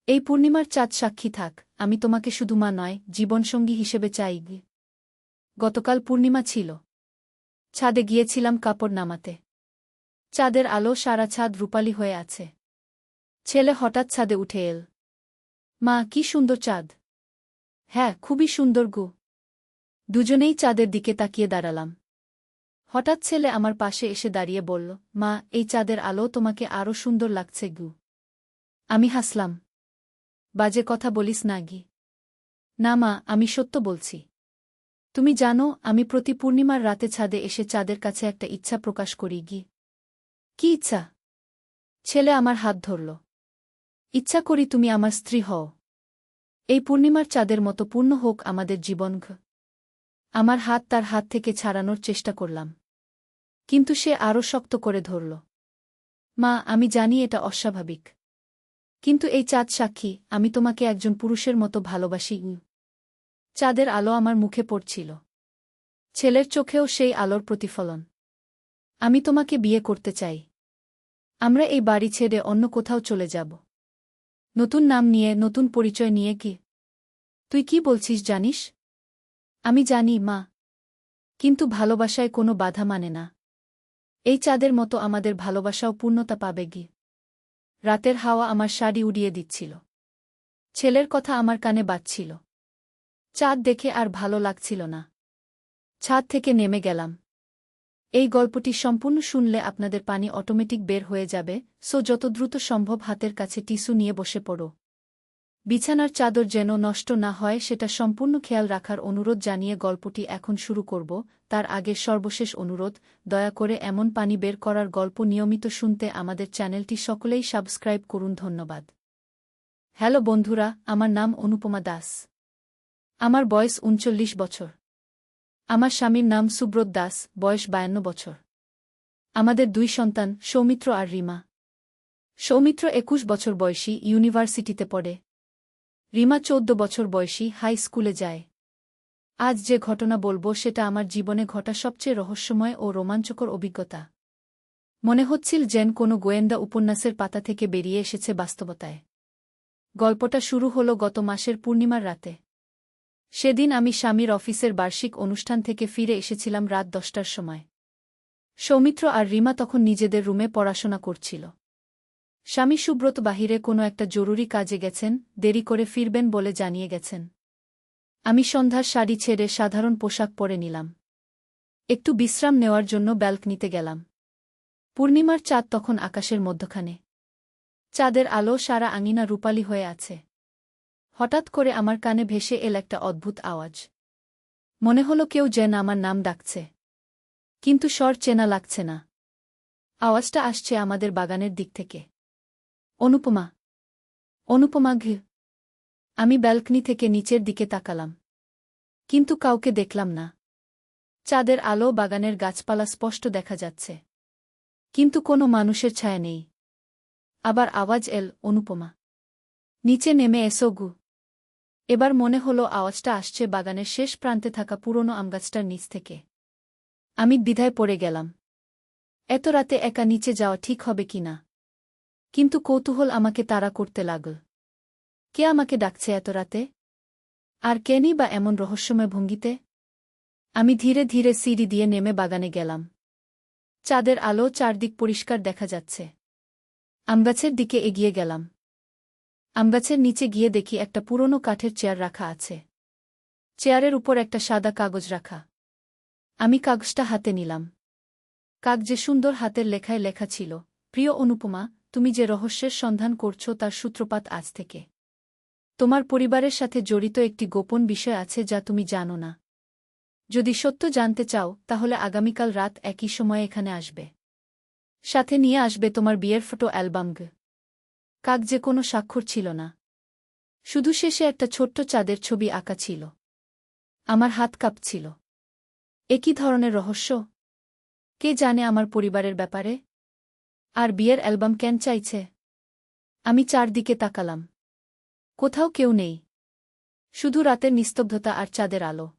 এই পূর্ণিমার চাঁদ সাক্ষী থাক, আমি তোমাকে শুধু মা নয়, জীবনসঙ্গী হিসেবে চাই। গতকাল পূর্ণিমা ছিল। ছাদে গিয়েছিলাম কাপড় নামাতে। চাঁদের আলো সারা ছাদ রূপালি হয়ে আছে। ছেলে হঠাৎ ছাদে উঠে এল। মা, কি সুন্দর চাঁদ! হ্যাঁ, খুবই সুন্দর গু। দুজনেই চাঁদের দিকে তাকিয়ে দাঁড়ালাম। হঠাৎ ছেলে আমার পাশে এসে দাঁড়িয়ে বলল, মা, এই চাঁদের আলো তোমাকে আরও সুন্দর লাগছে গু। আমি হাসলাম। বাজে কথা বলিস না গি। না মা, আমি সত্য বলছি। তুমি জানো, আমি প্রতি পূর্ণিমার রাতে ছাদে এসে চাঁদের কাছে একটা ইচ্ছা প্রকাশ করি গি। কি ইচ্ছা? ছেলে আমার হাত ধরল। ইচ্ছা করি তুমি আমার স্ত্রী হও। এই পূর্ণিমার চাঁদের মতো পূর্ণ হোক আমাদের জীবন। আমার হাত তার হাত থেকে ছাড়ানোর চেষ্টা করলাম। কিন্তু সে আরও শক্ত করে ধরল। মা, আমি জানি এটা অস্বাভাবিক। কিন্তু এই চাঁদ সাক্ষী, আমি তোমাকে একজন পুরুষের মতো ভালোবাসি। চাঁদের আলো আমার মুখে পড়ছিল। ছেলের চোখেও সেই আলোর প্রতিফলন। আমি তোমাকে বিয়ে করতে চাই। আমরা এই বাড়ি ছেড়ে অন্য কোথাও চলে যাব। নতুন নাম নিয়ে, নতুন পরিচয় নিয়ে। কি তুই কি বলছিস জানিস? আমি জানি মা। কিন্তু ভালোবাসায় কোনো বাধা মানে না। এই চাঁদের মতো আমাদের ভালোবাসাও পূর্ণতা পাবে গি। রাতের হাওয়া আমার শাড়ি উড়িয়ে দিচ্ছিল। ছেলের কথা আমার কানে বাজছিল। চাঁদ দেখে আর ভালো লাগছিল না। ছাদ থেকে নেমে গেলাম। এই গল্পটি সম্পূর্ণ শুনলে আপনাদের পানি অটোমেটিক বের হয়ে যাবে, সো যত দ্রুত সম্ভব হাতের কাছে টিস্যু নিয়ে বসে পড়ো। বিছানার চাদর যেন নষ্ট না হয় সেটা সম্পূর্ণ খেয়াল রাখার অনুরোধ জানিয়ে গল্পটি এখন শুরু করব। তার আগে সর্বশেষ অনুরোধ, দয়া করে এমন পানি বের করার গল্প নিয়মিত শুনতে আমাদের চ্যানেলটি সকলেই সাবস্ক্রাইব করুন। ধন্যবাদ। হ্যালো বন্ধুরা, আমার নাম অনুপমা দাস। আমার বয়স ৩৯ বছর। আমার স্বামীর নাম সুব্রত দাস, বয়স ৫২ বছর। আমাদের ২ সন্তান, সৌমিত্র আর রিমা। সৌমিত্র ২১ বছর বয়সী, ইউনিভার্সিটিতে পড়ে। রিমা ১৪ বছর বয়সী, হাই স্কুলে যায়। আজ যে ঘটনা বলবো সেটা আমার জীবনে ঘটা সবচেয়ে রহস্যময় ও রোমাঞ্চকর অভিজ্ঞতা। মনে হচ্ছিল যেন কোনো গোয়েন্দা উপন্যাসের পাতা থেকে বেরিয়ে এসেছে বাস্তবতায়। গল্পটা শুরু হলো গত মাসের পূর্ণিমার রাতে। সেদিন আমি স্বামীর অফিসের বার্ষিক অনুষ্ঠান থেকে ফিরে এসেছিলাম রাত ১০টার সময়। সৌমিত্র আর রিমা তখন নিজেদের রুমে পড়াশোনা করছিল। স্বামী সুব্রত বাহিরে কোনো একটা জরুরি কাজে গেছেন, দেরি করে ফিরবেন বলে জানিয়ে গেছেন। আমি সন্ধ্যার শাড়ি ছেড়ে সাধারণ পোশাক পরে নিলাম। একটু বিশ্রাম নেওয়ার জন্য ব্যালকনিতে গেলাম। পূর্ণিমার চাঁদ তখন আকাশের মধ্যখানে। চাঁদের আলো সারা আঙিনা রূপালি হয়ে আছে। হঠাৎ করে আমার কানে ভেসে এল একটা অদ্ভুত আওয়াজ। মনে হলো কেউ যেন আমার নাম ডাকছে। কিন্তু স্বর চেনা লাগছে না। আওয়াজটা আসছে আমাদের বাগানের দিক থেকে। অনুপমা, অনুপমা ঘি। আমি ব্যালকনি থেকে নিচের দিকে তাকালাম। কিন্তু কাউকে দেখলাম না। চাঁদের আলো, বাগানের গাছপালা স্পষ্ট দেখা যাচ্ছে। কিন্তু কোনো মানুষের ছায়া নেই। আবার আওয়াজ এল, অনুপমা, নিচে নেমে এসো গু। এবার মনে হলো আওয়াজটা আসছে বাগানের শেষ প্রান্তে থাকা পুরনো আমগাছটার নিচ থেকে। আমি দ্বিধায় পড়ে গেলাম। এত রাতে একা নিচে যাওয়া ঠিক হবে কিনা। কিন্তু কৌতূহল আমাকে তাড়া করতে লাগল। কে আমাকে ডাকছে এত রাতে? আর কেনই বা এমন রহস্যময় ভঙ্গিতে? আমি ধীরে ধীরে সিঁড়ি দিয়ে নেমে বাগানে গেলাম। চাঁদের আলো, চারদিক পরিষ্কার দেখা যাচ্ছে। আমগাছের দিকে এগিয়ে গেলাম। আমগাছের নিচে গিয়ে দেখি একটা পুরনো কাঠের চেয়ার রাখা আছে। চেয়ারের উপর একটা সাদা কাগজ রাখা। আমি কাগজটা হাতে নিলাম। কাগজে সুন্দর হাতের লেখায় লেখা ছিল, প্রিয় অনুপমা, তুমি যে রহস্যের সন্ধান করছো তার সূত্রপাত আজ থেকে। তোমার পরিবারের সাথে জড়িত একটি গোপন বিষয় আছে যা তুমি জানো না। যদি সত্য জানতে চাও তাহলে আগামীকাল রাত একই সময়ে এখানে আসবে। সাথে নিয়ে আসবে তোমার বিয়ের ফটো অ্যালবাম। কাগজে কোনো স্বাক্ষর ছিল না। শুধু শেষে একটা ছোট্ট চাঁদের ছবি আঁকা ছিল। আমার হাত কাঁপছিল। এ কী ধরনের রহস্য? কে জানে আমার পরিবারের ব্যাপারে? আর বিয়ের অ্যালবাম কেন চাইছে? আমি চারদিকে তাকালাম। কোথাও কেউ নেই। শুধু রাতের নিস্তব্ধতা আর চাঁদের আলো।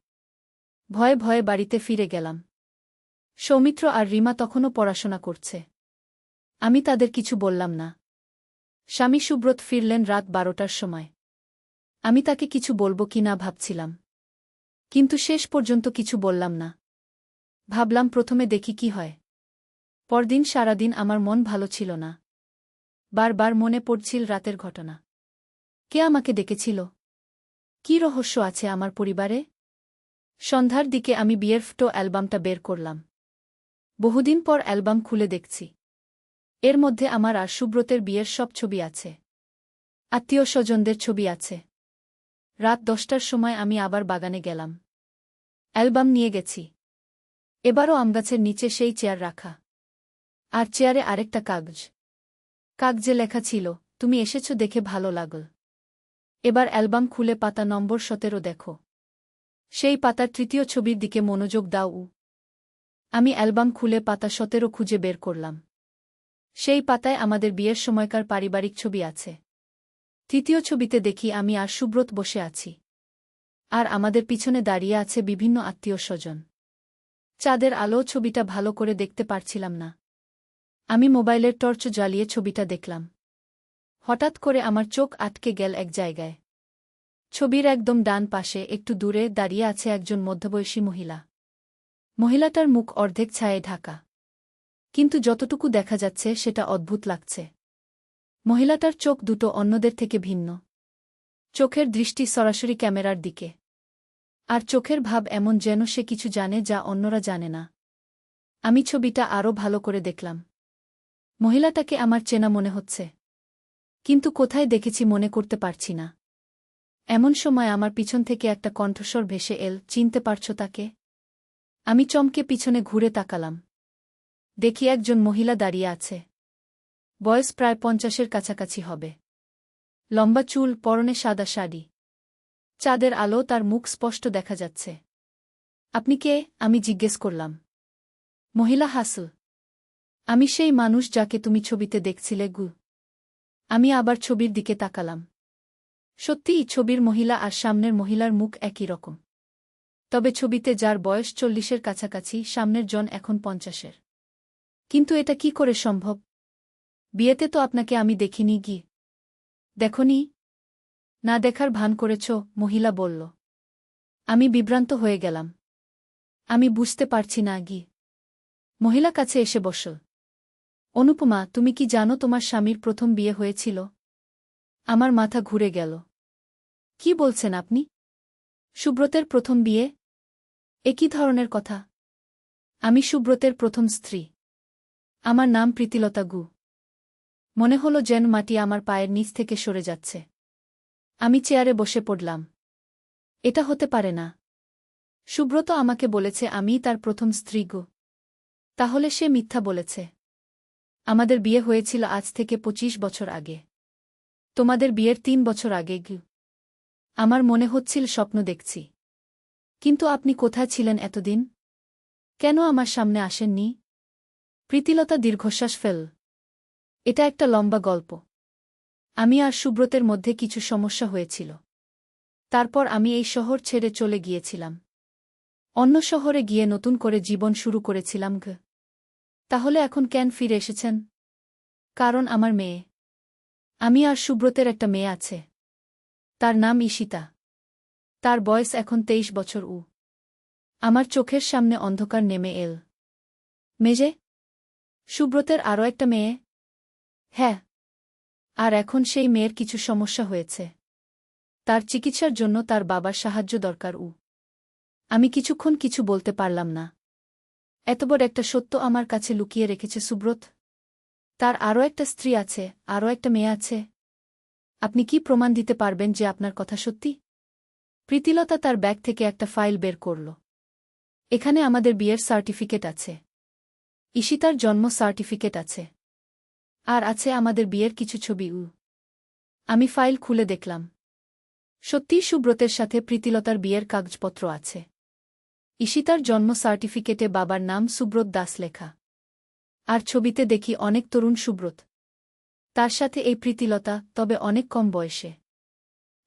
ভয়ে ভয়ে বাড়িতে ফিরে গেলাম। সৌমিত্র আর রিমা তখনও পড়াশোনা করছে। আমি তাদের কিছু বললাম না। স্বামী সুব্রত ফিরলেন রাত 12টার সময়। আমি তাকে কিছু বলব কি না ভাবছিলাম, কিন্তু শেষ পর্যন্ত কিছু বললাম না। ভাবলাম প্রথমে দেখি কি হয়। পরদিন সারাদিন আমার মন ভালো ছিল না। বারবার মনে পড়ছিল রাতের ঘটনা। কে আমাকে ডেকেছিল? কী রহস্য আছে আমার পরিবারে? সন্ধ্যার দিকে আমি বিয়ের ফটো অ্যালবামটা বের করলাম। বহুদিন পর অ্যালবাম খুলে দেখছি। এর মধ্যে আমার আর সুব্রতের বিয়ের সব ছবি আছে। আত্মীয় স্বজনদের ছবি আছে। রাত 10টার সময় আমি আবার বাগানে গেলাম। অ্যালবাম নিয়ে গেছি। এবারও আমগাছের নিচে সেই চেয়ার রাখা। আর চেয়ারে আরেকটা কাগজ। কাগজে লেখা ছিল, তুমি এসেছ দেখে ভালো লাগল। এবার অ্যালবাম খুলে পাতা নম্বর 17 দেখো। সেই পাতার তৃতীয় ছবির দিকে মনোযোগ দাও। আমি অ্যালবাম খুলে পাতা 17 খুঁজে বের করলাম। সেই পাতায় আমাদের বিয়ের সময়কার পারিবারিক ছবি আছে। তৃতীয় ছবিতে দেখি আমি আর সুব্রত বসে আছি। আর আমাদের পিছনে দাঁড়িয়ে আছে বিভিন্ন আত্মীয় স্বজন। চাঁদের আলো ছবিটা ভালো করে দেখতে পারছিলাম না। আমি মোবাইলের টর্চ জ্বালিয়ে ছবিটা দেখলাম। হঠাৎ করে আমার চোখ আটকে গেল এক জায়গায়। ছবির একদম ডান পাশে একটু দূরে দাঁড়িয়ে আছে একজন মধ্যবয়সী মহিলা। মহিলাটার মুখ অর্ধেক ছায়ে ঢাকা। কিন্তু যতটুকু দেখা যাচ্ছে সেটা অদ্ভুত লাগছে। মহিলাটার চোখ দুটো অন্যদের থেকে ভিন্ন। চোখের দৃষ্টি সরাসরি ক্যামেরার দিকে। আর চোখের ভাব এমন যেন সে কিছু জানে যা অন্যরা জানে না। আমি ছবিটা আরও ভালো করে দেখলাম। মহিলাটাকে আমার চেনা মনে হচ্ছে। কিন্তু কোথায় দেখেছি মনে করতে পারছি না। এমন সময় আমার পিছন থেকে একটা কণ্ঠস্বর ভেসে এল, চিনতে পারছ তাকে? আমি চমকে পিছনে ঘুরে তাকালাম। দেখি একজন মহিলা দাঁড়িয়ে আছে। বয়স প্রায় 50-এর কাছাকাছি হবে। লম্বা চুল, পরনে সাদা শাড়ি। চাঁদের আলো তার মুখ স্পষ্ট দেখা যাচ্ছে। আপনি কে? আমি জিজ্ঞেস করলাম। মহিলা হাসল। আমি সেই মানুষ যাকে তুমি ছবিতে দেখছিলে গু। আমি আবার ছবির দিকে তাকালাম। সত্যিই ছবির মহিলা আর সামনের মহিলার মুখ একই রকম। তবে ছবিতে যার বয়স 40-এর কাছাকাছি, সামনের জন এখন 50-এর। কিন্তু এটা কি করে সম্ভব? বিয়েতে তো আপনাকে আমি দেখিনি গি। দেখনি? না দেখার ভান করেছ, মহিলা বলল। আমি বিভ্রান্ত হয়ে গেলাম। আমি বুঝতে পারছি না গি। মহিলা কাছে এসে বসল। অনুপমা, তুমি কি জানো তোমার স্বামীর প্রথম বিয়ে হয়েছিল? আমার মাথা ঘুরে গেল। কি বলছেন আপনি? সুব্রতের প্রথম বিয়ে? এ কী ধরনের কথা? আমি সুব্রতের প্রথম স্ত্রী। আমার নাম প্রীতিলতা গু। মনে হলো যেন মাটি আমার পায়ের নিচ থেকে সরে যাচ্ছে। আমি চেয়ারে বসে পড়লাম। এটা হতে পারে না। সুব্রত আমাকে বলেছে আমিই তার প্রথম স্ত্রী গো। তাহলে সে মিথ্যা বলেছে। আমাদের বিয়ে হয়েছিল আজ থেকে 25 বছর আগে। তোমাদের বিয়ের 3 বছর আগে গু। আমার মনে হচ্ছিল স্বপ্ন দেখছি। কিন্তু আপনি কোথায় ছিলেন এতদিন? কেন আমার সামনে আসেননি? প্রীতিলতা দীর্ঘশ্বাস ফেল। এটা একটা লম্বা গল্প। আমি আর সুব্রতের মধ্যে কিছু সমস্যা হয়েছিল। তারপর আমি এই শহর ছেড়ে চলে গিয়েছিলাম। অন্য শহরে গিয়ে নতুন করে জীবন শুরু করেছিলাম গো। তাহলে এখন কেন ফিরে এসেছেন? কারণ আমার মেয়ে। আমি আর সুব্রতের একটা মেয়ে আছে। তার নাম ঈশিতা। তার বয়স এখন 23 বছর। আমার চোখের সামনে অন্ধকার নেমে এল। মেজে? সুব্রতের আরও একটা মেয়ে? হ্যাঁ। আর এখন সেই মেয়ের কিছু সমস্যা হয়েছে। তার চিকিৎসার জন্য তার বাবার সাহায্য দরকার। আমি কিছুক্ষণ কিছু বলতে পারলাম না। এত বড় একটা সত্য আমার কাছে লুকিয়ে রেখেছে সুব্রত। তার আরও একটা স্ত্রী আছে, আরও একটা মেয়ে আছে। আপনি কি প্রমাণ দিতে পারবেন যে আপনার কথা সত্যি? প্রীতিলতা তার ব্যাগ থেকে একটা ফাইল বের করল। এখানে আমাদের বিয়ের সার্টিফিকেট আছে। ঈশিতার জন্ম সার্টিফিকেট আছে। আর আছে আমাদের বিয়ের কিছু ছবি। আমি ফাইল খুলে দেখলাম। সত্যিই সুব্রতের সাথে প্রীতিলতার বিয়ের কাগজপত্র আছে। ঈশিতার জন্ম সার্টিফিকেটে বাবার নাম সুব্রত দাস লেখা। আর ছবিতে দেখি অনেক তরুণ সুব্রত। তার সাথে এই প্রীতিলতা, তবে অনেক কম বয়সে।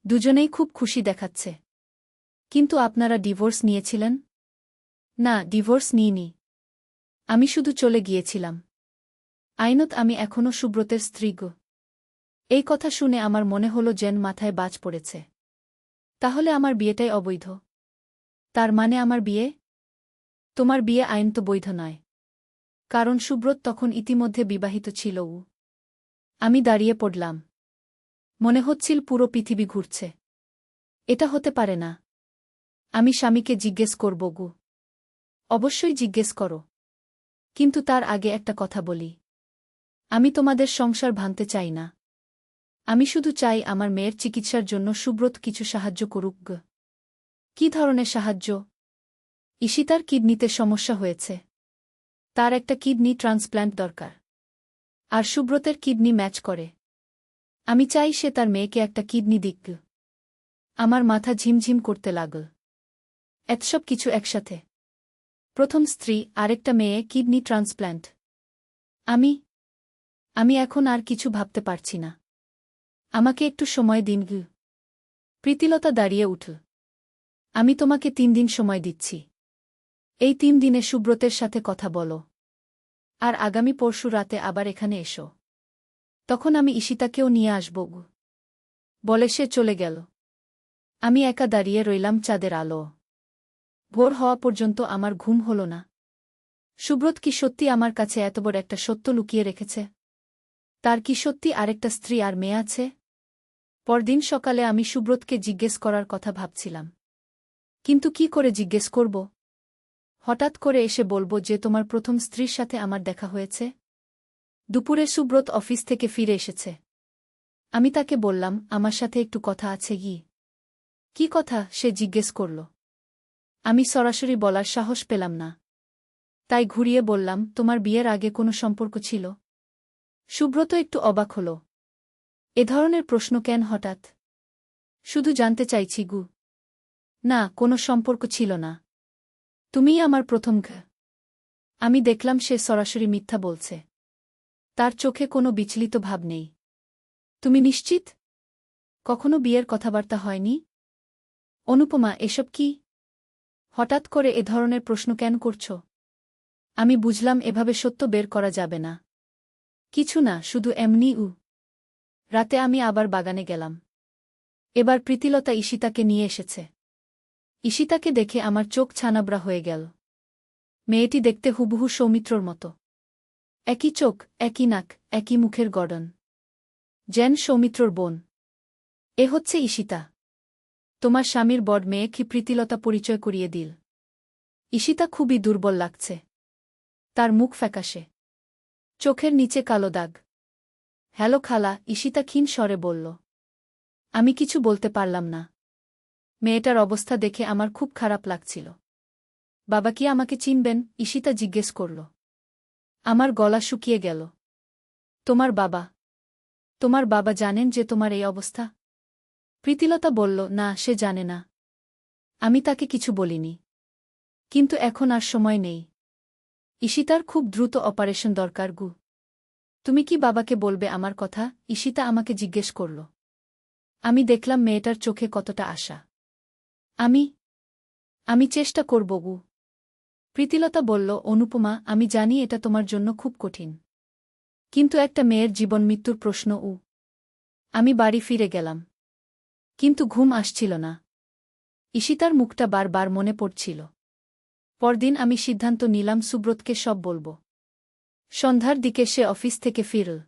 দুজনেই খুব খুশি দেখাচ্ছে। কিন্তু আপনারা ডিভোর্স নিয়েছিলেন? না, ডিভোর্স নিইনি। আমি শুধু চলে গিয়েছিলাম। আইনত আমি এখনও সুব্রতের স্ত্রী গো। এই কথা শুনে আমার মনে হলো যেন মাথায় বাজ পড়েছে। তাহলে আমার বিয়েটাই অবৈধ? তার মানে আমার বিয়ে? তোমার বিয়ে আইন তো বৈধ নয়। কারণ সুব্রত তখন ইতিমধ্যে বিবাহিত ছিল। আমি দাঁড়িয়ে পড়লাম। মনে হচ্ছিল পুরো পৃথিবী ঘুরছে। এটা হতে পারে না। আমি স্বামীকে জিজ্ঞেস করব গু। অবশ্যই জিজ্ঞেস করো। কিন্তু তার আগে একটা কথা বলি। আমি তোমাদের সংসার ভাঙতে চাই না। আমি শুধু চাই আমার মেয়ের চিকিৎসার জন্য সুব্রত কিছু সাহায্য করুক। কী ধরনের সাহায্য? ঈশিতার কিডনিতে সমস্যা হয়েছে। তার একটা কিডনি ট্রান্সপ্ল্যান্ট দরকার। আর সুব্রতের কিডনি ম্যাচ করে। আমি চাই সে তার মেয়েকে একটা কিডনি দিক। আমার মাথা ঝিমঝিম করতে লাগল। এতসব কিছু একসাথে। প্রথম স্ত্রী, আরেকটা মেয়ে, কিডনি ট্রান্সপ্ল্যান্ট। আমি এখন আর কিছু ভাবতে পারছি না। আমাকে একটু সময় দিন। প্রীতিলতা দাঁড়িয়ে উঠল। আমি তোমাকে 3 দিন সময় দিচ্ছি। এই 3 দিনে সুব্রতের সাথে কথা বলো। আর আগামী পরশু রাতে আবার এখানে এসো। তখন আমি ঈশিতাকেও নিয়ে আসব। বলে সে চলে গেল। আমি একা দাঁড়িয়ে রইলাম চাঁদের আলো। ভোর হওয়া পর্যন্ত আমার ঘুম হল না। সুব্রত কি সত্যি আমার কাছে এত বড় একটা সত্য লুকিয়ে রেখেছে? তার কি সত্যি আরেকটা স্ত্রী আর মেয়ে আছে? পরদিন সকালে আমি সুব্রতকে জিজ্ঞেস করার কথা ভাবছিলাম। কিন্তু কি করে জিজ্ঞেস করব? হঠাৎ করে এসে বলব যে তোমার প্রথম স্ত্রীর সাথে আমার দেখা হয়েছে? দুপুরে সুব্রত অফিস থেকে ফিরে এসেছে। আমি তাকে বললাম, আমার সাথে একটু কথা আছে কি? কি কথা? সে জিজ্ঞেস করল। আমি সরাসরি বলার সাহস পেলাম না। তাই ঘুরিয়ে বললাম, তোমার বিয়ের আগে কোনো সম্পর্ক ছিল? সুব্রত একটু অবাক হল। এ ধরনের প্রশ্ন কেন হঠাৎ? শুধু জানতে চাইছি গু। না, কোনো সম্পর্ক ছিল না। তুমিই আমার প্রথম ঘ। আমি দেখলাম সে সরাসরি মিথ্যা বলছে। তার চোখে কোনো বিচলিত ভাব নেই। তুমি নিশ্চিত? কখনো বিয়ের কথাবার্তা হয়নি? অনুপমা, এসব কি? হঠাৎ করে এ ধরনের প্রশ্ন কেন করছ? আমি বুঝলাম এভাবে সত্য বের করা যাবে না। কিছু না, শুধু এমনি। রাতে আমি আবার বাগানে গেলাম। এবার প্রীতিলতা ঈশিতাকে নিয়ে এসেছে। ঈশিতাকে দেখে আমার চোখ ছানাবড়া হয়ে গেল। মেয়েটি দেখতে হুবহু সৌমিত্রর মতো। একই চোখ, একই নাক, একই মুখের গড়ন। যেন সৌমিত্রর বোন। এ হচ্ছে ঈশিতা। তোমার স্বামীর বড় মেয়ে কি? প্রীতিলতা পরিচয় করিয়ে দিল। ঈশিতা খুবই দুর্বল লাগছে। তার মুখ ফ্যাকাশে। চোখের নিচে কালো দাগ। হ্যালো খালা, ঈশিতা ক্ষীণ স্বরে বলল। আমি কিছু বলতে পারলাম না। মেয়েটার অবস্থা দেখে আমার খুব খারাপ লাগছিল। বাবা কি আমাকে চিনবেন? ঈশিতা জিজ্ঞেস করল। আমার গলা শুকিয়ে গেল। তোমার বাবা জানেন যে তোমার এই অবস্থা? প্রীতিলতা বলল, না, সে জানে না। আমি তাকে কিছু বলিনি। কিন্তু এখন আর সময় নেই। ঈশিতার খুব দ্রুত অপারেশন দরকার গু। তুমি কি বাবাকে বলবে আমার কথা? ঈশিতা আমাকে জিজ্ঞেস করল। আমি দেখলাম মেয়েটার চোখে কতটা আশা। আমি চেষ্টা করব গু। প্রীতিলতা বলল, অনুপমা, আমি জানি এটা তোমার জন্য খুব কঠিন। কিন্তু একটা মেয়ের জীবন মৃত্যুর প্রশ্ন। আমি বাড়ি ফিরে গেলাম। কিন্তু ঘুম আসছিল না। ঈশিতার মুখটা বারবার মনে পড়ছিল। পরদিন আমি সিদ্ধান্ত নিলাম সুব্রতকে সব বলব। সন্ধ্যার দিকে সে অফিস থেকে ফিরল।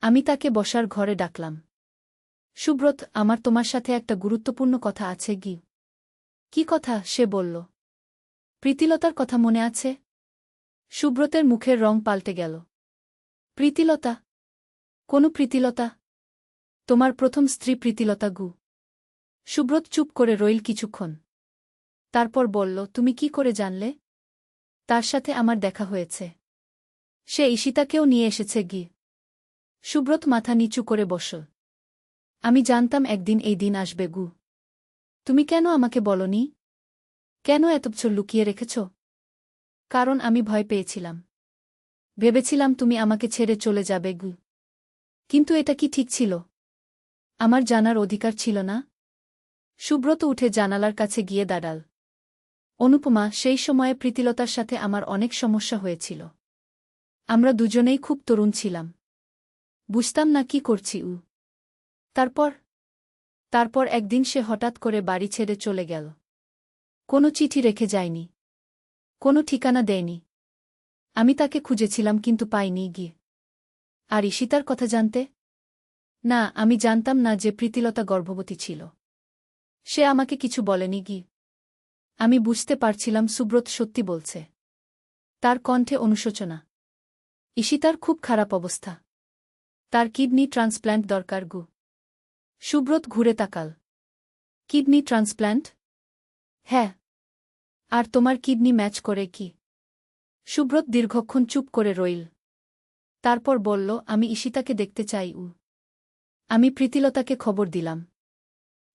আমি তাকে বসার ঘরে ডাকলাম। সুব্রত, আমার তোমার সাথে একটা গুরুত্বপূর্ণ কথা আছে গি। কি কথা? সে বলল। প্রীতিলতার কথা মনে আছে? সুব্রতের মুখের রং পাল্টে গেল। প্রীতিলতা? কোন প্রীতিলতা? তোমার প্রথম স্ত্রী প্রীতিলতা গু। সুব্রত চুপ করে রইল কিছুক্ষণ। তারপর বলল, তুমি কি করে জানলে? তার সাথে আমার দেখা হয়েছে। সে ঈশিতাকেও নিয়ে এসেছে গি। সুব্রত মাথা নিচু করে বসল। আমি জানতাম একদিন এই দিন আসবে গু। তুমি কেন আমাকে বলনি? কেন এত কিছু লুকিয়ে রেখেছ? কারণ আমি ভয় পেয়েছিলাম। ভেবেছিলাম তুমি আমাকে ছেড়ে চলে যাবে গু। কিন্তু এটা কি ঠিক ছিল? আমার জানার অধিকার ছিল না? সুব্রত উঠে জানালার কাছে গিয়ে দাঁড়াল। অনুপমা, সেই সময়ে প্রীতিলতার সাথে আমার অনেক সমস্যা হয়েছিল। আমরা দুজনেই খুব তরুণ ছিলাম। বুঝতাম না কি করছি। তারপর তারপর একদিন সে হঠাৎ করে বাড়ি ছেড়ে চলে গেল। কোনো চিঠি রেখে যায়নি, কোনো ঠিকানা দেয়নি। আমি তাকে খুঁজেছিলাম কিন্তু পাইনি গিয়ে। আর ঈশিতার কথা জানতে? না, আমি জানতাম না যে প্রীতিলতা গর্ভবতী ছিল। সে আমাকে কিছু বলেনি গি। আমি বুঝতে পারছিলাম সুব্রত সত্যি বলছে। তার কণ্ঠে অনুশোচনা। ঈশিতার খুব খারাপ অবস্থা। তার কিডনি ট্রান্সপ্ল্যান্ট দরকার গু। সুব্রত ঘুরে তাকাল। Kidney transplant? হ্যাঁ। আর তোমার কিডনি ম্যাচ করে কি? সুব্রত দীর্ঘক্ষণ চুপ করে রইল। তারপর বলল, আমি ঈশিতাকে দেখতে চাই। আমি প্রীতিলতাকে খবর দিলাম।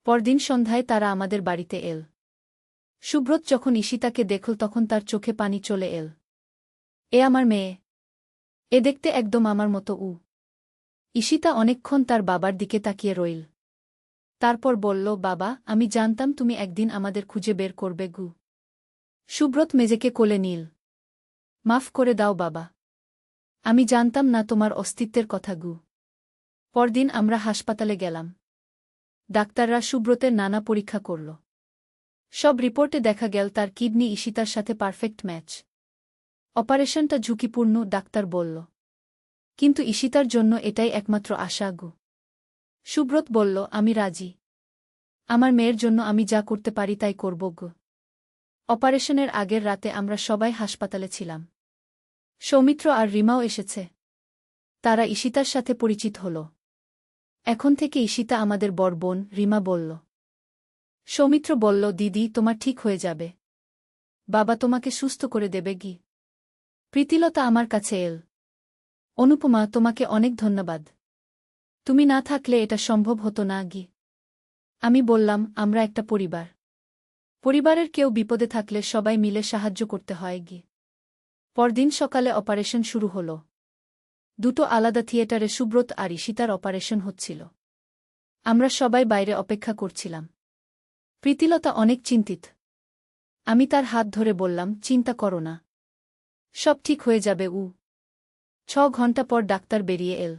পরদিন সন্ধ্যায় তারা আমাদের বাড়িতে এল। সুব্রত যখন ঈশিতাকে দেখল তখন তার চোখে পানি চলে এল। এ আমার মেয়ে। এ দেখতে একদম আমার মতো। ঈশিতা অনেকক্ষণ তার বাবার দিকে তাকিয়ে রইল। তারপর বলল, বাবা, আমি জানতাম তুমি একদিন আমাদের খুঁজে বের করবে গু। সুব্রত মেজেকে কোলে নিল। মাফ করে দাও বাবা। আমি জানতাম না তোমার অস্তিত্বের কথা গু। পরদিন আমরা হাসপাতালে গেলাম। ডাক্তাররা সুব্রতের নানা পরীক্ষা করল। সব রিপোর্টে দেখা গেল তার কিডনি ঈশিতার সাথে পারফেক্ট ম্যাচ। অপারেশনটা ঝুঁকিপূর্ণ, ডাক্তার বলল। কিন্তু ঈশিতার জন্য এটাই একমাত্র আশা গু। সুব্রত বলল, আমি রাজি। আমার মেয়ের জন্য আমি যা করতে পারি তাই করব গু। অপারেশনের আগের রাতে আমরা সবাই হাসপাতালে ছিলাম। সৌমিত্র আর রিমাও এসেছে। তারা ঈশিতার সাথে পরিচিত হল। এখন থেকে ঈশিতা আমাদের বড় বোন, রিমা বলল। সৌমিত্র বলল, দিদি, তোমার ঠিক হয়ে যাবে। বাবা তোমাকে সুস্থ করে দেবে গি। প্রীতিলতা আমার কাছে এল। অনুপমা, তোমাকে অনেক ধন্যবাদ। তুমি না থাকলে এটা সম্ভব হতো না গি। আমি বললাম, আমরা একটা পরিবার। পরিবারের কেউ বিপদে থাকলে সবাই মিলে সাহায্য করতে হয় গি। পরদিন সকালে অপারেশন শুরু হল। দুটো আলাদা থিয়েটারে সুব্রত আর ঈশিতার অপারেশন হচ্ছিল। আমরা সবাই বাইরে অপেক্ষা করছিলাম। প্রীতিলতা অনেক চিন্তিত। আমি তার হাত ধরে বললাম, চিন্তা করো না। সব ঠিক হয়ে যাবে। 6 ঘন্টা পর ডাক্তার বেরিয়ে এল।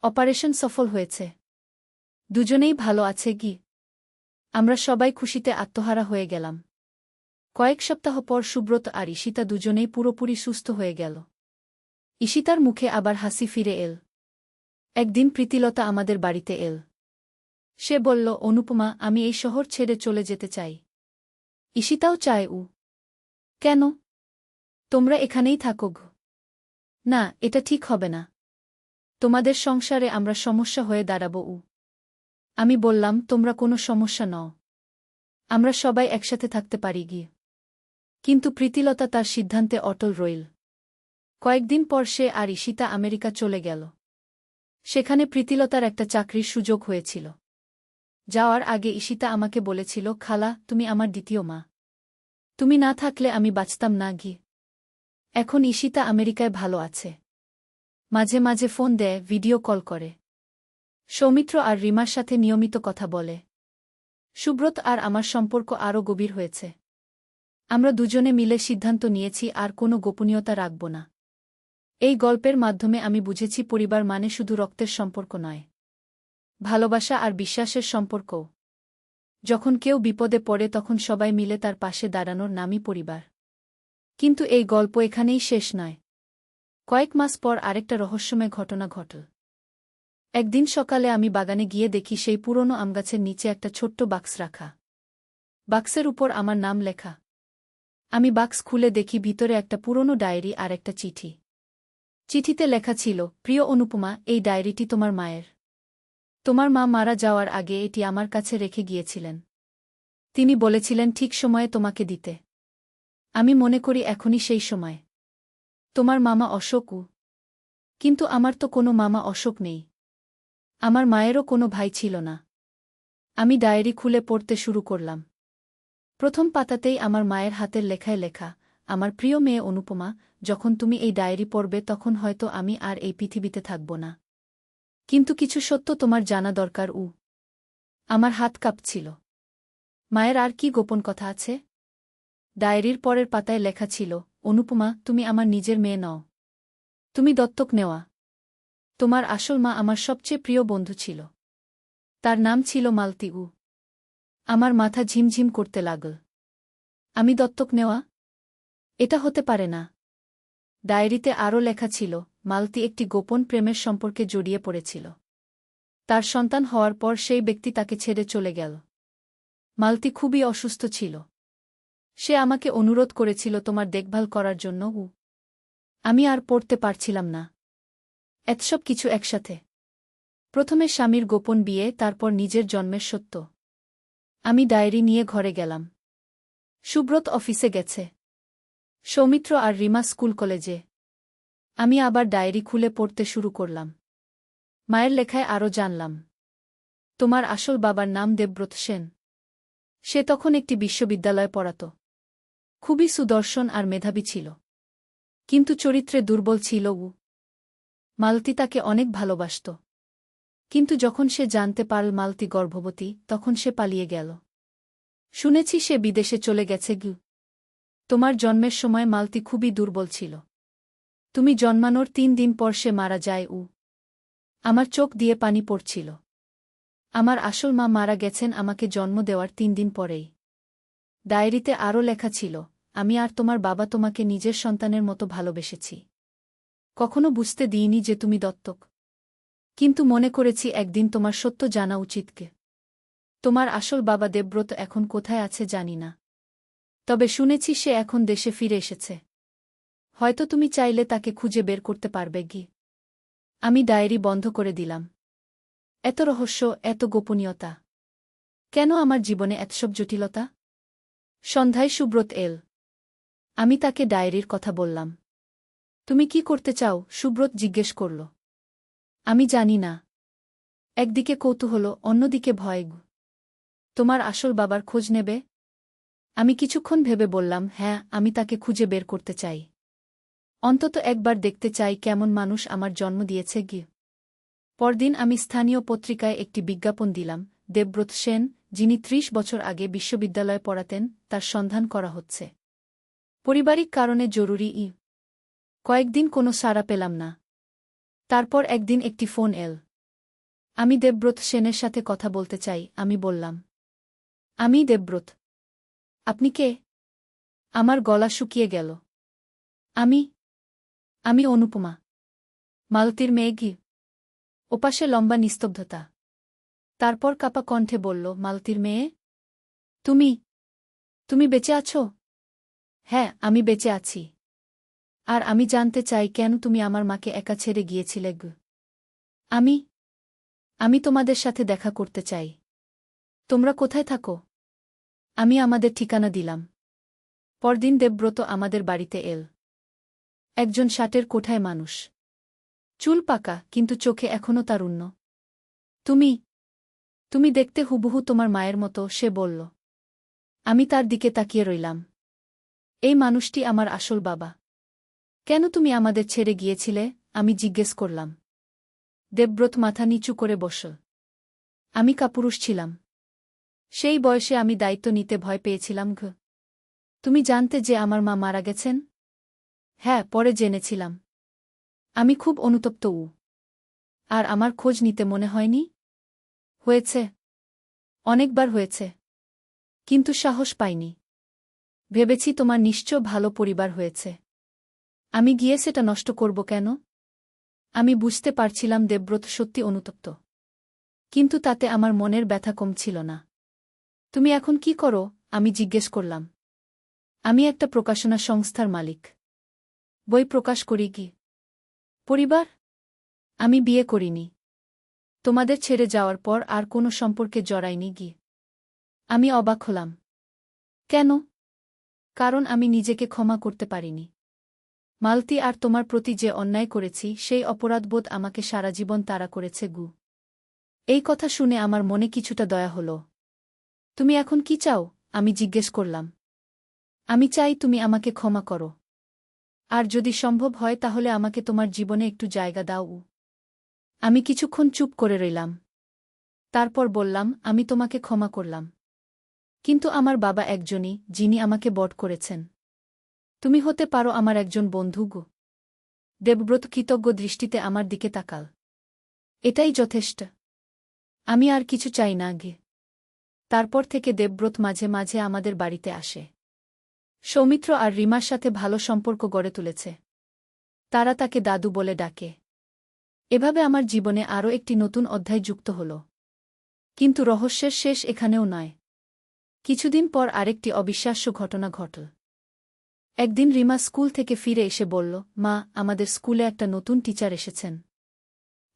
অপারেশন সফল হয়েছে। দুজনেই ভালো আছে গি। আমরা সবাই খুশিতে আত্মহারা হয়ে গেলাম। কয়েক সপ্তাহ পর সুব্রত আর ঈশিতা দুজনেই পুরোপুরি সুস্থ হয়ে গেল। ঈশিতার মুখে আবার হাসি ফিরে এল। একদিন প্রীতিলতা আমাদের বাড়িতে এল। সে বলল, অনুপমা, আমি এই শহর ছেড়ে চলে যেতে চাই। ঈশিতাও চায়। কেন? তোমরা এখানেই থাকো গো। না, এটা ঠিক হবে না। তোমাদের সংসারে আমরা সমস্যা হয়ে দাঁড়াব। আমি বললাম, তোমরা কোনো সমস্যা নও। আমরা সবাই একসাথে থাকতে পারি গিয়ে। কিন্তু প্রীতিলতা তার সিদ্ধান্তে অটল রইল। কয়েকদিন পর সে আর ঈশিতা আমেরিকা চলে গেল। সেখানে প্রীতিলতার একটা চাকরির সুযোগ হয়েছিল। যাওয়ার আগে ঈশিতা আমাকে বলেছিল, খালা, তুমি আমার দ্বিতীয় মা। তুমি না থাকলে আমি বাঁচতাম না গি। এখন ঈশিতা আমেরিকায় ভালো আছে। মাঝে মাঝে ফোন দেয়, ভিডিও কল করে। সৌমিত্র আর রিমার সাথে নিয়মিত কথা বলে। সুব্রত আর আমার সম্পর্ক আরও গভীর হয়েছে। আমরা দুজনে মিলে সিদ্ধান্ত নিয়েছি আর কোনো গোপনীয়তা রাখব না। এই গল্পের মাধ্যমে আমি বুঝেছি পরিবার মানে শুধু রক্তের সম্পর্ক নয়, ভালোবাসা আর বিশ্বাসের সম্পর্কও। যখন কেউ বিপদে পড়ে তখন সবাই মিলে তার পাশে দাঁড়ানোর নামই পরিবার। কিন্তু এই গল্প এখানেই শেষ নয়। কয়েক মাস পর আরেকটা রহস্যময় ঘটনা ঘটল। একদিন সকালে আমি বাগানে গিয়ে দেখি সেই পুরনো আমগাছের নিচে একটা ছোট্ট বাক্স রাখা। বাক্সের উপর আমার নাম লেখা। আমি বাক্স খুলে দেখি ভিতরে একটা পুরনো ডায়েরি আর একটা চিঠি। চিঠিতে লেখা ছিল, প্রিয় অনুপমা, এই ডায়েরিটি তোমার মায়ের। তোমার মা মারা যাওয়ার আগে এটি আমার কাছে রেখে গিয়েছিলেন। তিনি বলেছিলেন ঠিক সময়ে তোমাকে দিতে। আমি মনে করি এখনই সেই সময়। তোমার মামা অশোক। কিন্তু আমার তো কোনো মামা অশোক নেই। আমার মায়েরও কোনো ভাই ছিল না। আমি ডায়েরি খুলে পড়তে শুরু করলাম। প্রথম পাতাতেই আমার মায়ের হাতের লেখায় লেখা, আমার প্রিয় মেয়ে অনুপমা, যখন তুমি এই ডায়েরি পড়বে তখন হয়তো আমি আর এই পৃথিবীতে থাকব না। কিন্তু কিছু সত্য তোমার জানা দরকার। আমার হাত কাঁপছিল। মায়ের আর কি গোপন কথা আছে? ডায়েরির পরের পাতায় লেখা ছিল, অনুপমা, তুমি আমার নিজের মেয়ে নও। তুমি দত্তক নেওয়া। তোমার আসল মা আমার সবচেয়ে প্রিয় বন্ধু ছিল। তার নাম ছিল মালতী। আমার মাথা ঝিমঝিম করতে লাগল। আমি দত্তক নেওয়া? এটা হতে পারে না। ডায়েরিতে আরও লেখা ছিল, মালতী একটি গোপন প্রেমের সম্পর্কে জড়িয়ে পড়েছিল। তার সন্তান হওয়ার পর সেই ব্যক্তি তাকে ছেড়ে চলে গেল। মালতী খুবই অসুস্থ ছিল। সে আমাকে অনুরোধ করেছিল তোমার দেখভাল করার জন্য। আমি আর পড়তে পারছিলাম না। এতসব কিছু একসাথে। প্রথমে স্বামীর গোপন বিয়ে, তারপর নিজের জন্মের সত্য। আমি ডায়েরি নিয়ে ঘরে গেলাম। সুব্রত অফিসে গেছে। সৌমিত্র আর রিমা স্কুল কলেজে। আমি আবার ডায়েরি খুলে পড়তে শুরু করলাম। মায়ের লেখায় আরও জানলাম, তোমার আসল বাবার নাম দেবব্রত সেন। সে তখন একটি বিশ্ববিদ্যালয়ে পড়াত। খুবই সুদর্শন আর মেধাবী ছিল। কিন্তু চরিত্রে দুর্বল ছিল। মালতী তাকে অনেক ভালোবাসত। কিন্তু যখন সে জানতে পারল মালতী গর্ভবতী, তখন সে পালিয়ে গেল। শুনেছি সে বিদেশে চলে গেছে। তোমার জন্মের সময় মালতী খুবই দুর্বল ছিল। তুমি জন্মানোর ৩ দিন পর সে মারা যায়। আমার চোখ দিয়ে পানি পড়ছিল। আমার আসল মা মারা গেছেন আমাকে জন্ম দেওয়ার ৩ দিন পরেই। ডায়েরিতে আরও লেখা ছিল, আমি আর তোমার বাবা তোমাকে নিজের সন্তানের মতো ভালোবেসেছি। কখনো বুঝতে দিইনি যে তুমি দত্তক। কিন্তু মনে করেছি একদিন তোমার সত্য জানা উচিতকে। তোমার আসল বাবা দেবব্রত এখন কোথায় আছে জানি না। তবে শুনেছি সে এখন দেশে ফিরে এসেছে। হয়তো তুমি চাইলে তাকে খুঁজে বের করতে পারবে। আমি ডায়েরি বন্ধ করে দিলাম। এত রহস্য, এত গোপনীয়তা। কেন আমার জীবনে এতসব জটিলতা? সন্ধ্যায় সুব্রত এল। আমি তাকে ডায়েরির কথা বললাম। তুমি কি করতে চাও? সুব্রত জিজ্ঞেস করল। আমি জানি না। একদিকে কৌতূহল, অন্যদিকে ভয়। তোমার আসল বাবার খোঁজ নেবে? আমি কিছুক্ষণ ভেবে বললাম, হ্যাঁ, আমি তাকে খুঁজে বের করতে চাই। অন্তত একবার দেখতে চাই কেমন মানুষ আমার জন্ম দিয়েছে। পরদিন আমি স্থানীয় পত্রিকায় একটি বিজ্ঞাপন দিলাম, দেবব্রত সেন, যিনি ৩০ বছর আগে বিশ্ববিদ্যালয়ে পড়াতেন, তার সন্ধান করা হচ্ছে। পারিবারিক কারণে জরুরি। কয়েকদিন কোনো সাড়া পেলাম না। তারপর একদিন একটি ফোন এল। আমি দেবব্রত সেনের সাথে কথা বলতে চাই, আমি বললাম। আমি দেবব্রত। আপনি কে? আমার গলা শুকিয়ে গেল। আমি অনুপমা। মালতীর মেয়ে। ওপাশে লম্বা নিস্তব্ধতা। তারপর কাপা কণ্ঠে বলল, মালতীর মেয়ে? তুমি বেঁচে আছো? হ্যাঁ, আমি বেঁচে আছি। আর আমি জানতে চাই কেন তুমি আমার মাকে একা ছেড়ে গিয়েছিলে। আমি তোমাদের সাথে দেখা করতে চাই। তোমরা কোথায় থাকো? আমি আমাদের ঠিকানা দিলাম। পরদিন দেবব্রত আমাদের বাড়িতে এল। একজন ষাটের কোঠায় মানুষ। চুল পাকা, কিন্তু চোখে এখনও তারুণ্য। তুমি দেখতে হুবহু তোমার মায়ের মতো, সে বলল। আমি তার দিকে তাকিয়ে রইলাম। এই মানুষটি আমার আসল বাবা। কেন তুমি আমাদের ছেড়ে গিয়েছিলে? আমি জিজ্ঞেস করলাম। দেবব্রত মাথা নিচু করে বসল। আমি কাপুরুষ ছিলাম। সেই বয়সে আমি দায়িত্ব নিতে ভয় পেয়েছিলাম। তুমি জানতে যে আমার মা মারা গেছেন? হ্যাঁ, পরে জেনেছিলাম। আমি খুব অনুতপ্ত। আর আমার খোঁজ নিতে মনে হয়নি? হয়েছে। অনেকবার হয়েছে। কিন্তু সাহস পাইনি। ভেবেছি তোমার নিশ্চয় ভালো পরিবার হয়েছে। আমি গিয়ে সেটা নষ্ট করব কেন? আমি বুঝতে পারছিলাম দেবব্রত সত্যি অনুতপ্ত। কিন্তু তাতে আমার মনের ব্যথা কমছিল না। তুমি এখন কি করো? আমি জিজ্ঞেস করলাম। আমি একটা প্রকাশনা সংস্থার মালিক। বই প্রকাশ করি। পরিবার? আমি বিয়ে করিনি। তোমাদের ছেড়ে যাওয়ার পর আর কোনো সম্পর্কে জড়াইনি। আমি অবাক হলাম। কেন? কারণ আমি নিজেকে ক্ষমা করতে পারিনি। মালতী আর তোমার প্রতি যে অন্যায় করেছি, সেই অপরাধবোধ আমাকে সারা জীবন তাড়া করেছে। এই কথা শুনে আমার মনে কিছুটা দয়া হল। তুমি এখন কি চাও? আমি জিজ্ঞেস করলাম। আমি চাই তুমি আমাকে ক্ষমা করো। আর যদি সম্ভব হয় তাহলে আমাকে তোমার জীবনে একটু জায়গা দাও। আমি কিছুক্ষণ চুপ করে রইলাম। তারপর বললাম, আমি তোমাকে ক্ষমা করলাম। কিন্তু আমার বাবা একজনই, যিনি আমাকে বধ করেছেন। তুমি হতে পারো আমার একজন বন্ধু। দেবব্রত কৃতজ্ঞ দৃষ্টিতে আমার দিকে তাকাল। এটাই যথেষ্ট। আমি আর কিছু চাই না গে। তারপর থেকে দেবব্রত মাঝে মাঝে আমাদের বাড়িতে আসে। সৌমিত্র আর রিমার সাথে ভালো সম্পর্ক গড়ে তুলেছে। তারা তাকে দাদু বলে ডাকে। এভাবে আমার জীবনে আরও একটি নতুন অধ্যায় যুক্ত হল। কিন্তু রহস্যের শেষ এখানেও নয়। কিছুদিন পর আরেকটি অবিশ্বাস্য ঘটনা ঘটল। একদিন রিমা স্কুল থেকে ফিরে এসে বলল, মা, আমাদের স্কুলে একটা নতুন টিচার এসেছেন।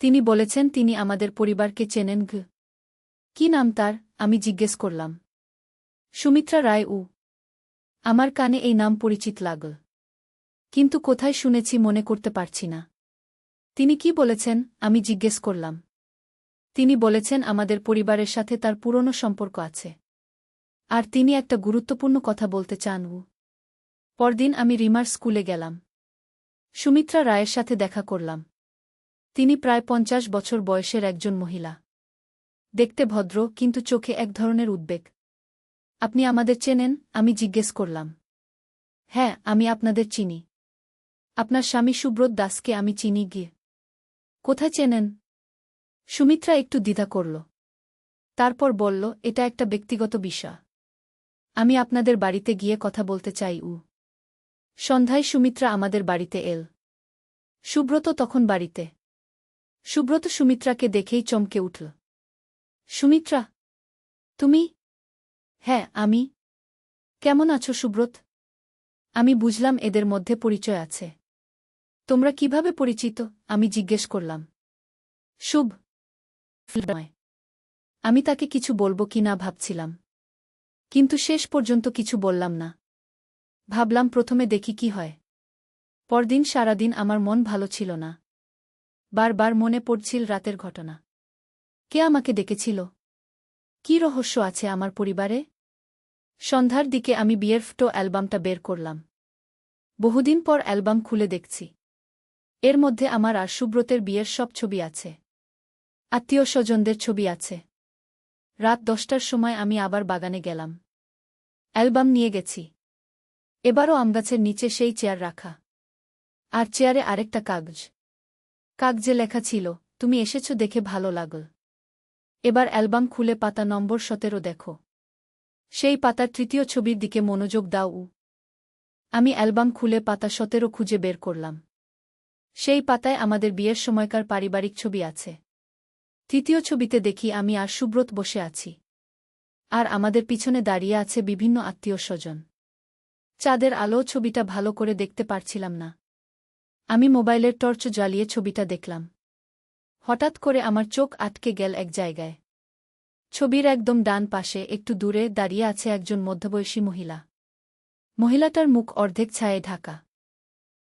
তিনি বলেছেন তিনি আমাদের পরিবারকে চেনেন। কি নাম তার? আমি জিজ্ঞেস করলাম। সুমিত্রা রায়। আমার কানে এই নাম পরিচিত লাগল, কিন্তু কোথায় শুনেছি মনে করতে পারছি না। তিনি কি বলেছেন? আমি জিজ্ঞেস করলাম। তিনি বলেছেন আমাদের পরিবারের সাথে তার পুরনো সম্পর্ক আছে, আর তিনি একটা গুরুত্বপূর্ণ কথা বলতে চান। পরদিন আমি রিমার স্কুলে গেলাম। সুমিত্রা রায়ের সাথে দেখা করলাম। তিনি প্রায় 50 বছর বয়সের একজন মহিলা। দেখতে ভদ্র, কিন্তু চোখে এক ধরনের উদ্বেগ। আপনি আমাদের চেনেন? আমি জিজ্ঞেস করলাম। হ্যাঁ, আমি আপনাদের চিনি। আপনার স্বামী সুব্রত দাসকে আমি চিনি। গিয়ে কোথায় চেনেন? সুমিত্রা একটু দ্বিধা করল। তারপর বলল, এটা একটা ব্যক্তিগত বিষয়। আমি আপনাদের বাড়িতে গিয়ে কথা বলতে চাই। সন্ধ্যায় সুমিত্রা আমাদের বাড়িতে এল। সুব্রত তখন বাড়িতে। সুব্রত সুমিত্রাকে দেখেই চমকে উঠল। সুমিত্রা, তুমি? হ্যাঁ, আমি। কেমন আছো সুব্রত? আমি বুঝলাম এদের মধ্যে পরিচয় আছে। তোমরা কিভাবে পরিচিত? আমি জিজ্ঞেস করলাম। শুভ নয়। আমি তাকে কিছু বলবো কি না ভাবছিলাম, কিন্তু শেষ পর্যন্ত কিছু বললাম না। ভাবলাম প্রথমে দেখি কি হয়। পরদিন সারাদিন আমার মন ভালো ছিল না। বারবার মনে পড়ছিল রাতের ঘটনা। কে আমাকে ডেকেছিল? কি রহস্য আছে আমার পরিবারে? সন্ধ্যার দিকে আমি বিয়ের ফটো অ্যালবামটা বের করলাম। বহুদিন পর অ্যালবাম খুলে দেখছি। এর মধ্যে আমার আর সুব্রতের বিয়ের সব ছবি আছে। আত্মীয় স্বজনদের ছবি আছে। রাত 10টার সময় আমি আবার বাগানে গেলাম। অ্যালবাম নিয়ে গেছি। এবারও আমগাছের নিচে সেই চেয়ার রাখা, আর চেয়ারে আরেকটা কাগজ। কাগজে লেখা ছিল, তুমি এসেছ দেখে ভালো লাগল। এবার অ্যালবাম খুলে পাতা নম্বর 17 দেখো। সেই পাতার তৃতীয় ছবির দিকে মনোযোগ দাও। আমি অ্যালবাম খুলে পাতা 17 খুঁজে বের করলাম। সেই পাতায় আমাদের বিয়ের সময়কার পারিবারিক ছবি আছে। তৃতীয় ছবিতে দেখি আমি আর সুব্রত বসে আছি, আর আমাদের পিছনে দাঁড়িয়ে আছে বিভিন্ন আত্মীয় স্বজন। চাঁদের আলো ছবিটা ভালো করে দেখতে পারছিলাম না। আমি মোবাইলের টর্চ জ্বালিয়ে ছবিটা দেখলাম। হঠাৎ করে আমার চোখ আটকে গেল এক জায়গায়। ছবির একদম ডান পাশে একটু দূরে দাঁড়িয়ে আছে একজন মধ্যবয়সী মহিলা। মহিলাটার মুখ অর্ধেক ছায়ে ঢাকা,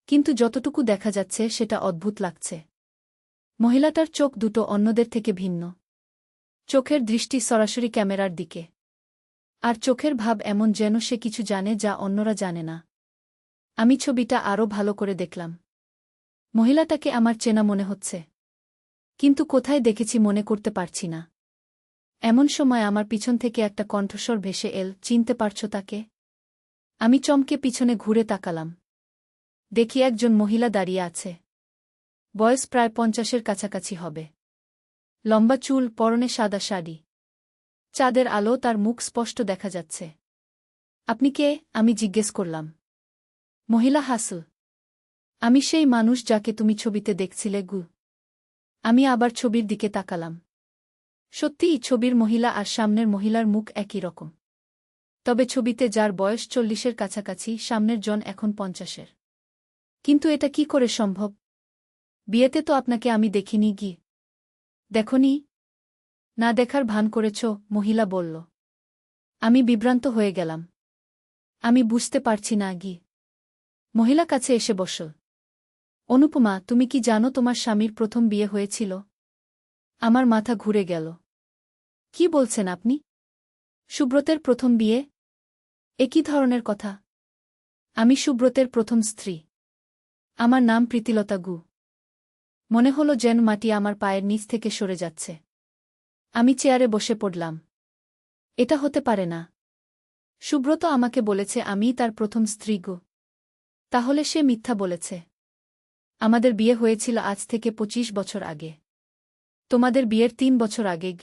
কিন্তু যতটুকু দেখা যাচ্ছে সেটা অদ্ভুত লাগছে। মহিলাটার চোখ দুটো অন্যদের থেকে ভিন্ন। চোখের দৃষ্টি সরাসরি ক্যামেরার দিকে, আর চোখের ভাব এমন যেন সে কিছু জানে যা অন্যরা জানে না। আমি ছবিটা আরও ভালো করে দেখলাম। মহিলাটাকে আমার চেনা মনে হচ্ছে, কিন্তু কোথায় দেখেছি মনে করতে পারছি না। এমন সময় আমার পিছন থেকে একটা কণ্ঠস্বর ভেসে এল, চিনতে পারছ তাকে? আমি চমকে পিছনে ঘুরে তাকালাম। দেখি একজন মহিলা দাঁড়িয়ে আছে। বয়স প্রায় 50-এর কাছাকাছি হবে। লম্বা চুল, পরনে সাদা শাড়ি। চাঁদের আলো তার মুখ স্পষ্ট দেখা যাচ্ছে। আপনি কে? আমি জিজ্ঞেস করলাম। মহিলা হাসল। আমি সেই মানুষ যাকে তুমি ছবিতে দেখছিলে। আমি আবার ছবির দিকে তাকালাম। সত্যিই ছবির মহিলা আর সামনের মহিলার মুখ একই রকম। তবে ছবিতে যার বয়স 40-এর কাছাকাছি, সামনের জন এখন 50-এর। কিন্তু এটা কি করে সম্ভব? বিয়েতে তো আপনাকে আমি দেখিনি। দেখনি? না দেখার ভান করেছ, মহিলা বলল। আমি বিভ্রান্ত হয়ে গেলাম। আমি বুঝতে পারছি না। মহিলা কাছে এসে বসল। অনুপমা, তুমি কি জানো তোমার স্বামীর প্রথম বিয়ে হয়েছিল? আমার মাথা ঘুরে গেল। কি বলছেন আপনি? সুব্রতের প্রথম বিয়ে? একই ধরনের কথা। আমি সুব্রতের প্রথম স্ত্রী। আমার নাম প্রীতিলতা। মনে হলো যেন মাটি আমার পায়ের নিচ থেকে সরে যাচ্ছে। আমি চেয়ারে বসে পড়লাম। এটা হতে পারে না। সুব্রত আমাকে বলেছে আমিই তার প্রথম স্ত্রী। তাহলে সে মিথ্যা বলেছে। আমাদের বিয়ে হয়েছিল আজ থেকে 25 বছর আগে। তোমাদের বিয়ের ৩ বছর আগে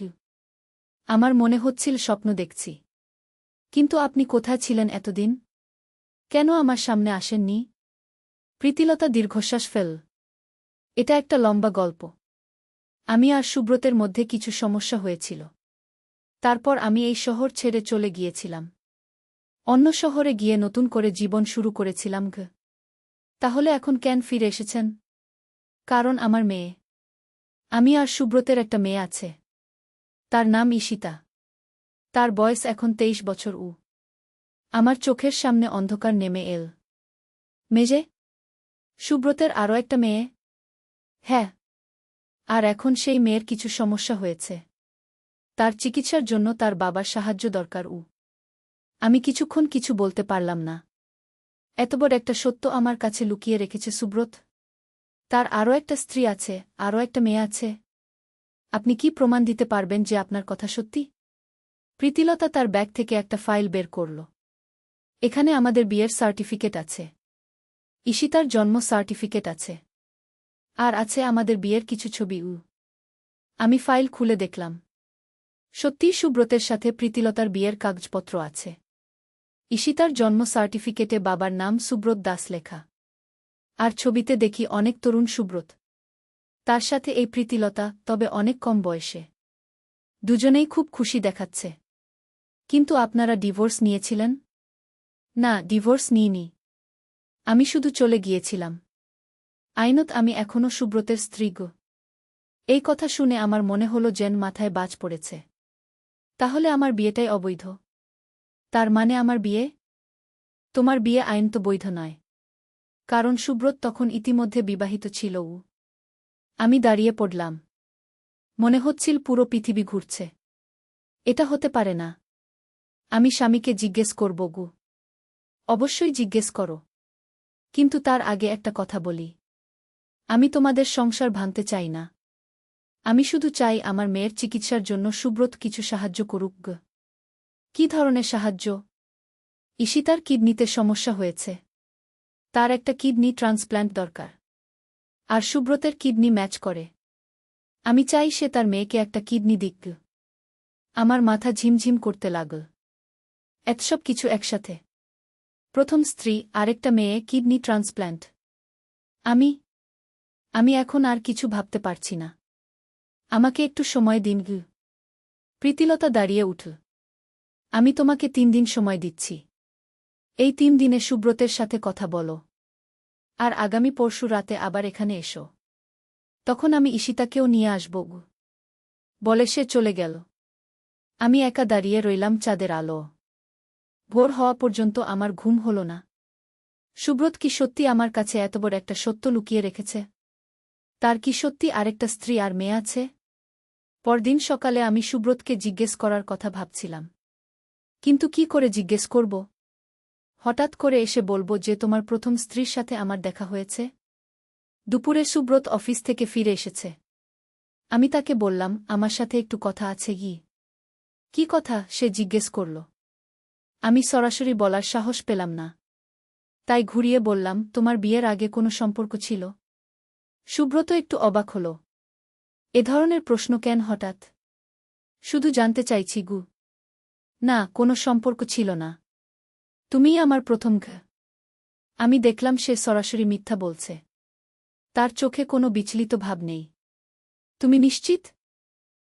আমার মনে হচ্ছিল স্বপ্ন দেখছি। কিন্তু আপনি কোথায় ছিলেন এতদিন? কেন আমার সামনে আসেননি? প্রীতিলতা দীর্ঘশ্বাস ফেল। এটা একটা লম্বা গল্প। আমি আর সুব্রতের মধ্যে কিছু সমস্যা হয়েছিল। তারপর আমি এই শহর ছেড়ে চলে গিয়েছিলাম। অন্য শহরে গিয়ে নতুন করে জীবন শুরু করেছিলাম। তাহলে এখন কেন ফিরে এসেছেন? কারণ আমার মেয়ে। আমি আর সুব্রতের একটা মেয়ে আছে। তার নাম ঈশিতা। তার বয়স এখন ২৩ বছর। আমার চোখের সামনে অন্ধকার নেমে এল। মেজে? সুব্রতের আরও একটা মেয়ে? হ্যাঁ। আর এখন সেই মেয়ের কিছু সমস্যা হয়েছে। তার চিকিৎসার জন্য তার বাবার সাহায্য দরকার। আমি কিছুক্ষণ কিছু বলতে পারলাম না। এত বড় একটা সত্য আমার কাছে লুকিয়ে রেখেছে সুব্রত। তার আরও একটা স্ত্রী আছে, আরও একটা মেয়ে আছে। আপনি কি প্রমাণ দিতে পারবেন যে আপনার কথা সত্যি? প্রীতিলতা তার ব্যাগ থেকে একটা ফাইল বের করল। এখানে আমাদের বিয়ের সার্টিফিকেট আছে। ঈশিতার জন্ম সার্টিফিকেট আছে। আর আছে আমাদের বিয়ের কিছু ছবি। আমি ফাইল খুলে দেখলাম। সত্যিই সুব্রতের সাথে প্রীতিলতার বিয়ের কাগজপত্র আছে। ঈশিতার জন্ম সার্টিফিকেটে বাবার নাম সুব্রত দাস লেখা। আর ছবিতে দেখি অনেক তরুণ সুব্রত। তার সাথে এই প্রীতিলতা, তবে অনেক কম বয়সে। দুজনেই খুব খুশি দেখাচ্ছে। কিন্তু আপনারা ডিভোর্স নিয়েছিলেন? না, ডিভোর্স নিইনি। আমি শুধু চলে গিয়েছিলাম। আইনত আমি এখনও সুব্রতের স্ত্রী। এই কথা শুনে আমার মনে হলো যেন মাথায় বাজ পড়েছে। তাহলে আমার বিয়েটাই অবৈধ? তার মানে আমার বিয়ে? তোমার বিয়ে আইনত বৈধ নয়। কারণ সুব্রত তখন ইতিমধ্যে বিবাহিত ছিল। আমি দাঁড়িয়ে পড়লাম। মনে হচ্ছিল পুরো পৃথিবী ঘুরছে। এটা হতে পারে না। আমি স্বামীকে জিজ্ঞেস করব। অবশ্যই জিজ্ঞেস করো। কিন্তু তার আগে একটা কথা বলি। আমি তোমাদের সংসার ভাঙতে চাই না। আমি শুধু চাই আমার মেয়ের চিকিৎসার জন্য সুব্রত কিছু সাহায্য করুক। কী ধরনের সাহায্য? ঈশিতার কিডনিতে সমস্যা হয়েছে। তার একটা কিডনি ট্রান্সপ্ল্যান্ট দরকার। আর সুব্রতের কিডনি ম্যাচ করে। আমি চাই সে তার মেয়েকে একটা কিডনি দিক। আমার মাথা ঝিমঝিম করতে লাগল। এতসব কিছু একসাথে। প্রথম স্ত্রী, আরেকটা মেয়ে, কিডনি ট্রান্সপ্ল্যান্ট। আমি এখন আর কিছু ভাবতে পারছি না। আমাকে একটু সময় দিন। প্রীতিলতা দাঁড়িয়ে উঠল। আমি তোমাকে ৩ দিন সময় দিচ্ছি। এই ৩ দিনে সুব্রতের সাথে কথা বলো। আর আগামী পরশু রাতে আবার এখানে এসো। তখন আমি ঈশিতাকেও নিয়ে আসব। বলে সে চলে গেল। আমি একা দাঁড়িয়ে রইলাম চাঁদের আলো। ভোর হওয়া পর্যন্ত আমার ঘুম হল না। সুব্রত কি সত্যি আমার কাছে এত বড় একটা সত্য লুকিয়ে রেখেছে? তার কি সত্যি আরেকটা স্ত্রী আর মেয়ে আছে? পরদিন সকালে আমি সুব্রতকে জিজ্ঞেস করার কথা ভাবছিলাম। কিন্তু কি করে জিজ্ঞেস করব? হঠাৎ করে এসে বলব যে তোমার প্রথম স্ত্রীর সাথে আমার দেখা হয়েছে? দুপুরে সুব্রত অফিস থেকে ফিরে এসেছে। আমি তাকে বললাম, আমার সাথে একটু কথা আছে। কি কথা? সে জিজ্ঞেস করল। আমি সরাসরি বলার সাহস পেলাম না। তাই ঘুরিয়ে বললাম, তোমার বিয়ের আগে কোনো সম্পর্ক ছিল? সুব্রত একটু অবাক হল। এ ধরনের প্রশ্ন কেন হঠাৎ? শুধু জানতে চাইছি। না, কোনো সম্পর্ক ছিল না। তুমিই আমার প্রথম আমি দেখলাম সে সরাসরি মিথ্যা বলছে। তার চোখে কোনো বিচলিত ভাব নেই। তুমি নিশ্চিত?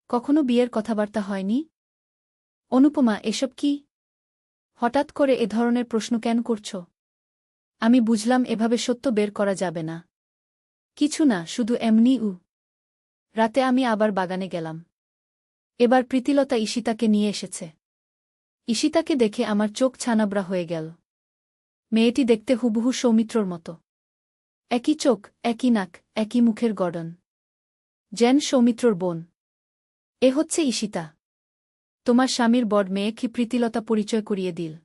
কখনো বিয়ের কথাবার্তা হয়নি? অনুপমা, এসব কি? হঠাৎ করে এ ধরনের প্রশ্ন কেন করছ? আমি বুঝলাম এভাবে সত্য বের করা যাবে না। কিছু না, শুধু এমনি। রাতে আমি আবার বাগানে গেলাম। এবার প্রীতিলতা ঈশিতাকে নিয়ে এসেছে। ঈশিতাকে দেখে আমার চোখ ছানাবড়া হয়ে গেল। মেয়েটি দেখতে হুবহু সৌমিত্রর মতো। একই চোখ, একই নাক, একই মুখের গড়ন। যেন সৌমিত্রর বোন। এ হচ্ছে ঈশিতা। তোমার স্বামীর বড় মেয়ে। কি প্রীতিলতা পরিচয় করিয়ে দিল।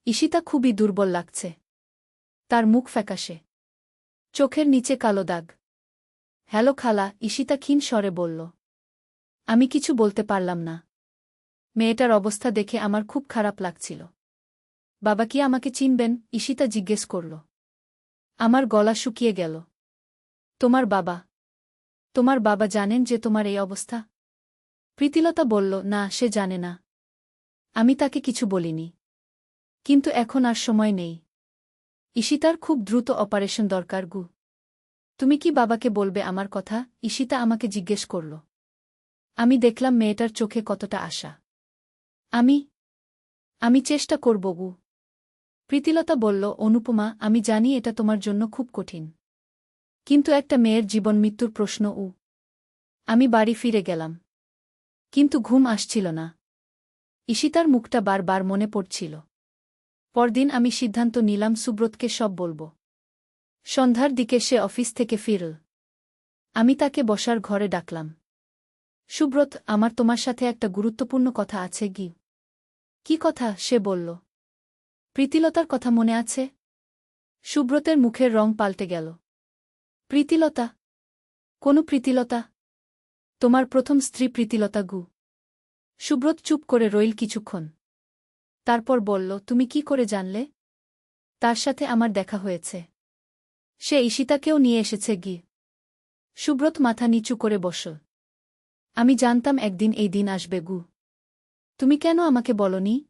ঈশিতা খুবই দুর্বল লাগছে। তার মুখ ফ্যাকাশে। চোখের নিচে কালো দাগ। হ্যালো খালা, ঈশিতা ক্ষীণ স্বরে বলল। আমি কিছু বলতে পারলাম না। মেয়েটার অবস্থা দেখে আমার খুব খারাপ লাগছিল। বাবা কি আমাকে চিনবেন? ঈশিতা জিজ্ঞেস করল। আমার গলা শুকিয়ে গেল। তোমার বাবা? তোমার বাবা জানেন যে তোমার এই অবস্থা? প্রীতিলতা বলল, না, সে জানে না। আমি তাকে কিছু বলিনি। কিন্তু এখন আর সময় নেই। ঈশিতার খুব দ্রুত অপারেশন দরকার গু। তুমি কি বাবাকে বলবে আমার কথা? ঈশিতা আমাকে জিজ্ঞেস করল। আমি দেখলাম মেয়েটার চোখে কতটা আশা। আমি চেষ্টা করব গু। প্রীতিলতা বলল, অনুপমা, আমি জানি এটা তোমার জন্য খুব কঠিন। কিন্তু একটা মেয়ের জীবন মৃত্যুর প্রশ্ন। আমি বাড়ি ফিরে গেলাম। কিন্তু ঘুম আসছিল না। ঈশিতার মুখটা বারবার মনে পড়ছিল। পরদিন আমি সিদ্ধান্ত নিলাম সুব্রতকে সব বলব। সন্ধ্যার দিকে সে অফিস থেকে ফিরল। আমি তাকে বসার ঘরে ডাকলাম। সুব্রত, আমার তোমার সাথে একটা গুরুত্বপূর্ণ কথা আছে গি। কি কথা? সে বলল। প্রীতিলতার কথা মনে আছে? সুব্রতের মুখের রং পাল্টে গেল। প্রীতিলতা? কোন প্রীতিলতা? তোমার প্রথম স্ত্রী প্রীতিলতা গু। সুব্রত চুপ করে রইল কিছুক্ষণ। তারপর বলল, তুমি কি করে জানলে? তার সাথে আমার দেখা হয়েছে। সে ঈশিতাকেও নিয়ে এসেছে গি। সুব্রত মাথা নিচু করে বসল। আমি জানতাম একদিন এই দিন আসবে গু। তুমি কেন আমাকে বলনি?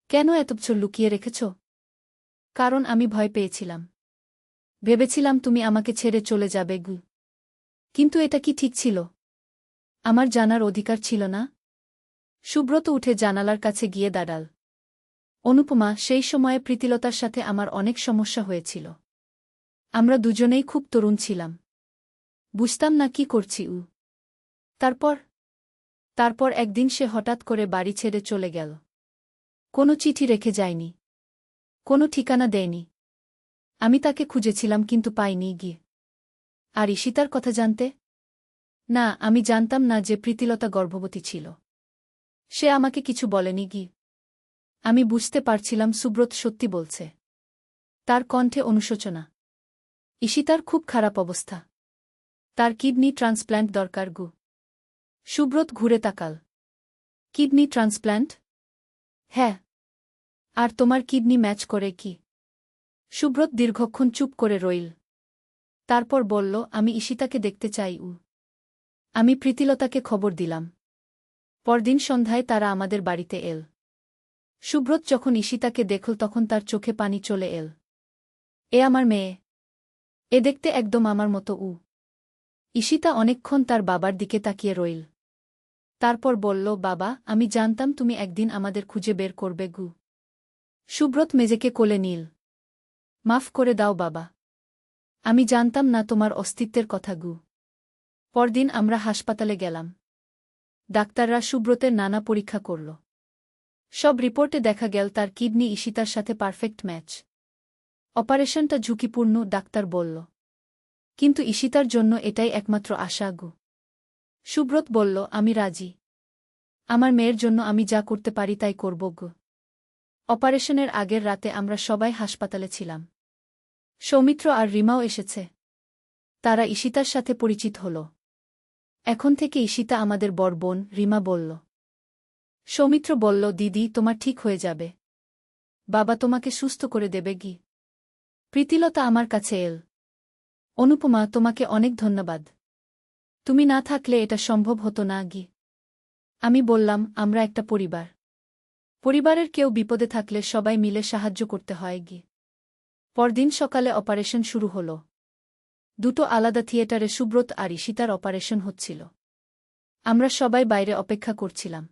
কেন এত বছর লুকিয়ে রেখেছ? কারণ আমি ভয় পেয়েছিলাম। ভেবেছিলাম তুমি আমাকে ছেড়ে চলে যাবে গু। কিন্তু এটা কি ঠিক ছিল? আমার জানার অধিকার ছিল না? সুব্রত উঠে জানালার কাছে গিয়ে দাঁড়াল। অনুপমা, সেই সময়ে প্রীতিলতার সাথে আমার অনেক সমস্যা হয়েছিল। আমরা দুজনেই খুব তরুণ ছিলাম। বুঝতাম না কি করছি। তারপর একদিন সে হঠাৎ করে বাড়ি ছেড়ে চলে গেল। কোনো চিঠি রেখে যায়নি। কোনো ঠিকানা দেয়নি। আমি তাকে খুঁজেছিলাম কিন্তু পাইনি গিয়ে। আর ঈশিতার কথা জানতে? না, আমি জানতাম না যে প্রীতিলতা গর্ভবতী ছিল। সে আমাকে কিছু বলেনি গি। আমি বুঝতে পারছিলাম সুব্রত সত্যি বলছে। তার কণ্ঠে অনুশোচনা। ঈশিতার খুব খারাপ অবস্থা। তার কিডনি ট্রান্সপ্ল্যান্ট দরকার গু। সুব্রত ঘুরে তাকাল। Kidney transplant? হ্যাঁ। আর তোমার কিডনি ম্যাচ করে কি? সুব্রত দীর্ঘক্ষণ চুপ করে রইল। তারপর বলল, আমি ঈশিতাকে দেখতে চাই। আমি প্রীতিলতাকে খবর দিলাম। পরদিন সন্ধ্যায় তারা আমাদের বাড়িতে এল। সুব্রত যখন ঈশিতাকে দেখল তখন তার চোখে পানি চলে এল। এ আমার মেয়ে। এ দেখতে একদম আমার মতো। ঈশিতা অনেকক্ষণ তার বাবার দিকে তাকিয়ে রইল। তারপর বলল, বাবা, আমি জানতাম তুমি একদিন আমাদের খুঁজে বের করবে গু। সুব্রত মেজেকে কোলে নিল। মাফ করে দাও বাবা। আমি জানতাম না তোমার অস্তিত্বের কথা গু। পরদিন আমরা হাসপাতালে গেলাম। ডাক্তাররা সুব্রতের নানা পরীক্ষা করল। সব রিপোর্টে দেখা গেল তার কিডনি ঈশিতার সাথে পারফেক্ট ম্যাচ। অপারেশনটা ঝুঁকিপূর্ণ, ডাক্তার বলল। কিন্তু ঈশিতার জন্য এটাই একমাত্র আশা গু। সুব্রত বলল, আমি রাজি। আমার মেয়ের জন্য আমি যা করতে পারি তাই করব গু। অপারেশনের আগের রাতে আমরা সবাই হাসপাতালে ছিলাম। সৌমিত্র আর রিমাও এসেছে। তারা ঈশিতার সাথে পরিচিত হল। এখন থেকে ঈশিতা আমাদের বড় বোন, রিমা বলল। সৌমিত্র বলল, দিদি, তোমার ঠিক হয়ে যাবে। বাবা তোমাকে সুস্থ করে দেবে গি। প্রীতিলতা আমার কাছে এল। অনুপমা, তোমাকে অনেক ধন্যবাদ। তুমি না থাকলে এটা সম্ভব হতো না গি। আমি বললাম, আমরা একটা পরিবার। পরিবারের কেউ বিপদে থাকলে সবাই মিলে সাহায্য করতে হয় গি। পরদিন সকালে অপারেশন শুরু হল। দুটো আলাদা থিয়েটারে সুব্রত আর ঈশিতার অপারেশন হচ্ছিল। আমরা সবাই বাইরে অপেক্ষা করছিলাম।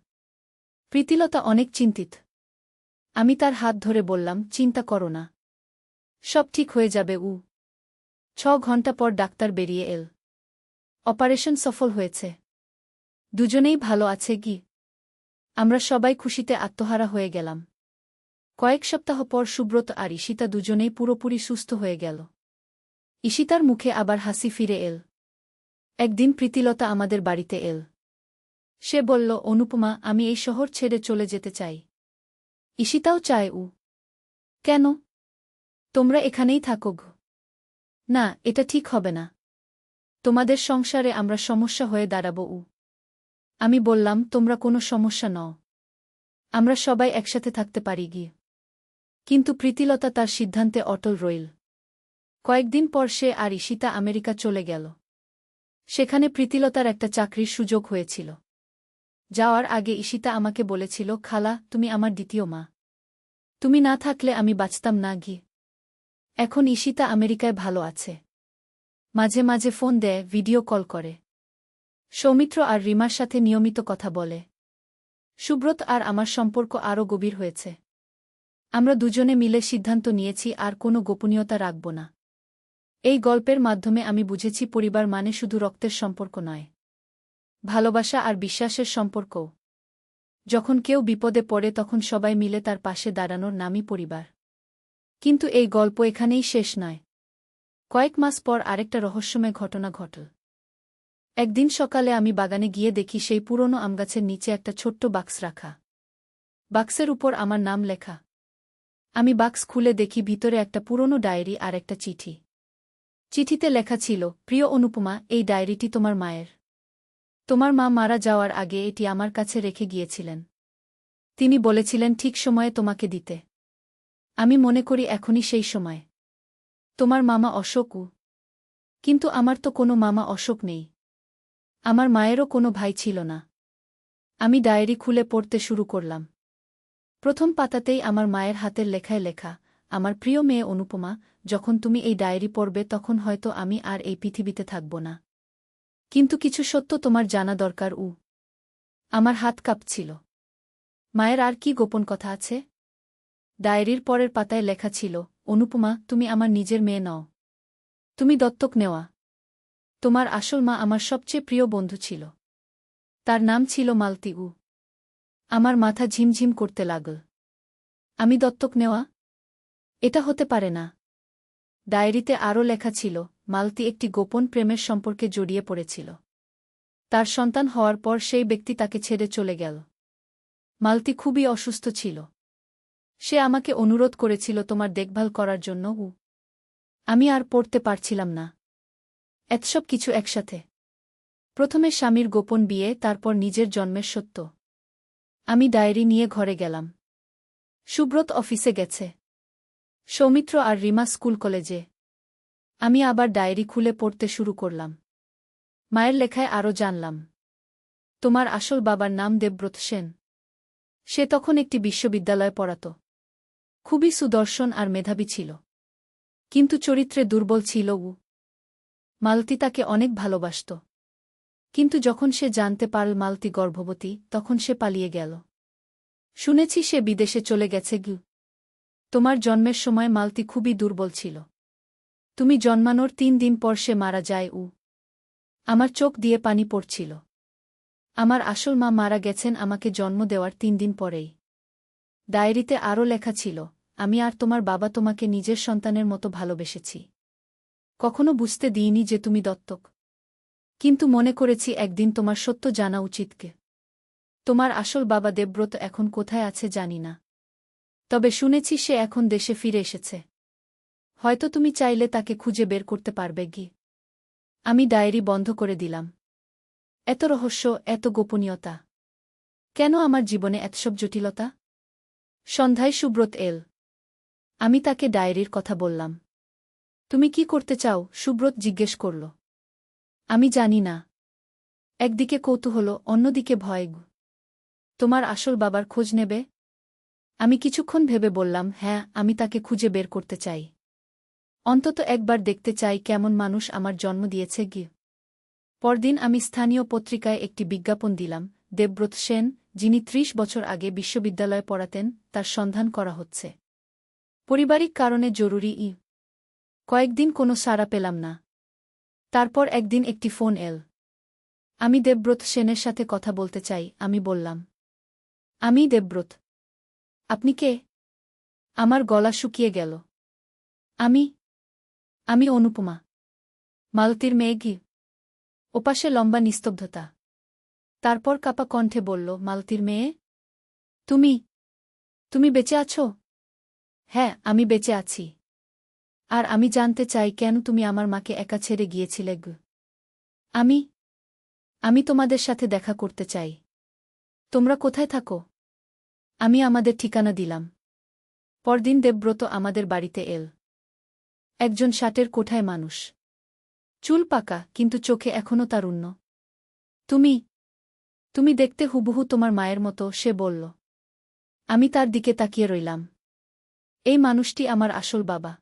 প্রীতিলতা অনেক চিন্তিত। আমি তার হাত ধরে বললাম, চিন্তা করো না। সব ঠিক হয়ে যাবে। 6 ঘন্টা পর ডাক্তার বেরিয়ে এল। অপারেশন সফল হয়েছে। দুজনেই ভালো আছে গি। আমরা সবাই খুশিতে আত্মহারা হয়ে গেলাম। কয়েক সপ্তাহ পর সুব্রত আর ঈশিতা দুজনেই পুরোপুরি সুস্থ হয়ে গেল। ঈশিতার মুখে আবার হাসি ফিরে এল। একদিন প্রীতিলতা আমাদের বাড়িতে এল। সে বলল, অনুপমা, আমি এই শহর ছেড়ে চলে যেতে চাই। ঈশিতাও চায়। কেন? তোমরা এখানেই থাকো গো। না, এটা ঠিক হবে না। তোমাদের সংসারে আমরা সমস্যা হয়ে দাঁড়াব। আমি বললাম, তোমরা কোনো সমস্যা নও। আমরা সবাই একসাথে থাকতে পারি গিয়ে। কিন্তু প্রীতিলতা তার সিদ্ধান্তে অটল রইল। কয়েকদিন পর সে আর ঈশিতা আমেরিকা চলে গেল। সেখানে প্রীতিলতার একটা চাকরির সুযোগ হয়েছিল। যাওয়ার আগে ঈশিতা আমাকে বলেছিল, খালা, তুমি আমার দ্বিতীয় মা। তুমি না থাকলে আমি বাঁচতাম না গি। এখন ঈশিতা আমেরিকায় ভালো আছে। মাঝে মাঝে ফোন দেয়, ভিডিও কল করে। সৌমিত্র আর রিমার সাথে নিয়মিত কথা বলে। সুব্রত আর আমার সম্পর্ক আরও গভীর হয়েছে। আমরা দুজনে মিলে সিদ্ধান্ত নিয়েছি আর কোনো গোপনীয়তা রাখব না। এই গল্পের মাধ্যমে আমি বুঝেছি পরিবার মানে শুধু রক্তের সম্পর্ক নয়, ভালোবাসা আর বিশ্বাসের সম্পর্কও। যখন কেউ বিপদে পড়ে তখন সবাই মিলে তার পাশে দাঁড়ানোর নামই পরিবার। কিন্তু এই গল্প এখানেই শেষ নয়। কয়েক মাস পর আরেকটা রহস্যময় ঘটনা ঘটল। একদিন সকালে আমি বাগানে গিয়ে দেখি সেই পুরনো আমগাছের নিচে একটা ছোট্ট বাক্স রাখা। বাক্সের উপর আমার নাম লেখা। আমি বাক্স খুলে দেখি ভিতরে একটা পুরনো ডায়েরি আর একটা চিঠি। চিঠিতে লেখা ছিল, প্রিয় অনুপমা, এই ডায়েরিটি তোমার মায়ের। তোমার মা মারা যাওয়ার আগে এটি আমার কাছে রেখে গিয়েছিলেন। তিনি বলেছিলেন ঠিক সময়ে তোমাকে দিতে। আমি মনে করি এখনই সেই সময়। তোমার মামা অশোকও। কিন্তু আমার তো কোনো মামা অশোক নেই। আমার মায়েরও কোনো ভাই ছিল না। আমি ডায়েরি খুলে পড়তে শুরু করলাম। প্রথম পাতাতেই আমার মায়ের হাতের লেখায় লেখা, আমার প্রিয় মেয়ে অনুপমা, যখন তুমি এই ডায়েরি পড়বে তখন হয়তো আমি আর এই পৃথিবীতে থাকব না। কিন্তু কিছু সত্য তোমার জানা দরকার। আমার হাত কাঁপছিল। মায়ের আর কি গোপন কথা আছে? ডায়েরির পরের পাতায় লেখা ছিল, অনুপমা, তুমি আমার নিজের মেয়ে নও। তুমি দত্তক নেওয়া। তোমার আসল মা আমার সবচেয়ে প্রিয় বন্ধু ছিল। তার নাম ছিল মালতী। আমার মাথা ঝিমঝিম করতে লাগল। আমি দত্তক নেওয়া? এটা হতে পারে না। ডায়েরিতে আরও লেখা ছিল, মালতী একটি গোপন প্রেমের সম্পর্কে জড়িয়ে পড়েছিল। তার সন্তান হওয়ার পর সেই ব্যক্তি তাকে ছেড়ে চলে গেল। মালতী খুবই অসুস্থ ছিল। সে আমাকে অনুরোধ করেছিল তোমার দেখভাল করার জন্য। আমি আর পড়তে পারছিলাম না। এতসব কিছু একসাথে। প্রথমে স্বামীর গোপন বিয়ে, তারপর নিজের জন্মের সত্য। আমি ডায়েরি নিয়ে ঘরে গেলাম। সুব্রত অফিসে গেছে। সৌমিত্র আর রিমা স্কুল কলেজে। আমি আবার ডায়েরি খুলে পড়তে শুরু করলাম। মায়ের লেখায় আরও জানলাম, তোমার আসল বাবার নাম দেবব্রত সেন। সে তখন একটি বিশ্ববিদ্যালয়ে পড়াত। খুবই সুদর্শন আর মেধাবী ছিল। কিন্তু চরিত্রে দুর্বল ছিল। মালতী তাকে অনেক ভালোবাসত। কিন্তু যখন সে জানতে পারল মালতী গর্ভবতী, তখন সে পালিয়ে গেল। শুনেছি সে বিদেশে চলে গেছে। তোমার জন্মের সময় মালতী খুবই দুর্বল ছিল। তুমি জন্মানোর 3 দিন পর সে মারা যায়। আমার চোখ দিয়ে পানি পড়ছিল। আমার আসল মা মারা গেছেন আমাকে জন্ম দেওয়ার 3 দিন পরেই। ডায়েরিতে আরও লেখা ছিল, আমি আর তোমার বাবা তোমাকে নিজের সন্তানের মতো ভালোবেসেছি। কখনো বুঝতে দিইনি যে তুমি দত্তক। কিন্তু মনে করেছি একদিন তোমার সত্য জানা উচিতকে। তোমার আসল বাবা দেবব্রত এখন কোথায় আছে জানি না। তবে শুনেছি সে এখন দেশে ফিরে এসেছে। হয়তো তুমি চাইলে তাকে খুঁজে বের করতে পারবে। আমি ডায়েরি বন্ধ করে দিলাম। এত রহস্য, এত গোপনীয়তা। কেন আমার জীবনে এতসব জটিলতা? সন্ধ্যায় সুব্রত এল। আমি তাকে ডায়েরির কথা বললাম। তুমি কি করতে চাও? সুব্রত জিজ্ঞেস করল। আমি জানি না। একদিকে কৌতূহল, অন্যদিকে ভয়। তোমার আসল বাবার খোঁজ নেবে? আমি কিছুক্ষণ ভেবে বললাম, হ্যাঁ, আমি তাকে খুঁজে বের করতে চাই। অন্তত একবার দেখতে চাই কেমন মানুষ আমার জন্ম দিয়েছে। পরদিন আমি স্থানীয় পত্রিকায় একটি বিজ্ঞাপন দিলাম, দেবব্রত সেন, যিনি 30 বছর আগে বিশ্ববিদ্যালয়ে পড়াতেন, তার সন্ধান করা হচ্ছে। পারিবারিক কারণে জরুরি। কয়েকদিন কোনো সাড়া পেলাম না। তারপর একদিন একটি ফোন এল। আমি দেবব্রত সেনের সাথে কথা বলতে চাই, আমি বললাম। আমি দেবব্রত। আপনি কে? আমার গলা শুকিয়ে গেল। আমি অনুপমা, মালতীর মেয়ে। ওপাশে লম্বা নিস্তব্ধতা। তারপর কাপা কণ্ঠে বলল, মালতীর মেয়ে? তুমি বেঁচে আছো? হ্যাঁ, আমি বেঁচে আছি। আর আমি জানতে চাই কেন তুমি আমার মাকে একা ছেড়ে গিয়েছিলে। আমি তোমাদের সাথে দেখা করতে চাই। তোমরা কোথায় থাকো? আমি আমাদের ঠিকানা দিলাম। পরদিন দেবব্রত আমাদের বাড়িতে এল। একজন ষাটের কোঠায় মানুষ। চুল পাকা, কিন্তু চোখে এখনও তারুণ্য। তুমি তুমি দেখতে হুবহু তোমার মায়ের মতো, সে বলল। আমি তার দিকে তাকিয়ে রইলাম। এই মানুষটি আমার আসল বাবা।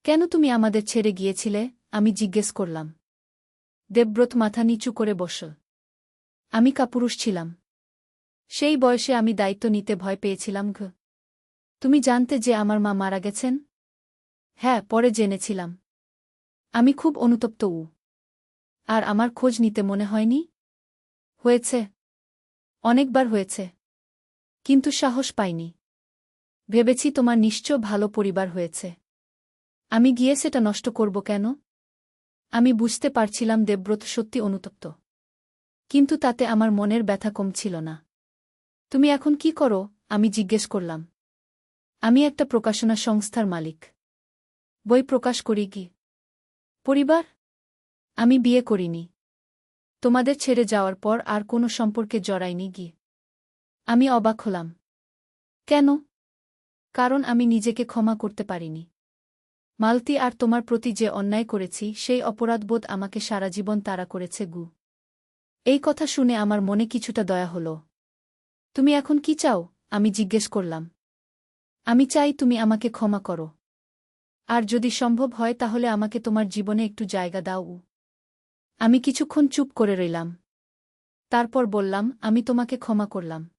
কেন তুমি আমাদের ছেড়ে গিয়েছিলে? আমি জিজ্ঞেস করলাম। দেবব্রত মাথা নিচু করে বসল। আমি কাপুরুষ ছিলাম। সেই বয়সে আমি দায়িত্ব নিতে ভয় পেয়েছিলাম। তুমি জানতে যে আমার মা মারা গেছেন? হ্যাঁ, পরে জেনেছিলাম। আমি খুব অনুতপ্ত। আর আমার খোঁজ নিতে মনে হয়নি? হয়েছে। অনেকবার হয়েছে। কিন্তু সাহস পাইনি। ভেবেছি তোমার নিশ্চয় ভালো পরিবার হয়েছে। আমি গিয়ে সেটা নষ্ট করব কেন? আমি বুঝতে পারছিলাম দেবব্রত সত্যি অনুতপ্ত। কিন্তু তাতে আমার মনের ব্যথা কমছিল না। তুমি এখন কি করো? আমি জিজ্ঞেস করলাম। আমি একটা প্রকাশনা সংস্থার মালিক। বই প্রকাশ করি কি? পরিবার? আমি বিয়ে করিনি। তোমাদের ছেড়ে যাওয়ার পর আর কোনো সম্পর্কে জড়াইনি গি। আমি অবাক হলাম। কেন? কারণ আমি নিজেকে ক্ষমা করতে পারিনি। মালতী আর তোমার প্রতি যে অন্যায় করেছি সেই অপরাধবোধ আমাকে সারা জীবন তাড়া করেছে গু। এই কথা শুনে আমার মনে কিছুটা দয়া হল। তুমি এখন কি চাও? আমি জিজ্ঞেস করলাম। আমি চাই তুমি আমাকে ক্ষমা করো। আর যদি সম্ভব হয় তাহলে আমাকে তোমার জীবনে একটু জায়গা দাও। আমি কিছুক্ষণ চুপ করে রইলাম। তারপর বললাম, আমি তোমাকে ক্ষমা করলাম।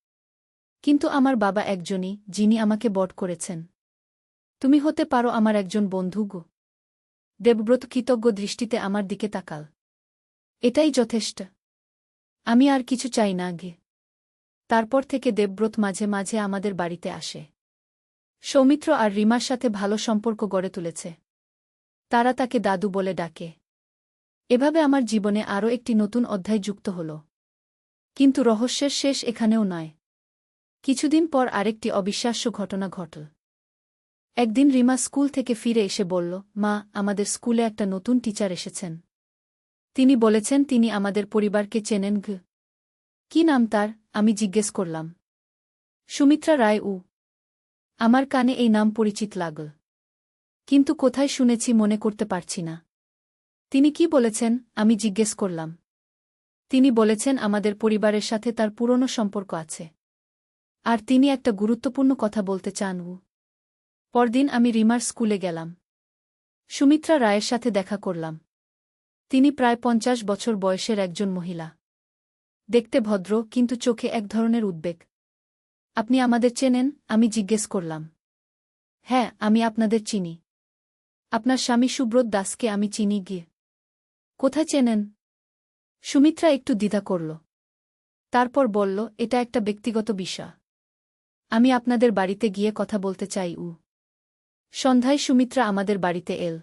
কিন্তু আমার বাবা একজনই, যিনি আমাকে বধ করেছেন। তুমি হতে পারো আমার একজন বন্ধু গো। দেবব্রত কৃতজ্ঞ দৃষ্টিতে আমার দিকে তাকাল। এটাই যথেষ্ট। আমি আর কিছু চাই না গে। তারপর থেকে দেবব্রত মাঝে মাঝে আমাদের বাড়িতে আসে। সৌমিত্র আর রিমার সাথে ভালো সম্পর্ক গড়ে তুলেছে। তারা তাকে দাদু বলে ডাকে। এভাবে আমার জীবনে আরও একটি নতুন অধ্যায় যুক্ত হল। কিন্তু রহস্যের শেষ এখানেও নয়। কিছুদিন পর আরেকটি অবিশ্বাস্য ঘটনা ঘটল। একদিন রিমা স্কুল থেকে ফিরে এসে বলল, মা, আমাদের স্কুলে একটা নতুন টিচার এসেছেন। তিনি বলেছেন তিনি আমাদের পরিবারকে চেনেন গ। কি নাম তার? আমি জিজ্ঞেস করলাম। সুমিত্রা রায়। আমার কানে এই নাম পরিচিত লাগল। কিন্তু কোথায় শুনেছি মনে করতে পারছি না। তিনি কি বলেছেন? আমি জিজ্ঞেস করলাম। তিনি বলেছেন আমাদের পরিবারের সাথে তার পুরনো সম্পর্ক আছে। আর তিনি একটা গুরুত্বপূর্ণ কথা বলতে চান। পরদিন আমি রিমার স্কুলে গেলাম। সুমিত্রা রায়ের সাথে দেখা করলাম। তিনি প্রায় 50 বছর বয়সের একজন মহিলা। দেখতে ভদ্র, কিন্তু চোখে এক ধরনের উদ্বেগ। আপনি আমাদের চেনেন? আমি জিজ্ঞেস করলাম। হ্যাঁ, আমি আপনাদের চিনি। আপনার স্বামী সুব্রত দাসকে আমি চিনি গিয়ে। কোথায় চেনেন? সুমিত্রা একটু দ্বিধা করল। তারপর বলল, এটা একটা ব্যক্তিগত বিষয়। আমি আপনাদের বাড়িতে গিয়ে কথা বলতে চাই। সন্ধ্যায় সুমিত্রা আমাদের বাড়িতে এল।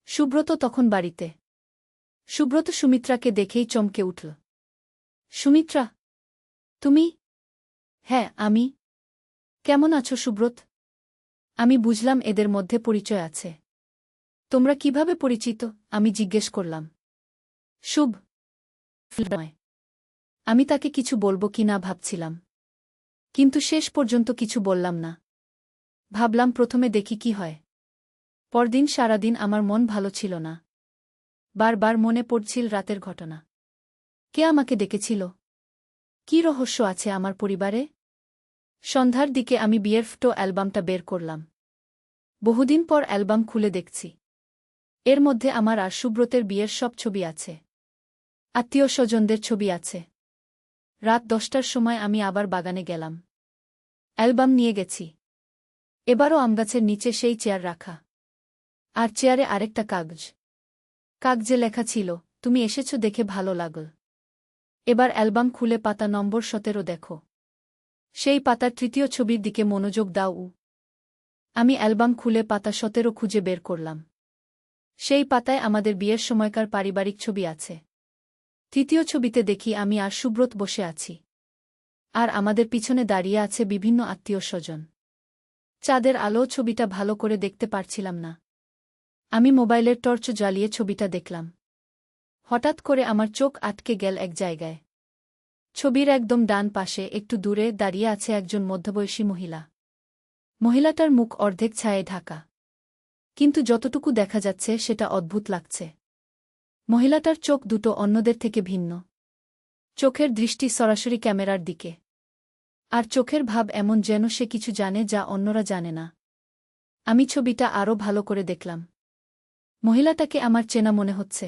সুব্রত তখন বাড়িতে। সুব্রত সুমিত্রাকে দেখেই চমকে উঠল। সুমিত্রা, তুমি? হ্যাঁ, আমি। কেমন আছো সুব্রত? আমি বুঝলাম এদের মধ্যে পরিচয় আছে। তোমরা কিভাবে পরিচিত? আমি জিজ্ঞেস করলাম। শুভ নয়। আমি তাকে কিছু বলবো কি না ভাবছিলাম। কিন্তু শেষ পর্যন্ত কিছু বললাম না। ভাবলাম প্রথমে দেখি কি হয়। পরদিন সারাদিন আমার মন ভালো ছিল না। বারবার মনে পড়ছিল রাতের ঘটনা। কে আমাকে ডেকেছিল? কি রহস্য আছে আমার পরিবারে? সন্ধ্যার দিকে আমি বিয়ের ফটো অ্যালবামটা বের করলাম। বহুদিন পর অ্যালবাম খুলে দেখছি। এর মধ্যে আমার আর সুব্রতের বিয়ের সব ছবি আছে। আত্মীয় স্বজনদের ছবি আছে। রাত 10টার সময় আমি আবার বাগানে গেলাম। অ্যালবাম নিয়ে গেছি। এবারও আমগাছের নিচে সেই চেয়ার রাখা। আর চেয়ারে আরেকটা কাগজ। কাগজে লেখা ছিল, তুমি এসেছ দেখে ভালো লাগল। এবার অ্যালবাম খুলে পাতা নম্বর 17 দেখো। সেই পাতার তৃতীয় ছবির দিকে মনোযোগ দাও। আমি অ্যালবাম খুলে পাতা 17 খুঁজে বের করলাম। সেই পাতায় আমাদের বিয়ের সময়কার পারিবারিক ছবি আছে। তৃতীয় ছবিতে দেখি আমি আর সুব্রত বসে আছি। আর আমাদের পিছনে দাঁড়িয়ে আছে বিভিন্ন আত্মীয় স্বজন। চাঁদের আলো ছবিটা ভালো করে দেখতে পারছিলাম না। আমি মোবাইলের টর্চ জ্বালিয়ে ছবিটা দেখলাম। হঠাৎ করে আমার চোখ আটকে গেল এক জায়গায়। ছবির একদম ডান পাশে একটু দূরে দাঁড়িয়ে আছে একজন মধ্যবয়সী মহিলা। মহিলাটার মুখ অর্ধেক ছায়ে ঢাকা। কিন্তু যতটুকু দেখা যাচ্ছে সেটা অদ্ভুত লাগছে। মহিলাটার চোখ দুটো অন্যদের থেকে ভিন্ন। চোখের দৃষ্টি সরাসরি ক্যামেরার দিকে। আর চোখের ভাব এমন যেন সে কিছু জানে যা অন্যরা জানে না। আমি ছবিটা আরও ভালো করে দেখলাম। মহিলাটাকে আমার চেনা মনে হচ্ছে,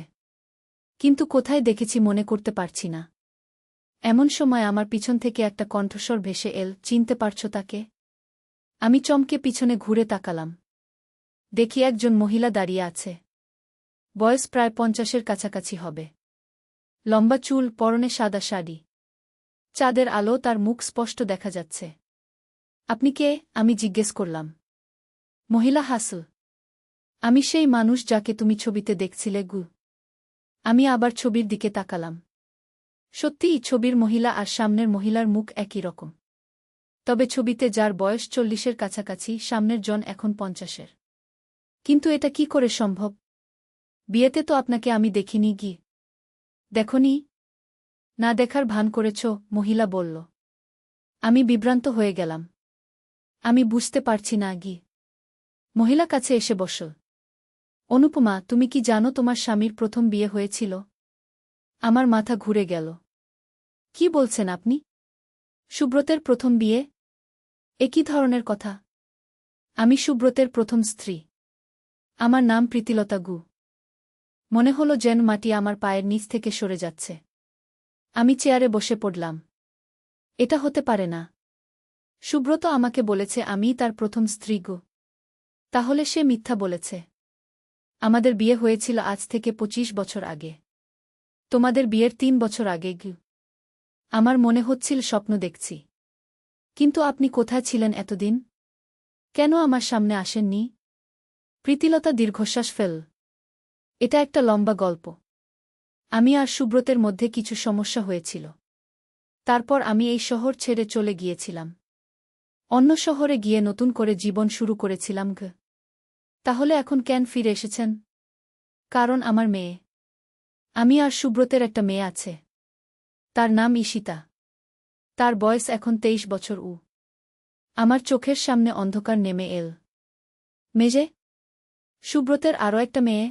কিন্তু কোথায় দেখেছি মনে করতে পারছি না। এমন সময় আমার পিছন থেকে একটা কণ্ঠস্বর ভেসে এল, চিনতে পারছ তাকে? আমি চমকে পিছনে ঘুরে তাকালাম। দেখি একজন মহিলা দাঁড়িয়ে আছে। বয়স প্রায় 50-এর কাছাকাছি হবে। লম্বা চুল, পরনে সাদা শাড়ি। চাঁদের আলো, তার মুখ স্পষ্ট দেখা যাচ্ছে। আপনি কে? আমি জিজ্ঞেস করলাম। মহিলা হাসল। আমি সেই মানুষ যাকে তুমি ছবিতে দেখছিলে গু। আমি আবার ছবির দিকে তাকালাম। সত্যিই ছবির মহিলা আর সামনের মহিলার মুখ একই রকম। তবে ছবিতে যার বয়স 40-এর কাছাকাছি, সামনের জন এখন 50-এর। কিন্তু এটা কি করে সম্ভব? বিয়েতে তো আপনাকে আমি দেখিনি গি। দেখনি? না দেখার ভান করেছ, মহিলা বলল। আমি বিভ্রান্ত হয়ে গেলাম। আমি বুঝতে পারছি না গি। মহিলা কাছে এসে বসল। অনুপমা, তুমি কি জানো তোমার স্বামীর প্রথম বিয়ে হয়েছিল? আমার মাথা ঘুরে গেল। কি বলছেন আপনি? সুব্রতের প্রথম বিয়ে? এ কি ধরনের কথা? আমি সুব্রতের প্রথম স্ত্রী। আমার নাম প্রীতিলতা গু। মনে হলো যেন মাটি আমার পায়ের নিচ থেকে সরে যাচ্ছে। আমি চেয়ারে বসে পড়লাম। এটা হতে পারে না। সুব্রত আমাকে বলেছে আমিই তার প্রথম স্ত্রী গো। তাহলে সে মিথ্যা বলেছে। আমাদের বিয়ে হয়েছিল আজ থেকে 25 বছর আগে। তোমাদের বিয়ের 3 বছর আগে গু। আমার মনে হচ্ছিল স্বপ্ন দেখছি। কিন্তু আপনি কোথায় ছিলেন এতদিন? কেন আমার সামনে আসেননি? প্রীতিলতা দীর্ঘশ্বাস ফেল। এটা একটা লম্বা গল্প। আমি আর সুব্রতের মধ্যে কিছু সমস্যা হয়েছিল। তারপর আমি এই শহর ছেড়ে চলে গিয়েছিলাম। অন্য শহরে গিয়ে নতুন করে জীবন শুরু করেছিলাম গ। তাহলে এখন কেন ফিরে এসেছেন? কারণ আমার মেয়ে। আমি আর সুব্রতের একটা মেয়ে আছে। তার নাম ঈশিতা। তার বয়স এখন 23 বছর। আমার চোখের সামনে অন্ধকার নেমে এল। মেজে? সুব্রতের আরও একটা মেয়ে?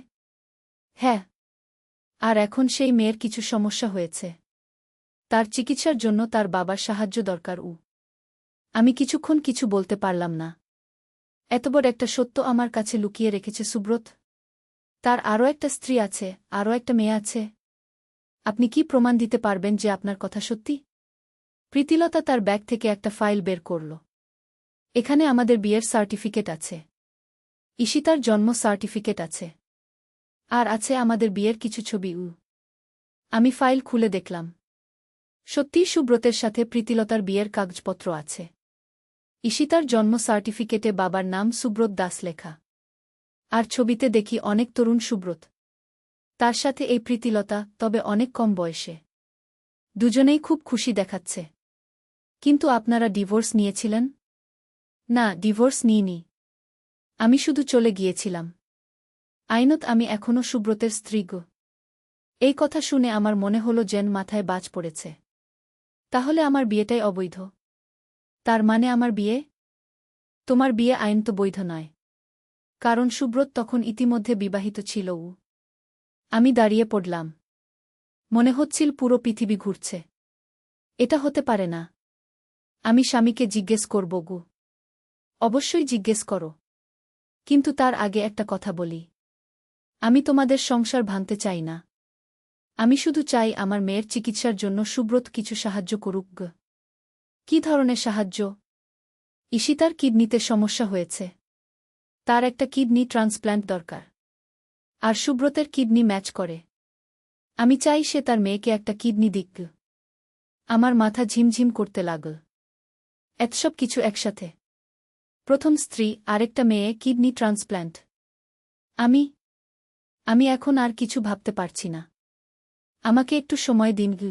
হ্যাঁ। আর এখন সেই মেয়ের কিছু সমস্যা হয়েছে। তার চিকিৎসার জন্য তার বাবার সাহায্য দরকার। আমি কিছুক্ষণ কিছু বলতে পারলাম না। এত বড় একটা সত্য আমার কাছে লুকিয়ে রেখেছে সুব্রত। তার আরও একটা স্ত্রী আছে, আরও একটা মেয়ে আছে। আপনি কি প্রমাণ দিতে পারবেন যে আপনার কথা সত্যি? প্রীতিলতা তার ব্যাগ থেকে একটা ফাইল বের করল। এখানে আমাদের বিয়ের সার্টিফিকেট আছে। ঈশিতার জন্ম সার্টিফিকেট আছে। আর আছে আমাদের বিয়ের কিছু ছবি। আমি ফাইল খুলে দেখলাম। সত্যিই সুব্রতের সাথে প্রীতিলতার বিয়ের কাগজপত্র আছে। ঈশিতার জন্ম সার্টিফিকেটে বাবার নাম সুব্রত দাস লেখা। আর ছবিতে দেখি অনেক তরুণ সুব্রত। তার সাথে এই প্রীতিলতা, তবে অনেক কম বয়সে। দুজনেই খুব খুশি দেখাচ্ছে। কিন্তু আপনারা ডিভোর্স নিয়েছিলেন? না, ডিভোর্স নিইনি। আমি শুধু চলে গিয়েছিলাম। আইনত আমি এখনও সুব্রতের স্ত্রী গো। এই কথা শুনে আমার মনে হলো যেন মাথায় বাজ পড়েছে। তাহলে আমার বিয়েটাই অবৈধ? তার মানে আমার বিয়ে? তোমার বিয়ে আইনত বৈধ নয়। কারণ সুব্রত তখন ইতিমধ্যে বিবাহিত ছিল। আমি দাঁড়িয়ে পড়লাম। মনে হচ্ছিল পুরো পৃথিবী ঘুরছে। এটা হতে পারে না। আমি স্বামীকে জিজ্ঞেস করব গু। অবশ্যই জিজ্ঞেস করো। কিন্তু তার আগে একটা কথা বলি। আমি তোমাদের সংসার ভাঙতে চাই না। আমি শুধু চাই আমার মেয়ের চিকিৎসার জন্য সুব্রত কিছু সাহায্য করুক গ। কী ধরনের সাহায্য? ঈশিতার কিডনিতে সমস্যা হয়েছে। তার একটা কিডনি ট্রান্সপ্ল্যান্ট দরকার। আর সুব্রতের কিডনি ম্যাচ করে। আমি চাই সে তার মেয়েকে একটা কিডনি দিক। আমার মাথা ঝিমঝিম করতে লাগল। এতসব কিছু একসাথে। প্রথম স্ত্রী, আরেকটা মেয়ে, কিডনি ট্রান্সপ্ল্যান্ট। আমি এখন আর কিছু ভাবতে পারছি না। আমাকে একটু সময় দিন গু।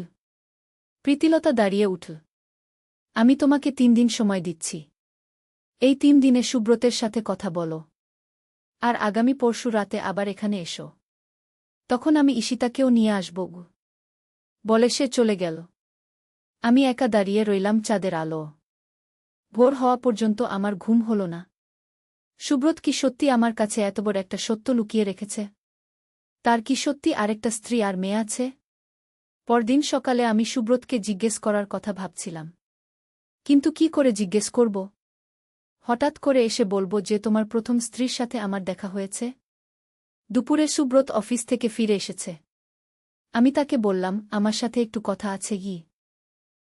প্রীতিলতা দাঁড়িয়ে উঠল। আমি তোমাকে 3 দিন সময় দিচ্ছি। এই 3 দিনে সুব্রতের সাথে কথা বলো। আর আগামী পরশু রাতে আবার এখানে এসো। তখন আমি ঈশিতাকেও নিয়ে আসব গু। বলে সে চলে গেল। আমি একা দাঁড়িয়ে রইলাম চাঁদের আলো। ভোর হওয়া পর্যন্ত আমার ঘুম হল না। সুব্রত কি সত্যি আমার কাছে এত বড় একটা সত্য লুকিয়ে রেখেছে? তার কি সত্যি আরেকটা স্ত্রী আর মেয়ে আছে? পরদিন সকালে আমি সুব্রতকে জিজ্ঞেস করার কথা ভাবছিলাম। কিন্তু কি করে জিজ্ঞেস করব? হঠাৎ করে এসে বলব যে তোমার প্রথম স্ত্রীর সাথে আমার দেখা হয়েছে? দুপুরে সুব্রত অফিস থেকে ফিরে এসেছে। আমি তাকে বললাম, আমার সাথে একটু কথা আছে কি?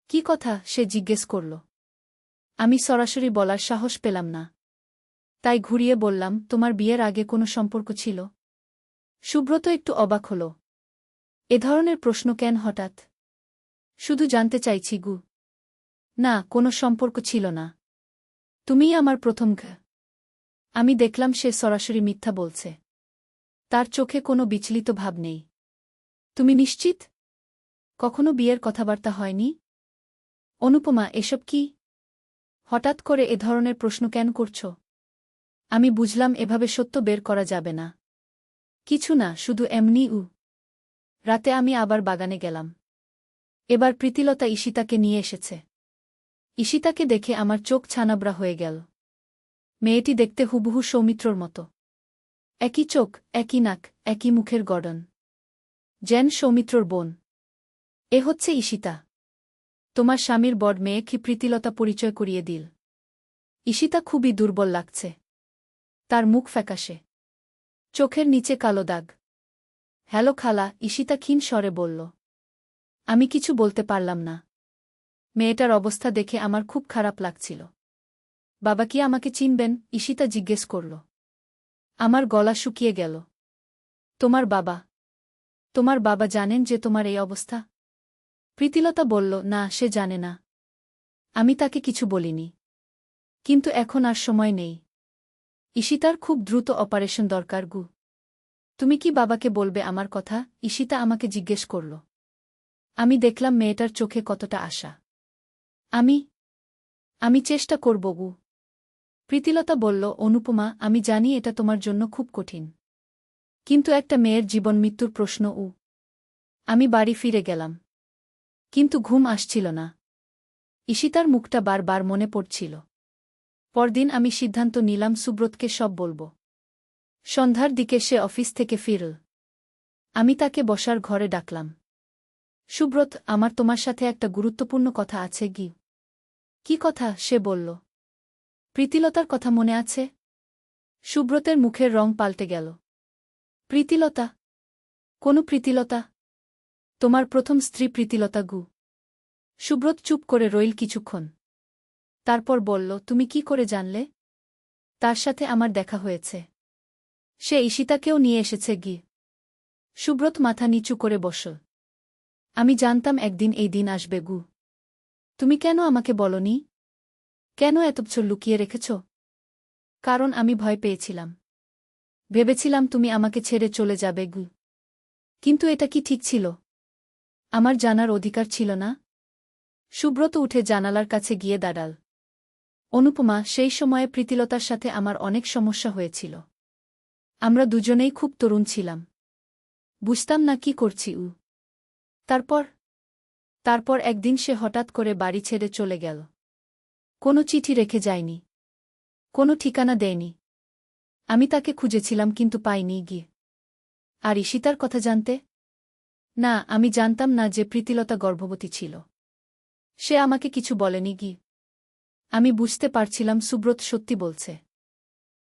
কি কথা? সে জিজ্ঞেস করল। আমি সরাসরি বলার সাহস পেলাম না। তাই ঘুরিয়ে বললাম, তোমার বিয়ের আগে কোনো সম্পর্ক ছিল? সুব্রত একটু অবাক হল। এ ধরনের প্রশ্ন কেন হঠাৎ? শুধু জানতে চাইছি গু। না, কোনো সম্পর্ক ছিল না। তুমিই আমার প্রথম ঘা। আমি দেখলাম সে সরাসরি মিথ্যা বলছে। তার চোখে কোনো বিচলিত ভাব নেই। তুমি নিশ্চিত? কখনো বিয়ের কথাবার্তা হয়নি? অনুপমা, এসব কি? হঠাৎ করে এ ধরনের প্রশ্ন কেন করছ? আমি বুঝলাম এভাবে সত্য বের করা যাবে না। কিছু না, শুধু এমনি। রাতে আমি আবার বাগানে গেলাম। এবার প্রীতিলতা ঈশিতাকে নিয়ে এসেছে। ঈশিতাকে দেখে আমার চোখ ছানাবড়া হয়ে গেল। মেয়েটি দেখতে হুবহু সৌমিত্রর মতো। একই চোখ, একই নাক, একই মুখের গড়ন। যেন সৌমিত্রর বোন। এ হচ্ছে ঈশিতা। তোমার স্বামীর বড় মেয়ে কি? প্রীতিলতা পরিচয় করিয়ে দিল। ঈশিতা খুবই দুর্বল লাগছে। তার মুখ ফ্যাকাশে। চোখের নিচে কালো দাগ। হ্যালো খালা, ঈশিতা ক্ষীণ স্বরে বলল। আমি কিছু বলতে পারলাম না। মেয়েটার অবস্থা দেখে আমার খুব খারাপ লাগছিল। বাবা কি আমাকে চিনবেন? ঈশিতা জিজ্ঞেস করল। আমার গলা শুকিয়ে গেল। তোমার বাবা? তোমার বাবা জানেন যে তোমার এই অবস্থা? প্রীতিলতা বলল, না, সে জানে না। আমি তাকে কিছু বলিনি। কিন্তু এখন আর সময় নেই। ঈশিতার খুব দ্রুত অপারেশন দরকার গু। তুমি কি বাবাকে বলবে আমার কথা? ঈশিতা আমাকে জিজ্ঞেস করল। আমি দেখলাম মেয়েটার চোখে কতটা আশা। আমি চেষ্টা করব গু। প্রীতিলতা বলল, অনুপমা, আমি জানি এটা তোমার জন্য খুব কঠিন। কিন্তু একটা মেয়ের জীবন মৃত্যুর প্রশ্ন। আমি বাড়ি ফিরে গেলাম। কিন্তু ঘুম আসছিল না। ঈশিতার মুখটা বারবার মনে পড়ছিল। পরদিন আমি সিদ্ধান্ত নিলাম সুব্রতকে সব বলব। সন্ধ্যার দিকে সে অফিস থেকে ফিরল। আমি তাকে বসার ঘরে ডাকলাম। সুব্রত, আমার তোমার সাথে একটা গুরুত্বপূর্ণ কথা আছে গি। কি কথা? সে বলল। প্রীতিলতার কথা মনে আছে? সুব্রতের মুখের রং পাল্টে গেল। প্রীতিলতা? কোন প্রীতিলতা? তোমার প্রথম স্ত্রী প্রীতিলতা গু। সুব্রত চুপ করে রইল কিছুক্ষণ। তারপর বলল, তুমি কি করে জানলে? তার সাথে আমার দেখা হয়েছে। সে ঈশিতাকেও নিয়ে এসেছে গি। সুব্রত মাথা নিচু করে বসল। আমি জানতাম একদিন এই দিন আসবে গু। তুমি কেন আমাকে বলনি? কেন এত বছর লুকিয়ে রেখেছ? কারণ আমি ভয় পেয়েছিলাম। ভেবেছিলাম তুমি আমাকে ছেড়ে চলে যাবে গু। কিন্তু এটা কি ঠিক ছিল? আমার জানার অধিকার ছিল না? সুব্রত উঠে জানালার কাছে গিয়ে দাঁড়াল। অনুপমা, সেই সময়ে প্রীতিলতার সাথে আমার অনেক সমস্যা হয়েছিল। আমরা দুজনেই খুব তরুণ ছিলাম। বুঝতাম না কি করছি। তারপর একদিন সে হঠাৎ করে বাড়ি ছেড়ে চলে গেল। কোনো চিঠি রেখে যায়নি। কোনো ঠিকানা দেয়নি। আমি তাকে খুঁজেছিলাম কিন্তু পাইনি গিয়ে। আর ঈশিতার কথা জানতে? না, আমি জানতাম না যে প্রীতিলতা গর্ভবতী ছিল। সে আমাকে কিছু বলেনি গি। আমি বুঝতে পারছিলাম সুব্রত সত্যি বলছে।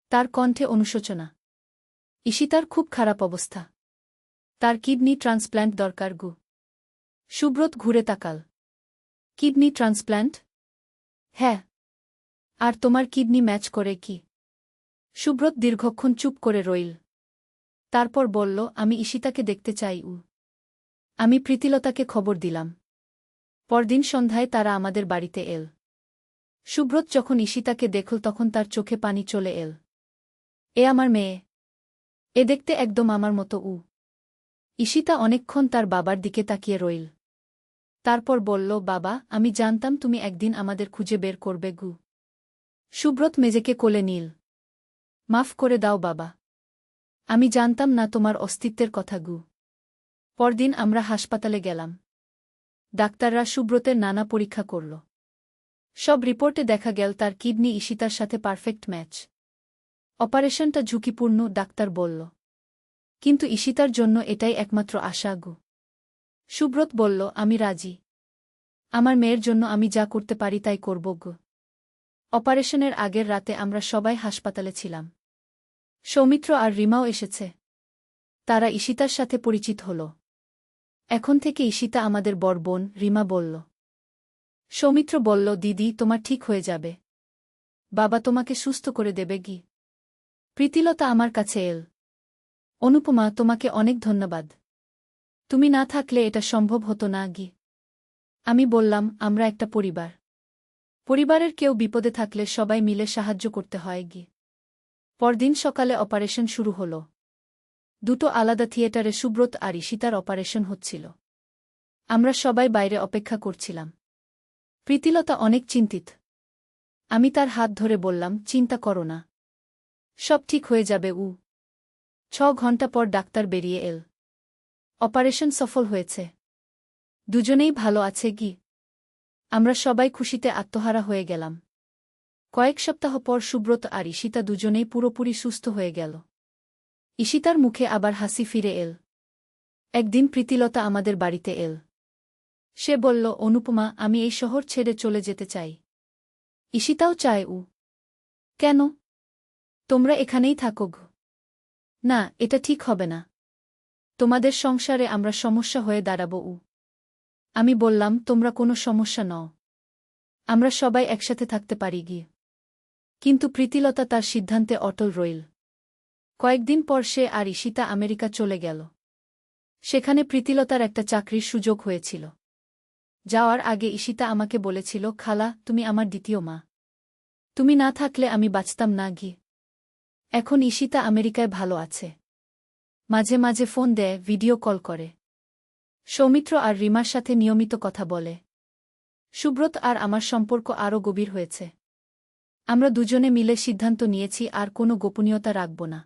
তার কণ্ঠে অনুশোচনা। ঈশিতার খুব খারাপ অবস্থা। তার কিডনি ট্রান্সপ্ল্যান্ট দরকার গু। সুব্রত ঘুরে তাকাল। Kidney transplant? হ্যাঁ। আর তোমার কিডনি ম্যাচ করে কি? সুব্রত দীর্ঘক্ষণ চুপ করে রইল। তারপর বলল, আমি ঈশিতাকে দেখতে চাই। আমি প্রীতিলতাকে খবর দিলাম। পরদিন সন্ধ্যায় তারা আমাদের বাড়িতে এল। সুব্রত যখন ঈশিতাকে দেখল তখন তার চোখে পানি চলে এল। এ আমার মেয়ে। এ দেখতে একদম আমার মতো। ঈশিতা অনেকক্ষণ তার বাবার দিকে তাকিয়ে রইল। তারপর বলল, বাবা, আমি জানতাম তুমি একদিন আমাদের খুঁজে বের করবে গু। সুব্রত মেজেকে কোলে নিল। মাফ করে দাও বাবা। আমি জানতাম না তোমার অস্তিত্বের কথা গু। পরদিন আমরা হাসপাতালে গেলাম। ডাক্তাররা সুব্রতের নানা পরীক্ষা করল। সব রিপোর্টে দেখা গেল তার কিডনি ঈশিতার সাথে পারফেক্ট ম্যাচ। অপারেশনটা ঝুঁকিপূর্ণ, ডাক্তার বলল। কিন্তু ঈশিতার জন্য এটাই একমাত্র আশা গো। সুব্রত বলল, আমি রাজি। আমার মেয়ের জন্য আমি যা করতে পারি তাই করব গো। অপারেশনের আগের রাতে আমরা সবাই হাসপাতালে ছিলাম। সৌমিত্র আর রিমাও এসেছে। তারা ঈশিতার সাথে পরিচিত হল। এখন থেকে ঈশিতা আমাদের বড় বোন, রিমা বলল। সৌমিত্র বলল, দিদি তোমার ঠিক হয়ে যাবে। বাবা তোমাকে সুস্থ করে দেবে গি। প্রীতিলতা আমার কাছে এল। অনুপমা, তোমাকে অনেক ধন্যবাদ। তুমি না থাকলে এটা সম্ভব হতো না গি। আমি বললাম, আমরা একটা পরিবার। পরিবারের কেউ বিপদে থাকলে সবাই মিলে সাহায্য করতে হয় গি। পরদিন সকালে অপারেশন শুরু হল। দুটো আলাদা থিয়েটারে সুব্রত আর ঈশিতার অপারেশন হচ্ছিল। আমরা সবাই বাইরে অপেক্ষা করছিলাম। প্রীতিলতা অনেক চিন্তিত। আমি তার হাত ধরে বললাম, চিন্তা করো না, সব ঠিক হয়ে যাবে। 6 ঘন্টা পর ডাক্তার বেরিয়ে এল। অপারেশন সফল হয়েছে। দুজনেই ভালো আছে গি। আমরা সবাই খুশিতে আত্মহারা হয়ে গেলাম। কয়েক সপ্তাহ পর সুব্রত আর ঈশিতা দুজনেই পুরোপুরি সুস্থ হয়ে গেল। ঈশিতার মুখে আবার হাসি ফিরে এল। একদিন প্রীতিলতা আমাদের বাড়িতে এল। সে বলল, অনুপমা, আমি এই শহর ছেড়ে চলে যেতে চাই। ঈশিতাও চায়। কেন? তোমরা এখানেই থাকো গো। না, এটা ঠিক হবে না। তোমাদের সংসারে আমরা সমস্যা হয়ে দাঁড়াব। আমি বললাম, তোমরা কোনো সমস্যা নও। আমরা সবাই একসাথে থাকতে পারি গিয়ে। কিন্তু প্রীতিলতা তার সিদ্ধান্তে অটল রইল। কয়েকদিন পর সে আর ঈশিতা আমেরিকা চলে গেল। সেখানে প্রীতিলতার একটা চাকরির সুযোগ হয়েছিল। যাওয়ার আগে ঈশিতা আমাকে বলেছিল, খালা, তুমি আমার দ্বিতীয় মা। তুমি না থাকলে আমি বাঁচতাম না গিয়ে। এখন ঈশিতা আমেরিকায় ভালো আছে। মাঝে মাঝে ফোন দেয়, ভিডিও কল করে। সৌমিত্র আর রিমার সাথে নিয়মিত কথা বলে। সুব্রত আর আমার সম্পর্ক আরও গভীর হয়েছে। আমরা দুজনে মিলে সিদ্ধান্ত নিয়েছি আর কোনো গোপনীয়তা রাখব না।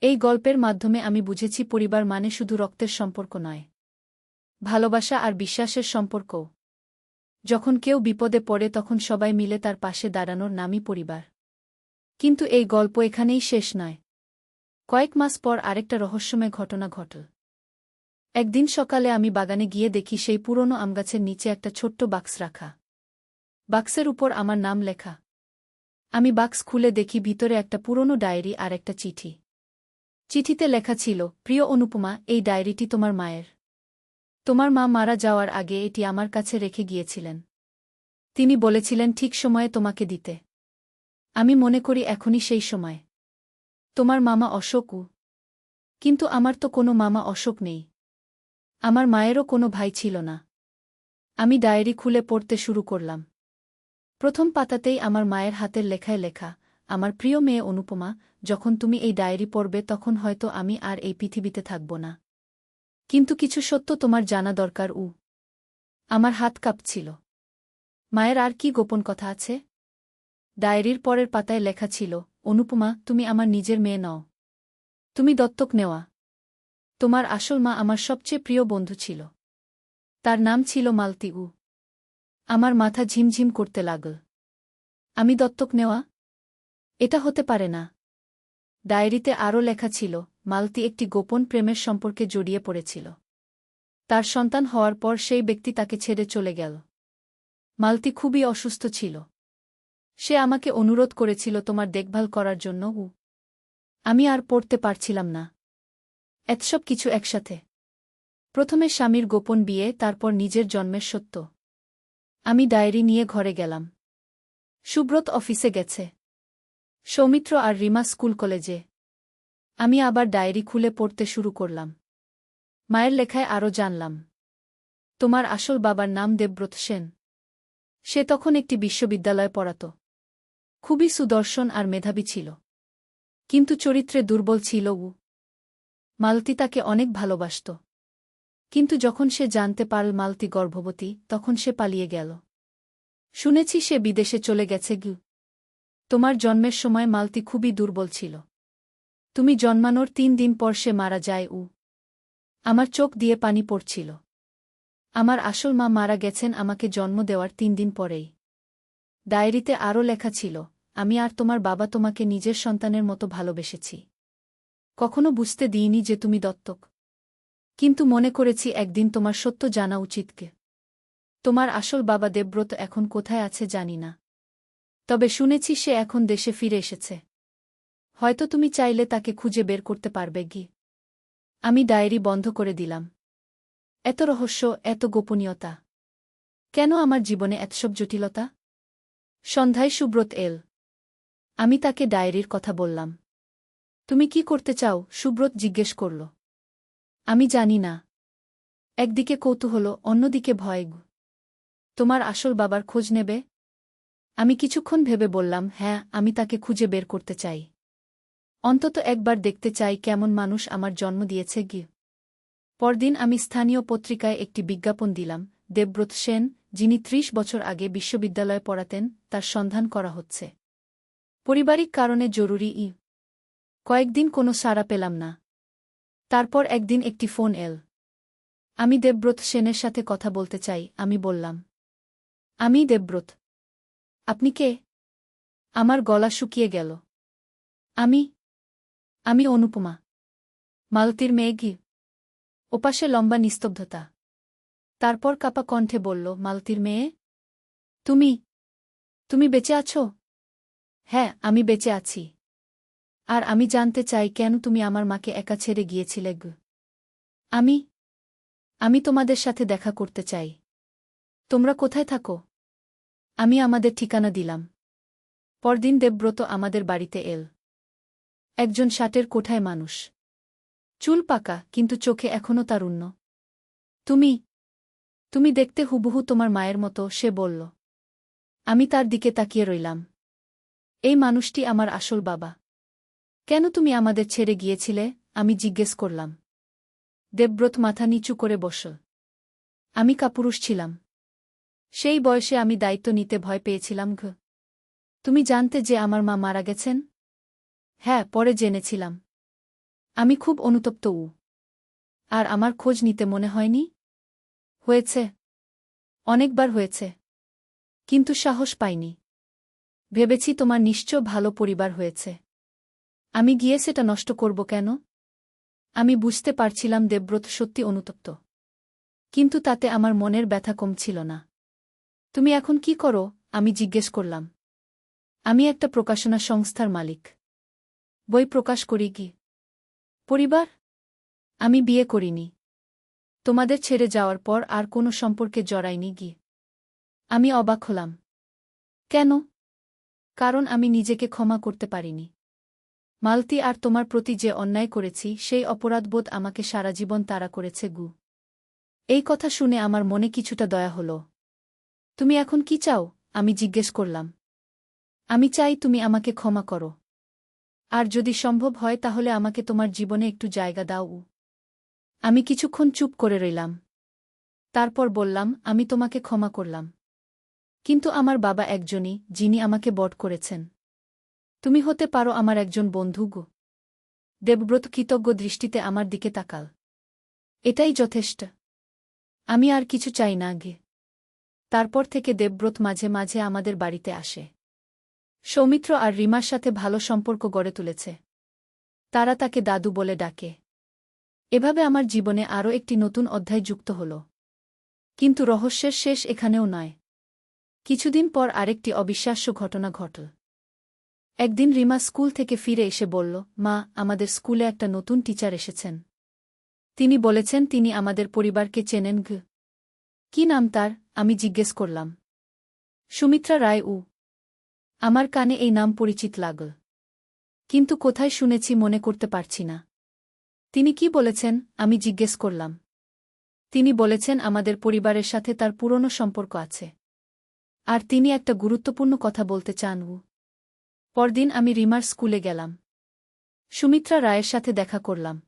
এই গল্পের মাধ্যমে আমি বুঝেছি পরিবার মানে শুধু রক্তের সম্পর্ক নয়, ভালোবাসা আর বিশ্বাসের সম্পর্কও। যখন কেউ বিপদে পড়ে তখন সবাই মিলে তার পাশে দাঁড়ানোর নামই পরিবার। কিন্তু এই গল্প এখানেই শেষ নয়। কয়েক মাস পর আরেকটা রহস্যময় ঘটনা ঘটল। একদিন সকালে আমি বাগানে গিয়ে দেখি সেই পুরনো আমগাছের নিচে একটা ছোট্ট বাক্স রাখা। বাক্সের উপর আমার নাম লেখা। আমি বাক্স খুলে দেখি ভিতরে একটা পুরনো ডায়েরি আর একটা চিঠি। চিঠিতে লেখা ছিল, প্রিয় অনুপমা, এই ডায়েরিটি তোমার মায়ের। তোমার মা মারা যাওয়ার আগে এটি আমার কাছে রেখে গিয়েছিলেন। তিনি বলেছিলেন ঠিক সময়ে তোমাকে দিতে। আমি মনে করি এখনই সেই সময়। তোমার মামা অশোক। কিন্তু আমার তো কোনো মামা অশোক নেই। আমার মায়েরও কোনো ভাই ছিল না। আমি ডায়েরি খুলে পড়তে শুরু করলাম। প্রথম পাতাতেই আমার মায়ের হাতের লেখায় লেখা, আমার প্রিয় মেয়ে অনুপমা, যখন তুমি এই ডায়েরি পড়বে তখন হয়তো আমি আর এই পৃথিবীতে থাকব না। কিন্তু কিছু সত্য তোমার জানা দরকার। আমার হাত কাঁপছিল। মায়ের আর কি গোপন কথা আছে? ডায়েরির পরের পাতায় লেখা ছিল, অনুপমা, তুমি আমার নিজের মেয়ে নও। তুমি দত্তক নেওয়া। তোমার আসল মা আমার সবচেয়ে প্রিয় বন্ধু ছিল। তার নাম ছিল মালতী। আমার মাথা ঝিমঝিম করতে লাগল। আমি দত্তক নেওয়া? এটা হতে পারে না। ডায়েরিতে আরও লেখা ছিল, মালতী একটি গোপন প্রেমের সম্পর্কে জড়িয়ে পড়েছিল। তার সন্তান হওয়ার পর সেই ব্যক্তি তাকে ছেড়ে চলে গেল। মালতী খুবই অসুস্থ ছিল। সে আমাকে অনুরোধ করেছিল তোমার দেখভাল করার জন্য। আমি আর পড়তে পারছিলাম না। এতসব কিছু একসাথে। প্রথমে স্বামীর গোপন বিয়ে, তারপর নিজের জন্মের সত্য। আমি ডায়েরি নিয়ে ঘরে গেলাম। সুব্রত অফিসে গেছে। সৌমিত্র আর রিমা স্কুল কলেজে। আমি আবার ডায়েরি খুলে পড়তে শুরু করলাম। মায়ের লেখায় আরও জানলাম, তোমার আসল বাবার নাম দেবব্রত সেন। সে তখন একটি বিশ্ববিদ্যালয়ে পড়াত। খুবই সুদর্শন আর মেধাবী ছিল। কিন্তু চরিত্রে দুর্বল ছিল। মালতী তাকে অনেক ভালোবাসত। কিন্তু যখন সে জানতে পারল মালতী গর্ভবতী, তখন সে পালিয়ে গেল। শুনেছি সে বিদেশে চলে গেছে। তোমার জন্মের সময় মালতী খুবই দুর্বল ছিল। তুমি জন্মানোর 3 দিন পর সে মারা যায়। আমার চোখ দিয়ে পানি পড়ছিল। আমার আসল মা মারা গেছেন আমাকে জন্ম দেওয়ার 3 দিন পরেই। ডায়েরিতে আরও লেখা ছিল, আমি আর তোমার বাবা তোমাকে নিজের সন্তানের মতো ভালোবেসেছি। কখনো বুঝতে দিইনি যে তুমি দত্তক। কিন্তু মনে করেছি একদিন তোমার সত্য জানা উচিতকে। তোমার আসল বাবা দেবব্রত এখন কোথায় আছে জানি না। তবে শুনেছি সে এখন দেশে ফিরে এসেছে। হয়তো তুমি চাইলে তাকে খুঁজে বের করতে পারবে কি। আমি ডায়েরি বন্ধ করে দিলাম। এত রহস্য, এত গোপনীয়তা। কেন আমার জীবনে এতসব জটিলতা? সন্ধ্যায় সুব্রত এল। আমি তাকে ডায়েরির কথা বললাম। তুমি কি করতে চাও? সুব্রত জিজ্ঞেস করল। আমি জানি না। একদিকে কৌতূহল, অন্যদিকে ভয়। তোমার আসল বাবার খোঁজ নেবে? আমি কিছুক্ষণ ভেবে বললাম, হ্যাঁ, আমি তাকে খুঁজে বের করতে চাই। অন্তত একবার দেখতে চাই কেমন মানুষ আমার জন্ম দিয়েছে গি। পরদিন আমি স্থানীয় পত্রিকায় একটি বিজ্ঞাপন দিলাম, দেবব্রত সেন, যিনি ৩০ বছর আগে বিশ্ববিদ্যালয়ে পড়াতেন, তার সন্ধান করা হচ্ছে। পারিবারিক কারণে জরুরি। কয়েকদিন কোনো সাড়া পেলাম না। তারপর একদিন একটি ফোন এল। আমি দেবব্রত সেনের সাথে কথা বলতে চাই, আমি বললাম। আমি দেবব্রত। আপনি কে? আমার গলা শুকিয়ে গেল। আমি আমি অনুপমা। মালতীর মেয়ে গি। ওপাশে লম্বা নিস্তব্ধতা। তারপর কাপা কণ্ঠে বলল, মালতীর মেয়ে? তুমি তুমি বেঁচে আছো? হ্যাঁ, আমি বেঁচে আছি। আর আমি জানতে চাই কেন তুমি আমার মাকে একা ছেড়ে গিয়েছিলে গু। আমি আমি তোমাদের সাথে দেখা করতে চাই। তোমরা কোথায় থাকো? আমি আমাদের ঠিকানা দিলাম। পরদিন দেবব্রত আমাদের বাড়িতে এল। একজন ষাটের কোঠায় মানুষ। চুল পাকা, কিন্তু চোখে এখনও তারুণ্য। তুমি তুমি দেখতে হুবহু তোমার মায়ের মতো, সে বলল। আমি তার দিকে তাকিয়ে রইলাম। এই মানুষটি আমার আসল বাবা। কেন তুমি আমাদের ছেড়ে গিয়েছিলে? আমি জিজ্ঞেস করলাম। দেবব্রত মাথা নিচু করে বসল। আমি কাপুরুষ ছিলাম। সেই বয়সে আমি দায়িত্ব নিতে ভয় পেয়েছিলাম ঘ। তুমি জানতে যে আমার মা মারা গেছেন? হ্যাঁ, পরে জেনেছিলাম। আমি খুব অনুতপ্ত। আর আমার খোঁজ নিতে মনে হয়নি? হয়েছে। অনেকবার হয়েছে। কিন্তু সাহস পাইনি। ভেবেছি তোমার নিশ্চয় ভালো পরিবার হয়েছে। আমি গিয়ে সেটা নষ্ট করব কেন? আমি বুঝতে পারছিলাম দেবব্রত সত্যি অনুতপ্ত। কিন্তু তাতে আমার মনের ব্যথা কমছিল না। তুমি এখন কি করো? আমি জিজ্ঞেস করলাম। আমি একটা প্রকাশনা সংস্থার মালিক। বই প্রকাশ করি কি। পরিবার? আমি বিয়ে করিনি। তোমাদের ছেড়ে যাওয়ার পর আর কোনো সম্পর্কে জড়াইনি গি। আমি অবাক হলাম। কেন? কারণ আমি নিজেকে ক্ষমা করতে পারিনি। মালতী আর তোমার প্রতি যে অন্যায় করেছি সেই অপরাধবোধ আমাকে সারা জীবন তাড়া করেছে গু। এই কথা শুনে আমার মনে কিছুটা দয়া হল। তুমি এখন কি চাও? আমি জিজ্ঞেস করলাম। আমি চাই তুমি আমাকে ক্ষমা করো। আর যদি সম্ভব হয় তাহলে আমাকে তোমার জীবনে একটু জায়গা দাও। আমি কিছুক্ষণ চুপ করে রইলাম। তারপর বললাম, আমি তোমাকে ক্ষমা করলাম। কিন্তু আমার বাবা একজনই, যিনি আমাকে বধ করেছেন। তুমি হতে পারো আমার একজন বন্ধু গো। দেবব্রত কৃতজ্ঞ দৃষ্টিতে আমার দিকে তাকাল। এটাই যথেষ্ট। আমি আর কিছু চাই না গে। তারপর থেকে দেবব্রত মাঝে মাঝে আমাদের বাড়িতে আসে। সৌমিত্র আর রিমার সাথে ভালো সম্পর্ক গড়ে তুলেছে। তারা তাকে দাদু বলে ডাকে। এভাবে আমার জীবনে আরও একটি নতুন অধ্যায় যুক্ত হল। কিন্তু রহস্যের শেষ এখানেও নয়। কিছুদিন পর আরেকটি অবিশ্বাস্য ঘটনা ঘটল। একদিন রিমা স্কুল থেকে ফিরে এসে বলল, মা, আমাদের স্কুলে একটা নতুন টিচার এসেছেন। তিনি বলেছেন তিনি আমাদের পরিবারকে চেনেন গ। কি নাম তার? আমি জিজ্ঞেস করলাম। সুমিত্রা রায়। আমার কানে এই নাম পরিচিত লাগল। কিন্তু কোথায় শুনেছি মনে করতে পারছি না। তিনি কি বলেছেন? আমি জিজ্ঞেস করলাম। তিনি বলেছেন আমাদের পরিবারের সাথে তার পুরনো সম্পর্ক আছে। আর তিনি একটা গুরুত্বপূর্ণ কথা বলতে চান। পরদিন আমি রিমার স্কুলে গেলাম। সুমিত্রা রায়ের সাথে দেখা করলাম।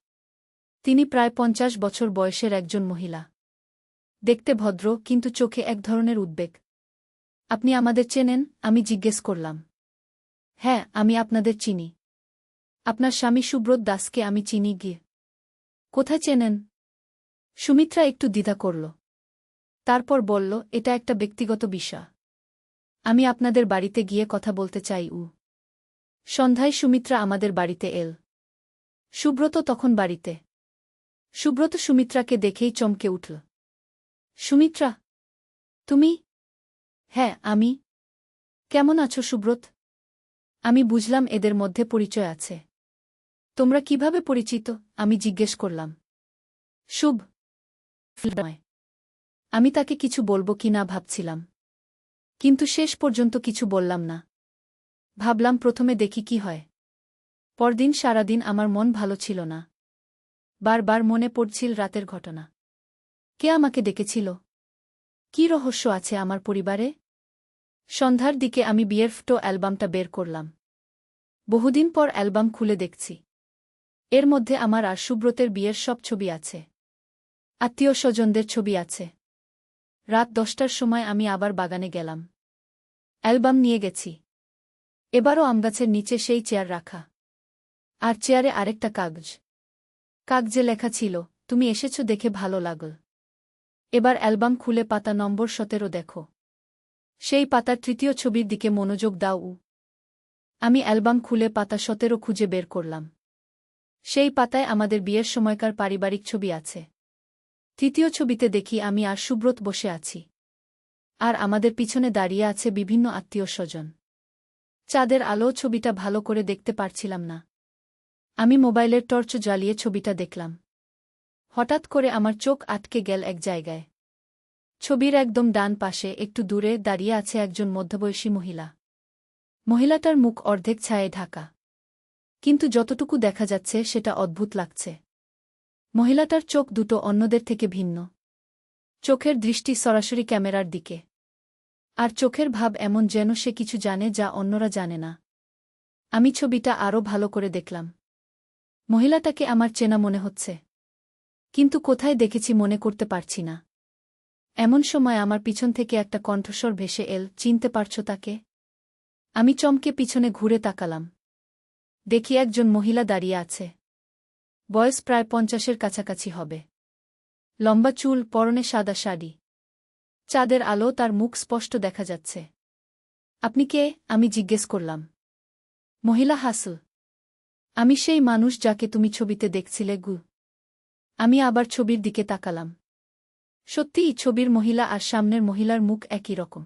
তিনি প্রায় ৫০ বছর বয়সের একজন মহিলা। দেখতে ভদ্র, কিন্তু চোখে এক ধরনের উদ্বেগ। আপনি আমাদের চেনেন? আমি জিজ্ঞেস করলাম। হ্যাঁ, আমি আপনাদের চিনি। আপনার স্বামী সুব্রত দাসকে আমি চিনি গিয়ে। কোথায় চেনেন? সুমিত্রা একটু দ্বিধা করল। তারপর বলল, এটা একটা ব্যক্তিগত বিষয়। আমি আপনাদের বাড়িতে গিয়ে কথা বলতে চাই। সন্ধ্যায় সুমিত্রা আমাদের বাড়িতে এল। সুব্রত তখন বাড়িতে। সুব্রত সুমিত্রাকে দেখেই চমকে উঠল। সুমিত্রা, তুমি? হ্যাঁ, আমি। কেমন আছো সুব্রত? আমি বুঝলাম এদের মধ্যে পরিচয় আছে। তোমরা কিভাবে পরিচিত? আমি জিজ্ঞেস করলাম। শুভ নয়। আমি তাকে কিছু বলবো কি না ভাবছিলাম, কিন্তু শেষ পর্যন্ত কিছু বললাম না। ভাবলাম প্রথমে দেখি কি হয়। পরদিন সারাদিন আমার মন ভালো ছিল না। বারবার মনে পড়ছিল রাতের ঘটনা। কে আমাকে ডেকেছিল? কী রহস্য আছে আমার পরিবারে? সন্ধ্যার দিকে আমি বিয়ের ফটো অ্যালবামটা বের করলাম। বহুদিন পর অ্যালবাম খুলে দেখছি। এর মধ্যে আমার আর সুব্রতের বিয়ের সব ছবি আছে। আত্মীয় স্বজনদের ছবি আছে। রাত 10টার সময় আমি আবার বাগানে গেলাম। অ্যালবাম নিয়ে গেছি। এবারও আমগাছের নিচে সেই চেয়ার রাখা। আর চেয়ারে আরেকটা কাগজ। কাগজে লেখা ছিল, তুমি এসেছ দেখে ভালো লাগল। এবার অ্যালবাম খুলে পাতা নম্বর 17 দেখো। সেই পাতার তৃতীয় ছবির দিকে মনোযোগ দাও। আমি অ্যালবাম খুলে পাতা 17 খুঁজে বের করলাম। সেই পাতায় আমাদের বিয়ের সময়কার পারিবারিক ছবি আছে। তৃতীয় ছবিতে দেখি আমি আর সুব্রত বসে আছি। আর আমাদের পিছনে দাঁড়িয়ে আছে বিভিন্ন আত্মীয় স্বজন। চাঁদের আলো ছবিটা ভালো করে দেখতে পারছিলাম না। আমি মোবাইলের টর্চ জ্বালিয়ে ছবিটা দেখলাম। হঠাৎ করে আমার চোখ আটকে গেল এক জায়গায়। ছবির একদম ডান পাশে একটু দূরে দাঁড়িয়ে আছে একজন মধ্যবয়সী মহিলা। মহিলাটার মুখ অর্ধেক ছায়ে ঢাকা। কিন্তু যতটুকু দেখা যাচ্ছে সেটা অদ্ভুত লাগছে। মহিলাটার চোখ দুটো অন্যদের থেকে ভিন্ন। চোখের দৃষ্টি সরাসরি ক্যামেরার দিকে। আর চোখের ভাব এমন যেন সে কিছু জানে যা অন্যরা জানে না। আমি ছবিটা আরও ভালো করে দেখলাম। মহিলাটাকে আমার চেনা মনে হচ্ছে, কিন্তু কোথায় দেখেছি মনে করতে পারছি না। এমন সময় আমার পিছন থেকে একটা কণ্ঠস্বর ভেসে এল, চিনতে পারছ তাকে? আমি চমকে পিছনে ঘুরে তাকালাম। দেখি একজন মহিলা দাঁড়িয়ে আছে। বয়স প্রায় 50-এর কাছাকাছি হবে। লম্বা চুল, পরনে সাদা শাড়ি। চাঁদের আলো তার মুখ স্পষ্ট দেখা যাচ্ছে। আপনি কে? আমি জিজ্ঞেস করলাম। মহিলা হাসল। আমি সেই মানুষ যাকে তুমি ছবিতে দেখছিলে গু। আমি আবার ছবির দিকে তাকালাম। সত্যিই ছবির মহিলা আর সামনের মহিলার মুখ একই রকম।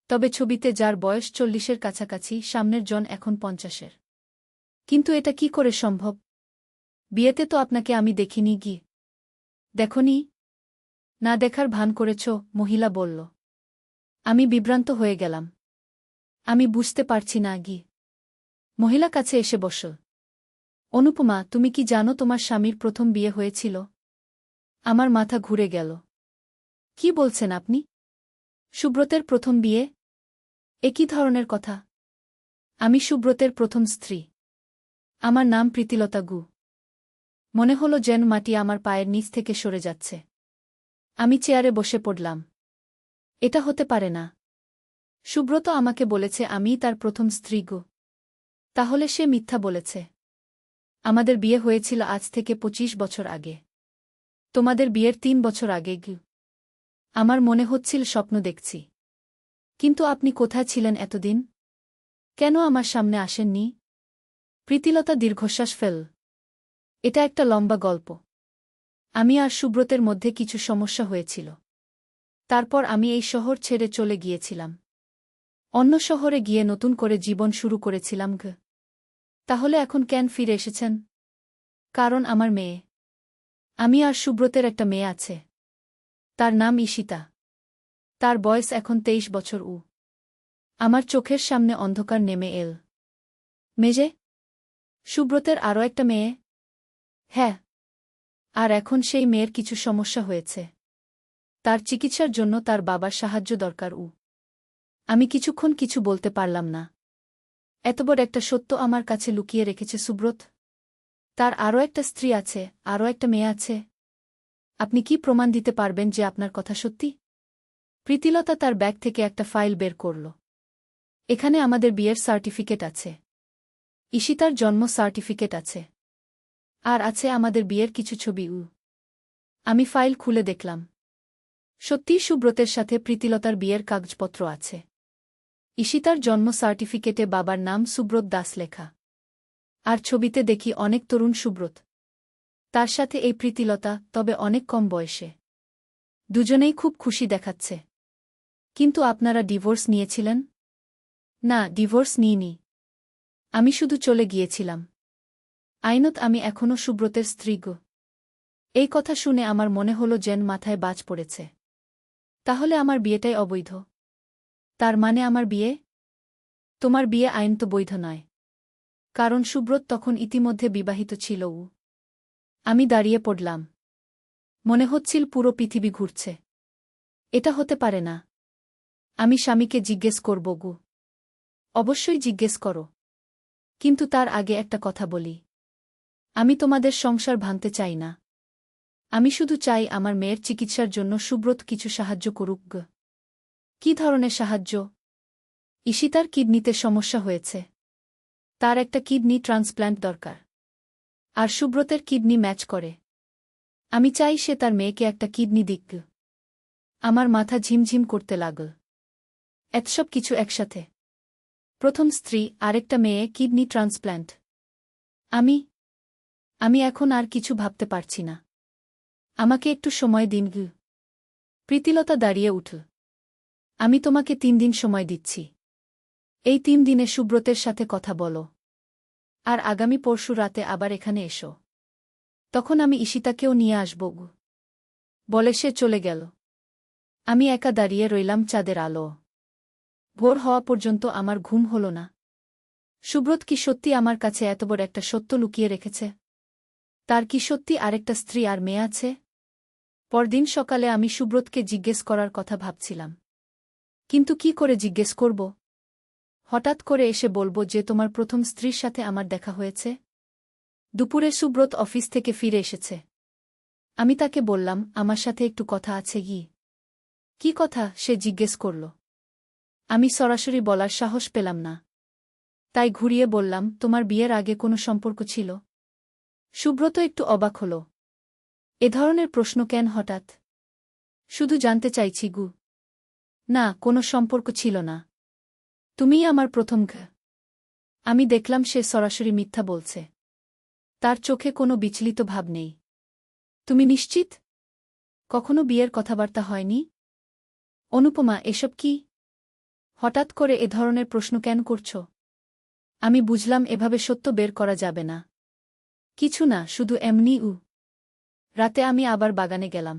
তবে ছবিতে যার বয়স 40-এর কাছাকাছি, সামনের জন এখন 50-এর। কিন্তু এটা কি করে সম্ভব? বিয়েতে তো আপনাকে আমি দেখিনি গি। দেখনি? না দেখার ভান করেছ, মহিলা বলল। আমি বিভ্রান্ত হয়ে গেলাম। আমি বুঝতে পারছি না গি। মহিলা কাছে এসে বসল। অনুপমা, তুমি কি জানো তোমার স্বামীর প্রথম বিয়ে হয়েছিল? আমার মাথা ঘুরে গেল। কি বলছেন আপনি? সুব্রতের প্রথম বিয়ে? একই ধরনের কথা। আমি সুব্রতের প্রথম স্ত্রী। আমার নাম প্রীতিলতা গু। মনে হলো যেন মাটি আমার পায়ের নিচ থেকে সরে যাচ্ছে। আমি চেয়ারে বসে পড়লাম। এটা হতে পারে না। সুব্রত আমাকে বলেছে আমিই তার প্রথম স্ত্রী গো। তাহলে সে মিথ্যা বলেছে। আমাদের বিয়ে হয়েছিল আজ থেকে 25 বছর আগে। তোমাদের বিয়ের 3 বছর আগে গু। আমার মনে হচ্ছিল স্বপ্ন দেখছি। কিন্তু আপনি কোথায় ছিলেন এতদিন? কেন আমার সামনে আসেননি? প্রীতিলতা দীর্ঘশ্বাস ফেল। এটা একটা লম্বা গল্প। আমি আর সুব্রতের মধ্যে কিছু সমস্যা হয়েছিল। তারপর আমি এই শহর ছেড়ে চলে গিয়েছিলাম। অন্য শহরে গিয়ে নতুন করে জীবন শুরু করেছিলাম গু। তাহলে এখন কেন ফিরে এসেছেন? কারণ আমার মেয়ে। আমি আর সুব্রতের একটা মেয়ে আছে। তার নাম ঈশিতা। তার বয়স এখন 23 বছর। আমার চোখের সামনে অন্ধকার নেমে এল। মেজে? সুব্রতের আরও একটা মেয়ে? হ্যাঁ। আর এখন সেই মেয়ের কিছু সমস্যা হয়েছে। তার চিকিৎসার জন্য তার বাবার সাহায্য দরকার। আমি কিছুক্ষণ কিছু বলতে পারলাম না। এত বড় একটা সত্য আমার কাছে লুকিয়ে রেখেছে সুব্রত। তার আরও একটা স্ত্রী আছে, আরও একটা মেয়ে আছে। আপনি কি প্রমাণ দিতে পারবেন যে আপনার কথা সত্যি? প্রীতিলতা তার ব্যাগ থেকে একটা ফাইল বের করল। এখানে আমাদের বিয়ের সার্টিফিকেট আছে। ঈশিতার জন্ম সার্টিফিকেট আছে। আর আছে আমাদের বিয়ের কিছু ছবি। আমি ফাইল খুলে দেখলাম। সত্যিই সুব্রতের সাথে প্রীতিলতার বিয়ের কাগজপত্র আছে। ঈশিতার জন্ম সার্টিফিকেটে বাবার নাম সুব্রত দাস লেখা। আর ছবিতে দেখি অনেক তরুণ সুব্রত। তার সাথে এই প্রীতিলতা, তবে অনেক কম বয়সে। দুজনেই খুব খুশি দেখাচ্ছে। কিন্তু আপনারা ডিভোর্স নিয়েছিলেন? না, ডিভোর্স নিইনি। আমি শুধু চলে গিয়েছিলাম। আইনত আমি এখনও সুব্রতের স্ত্রী গো। এই কথা শুনে আমার মনে হলো যেন মাথায় বাজ পড়েছে। তাহলে আমার বিয়েটাই অবৈধ? তার মানে আমার বিয়ে? তোমার বিয়ে আইন তো বৈধ নয়। কারণ সুব্রত তখন ইতিমধ্যে বিবাহিত ছিল। আমি দাঁড়িয়ে পড়লাম। মনে হচ্ছিল পুরো পৃথিবী ঘুরছে। এটা হতে পারে না। আমি স্বামীকে জিজ্ঞেস করব গু। অবশ্যই জিজ্ঞেস করো। কিন্তু তার আগে একটা কথা বলি। আমি তোমাদের সংসার ভাঙতে চাই না। আমি শুধু চাই আমার মেয়ের চিকিৎসার জন্য সুব্রত কিছু সাহায্য করুক গ। কী ধরনের সাহায্য? ঈশিতার কিডনিতে সমস্যা হয়েছে। তার একটা কিডনি ট্রান্সপ্ল্যান্ট দরকার। আর সুব্রতের কিডনি ম্যাচ করে। আমি চাই সে তার মেয়েকে একটা কিডনি দিক গ। আমার মাথা ঝিমঝিম করতে লাগল। এতসব কিছু একসাথে। প্রথম স্ত্রী, আরেকটা মেয়ে, কিডনি ট্রান্সপ্ল্যান্ট। আমি এখন আর কিছু ভাবতে পারছি না। আমাকে একটু সময় দিন গ। প্রীতিলতা দাঁড়িয়ে উঠল। আমি তোমাকে 3 দিন সময় দিচ্ছি। এই 3 দিনে সুব্রতের সাথে কথা বলো। আর আগামী পরশু রাতে আবার এখানে এসো। তখন আমি ঈশিতাকেও নিয়ে আসব গু। বলে সে চলে গেল। আমি একা দাঁড়িয়ে রইলাম চাঁদের আলো। ভোর হওয়া পর্যন্ত আমার ঘুম হল না। সুব্রত কি সত্যি আমার কাছে এত বড় একটা সত্য লুকিয়ে রেখেছে? তার কি সত্যি আরেকটা স্ত্রী আর মেয়ে আছে? পরদিন সকালে আমি সুব্রতকে জিজ্ঞেস করার কথা ভাবছিলাম। কিন্তু কি করে জিজ্ঞেস করব? হঠাৎ করে এসে বলবো যে তোমার প্রথম স্ত্রীর সাথে আমার দেখা হয়েছে? দুপুরে সুব্রত অফিস থেকে ফিরে এসেছে। আমি তাকে বললাম, আমার সাথে একটু কথা আছে কি? কি কথা? সে জিজ্ঞেস করল। আমি সরাসরি বলার সাহস পেলাম না। তাই ঘুরিয়ে বললাম, তোমার বিয়ের আগে কোনো সম্পর্ক ছিল? সুব্রত একটু অবাক হল। এ ধরনের প্রশ্ন কেন হঠাৎ? শুধু জানতে চাইছি গু। না, কোনো সম্পর্ক ছিল না। তুমিই আমার প্রথম ঘ। আমি দেখলাম সে সরাসরি মিথ্যা বলছে। তার চোখে কোনো বিচলিত ভাব নেই। তুমি নিশ্চিত? কখনো বিয়ের কথাবার্তা হয়নি? অনুপমা, এসব কি? হঠাৎ করে এ ধরনের প্রশ্ন কেন করছ? আমি বুঝলাম এভাবে সত্য বের করা যাবে না। কিছু না, শুধু এমনি। রাতে আমি আবার বাগানে গেলাম।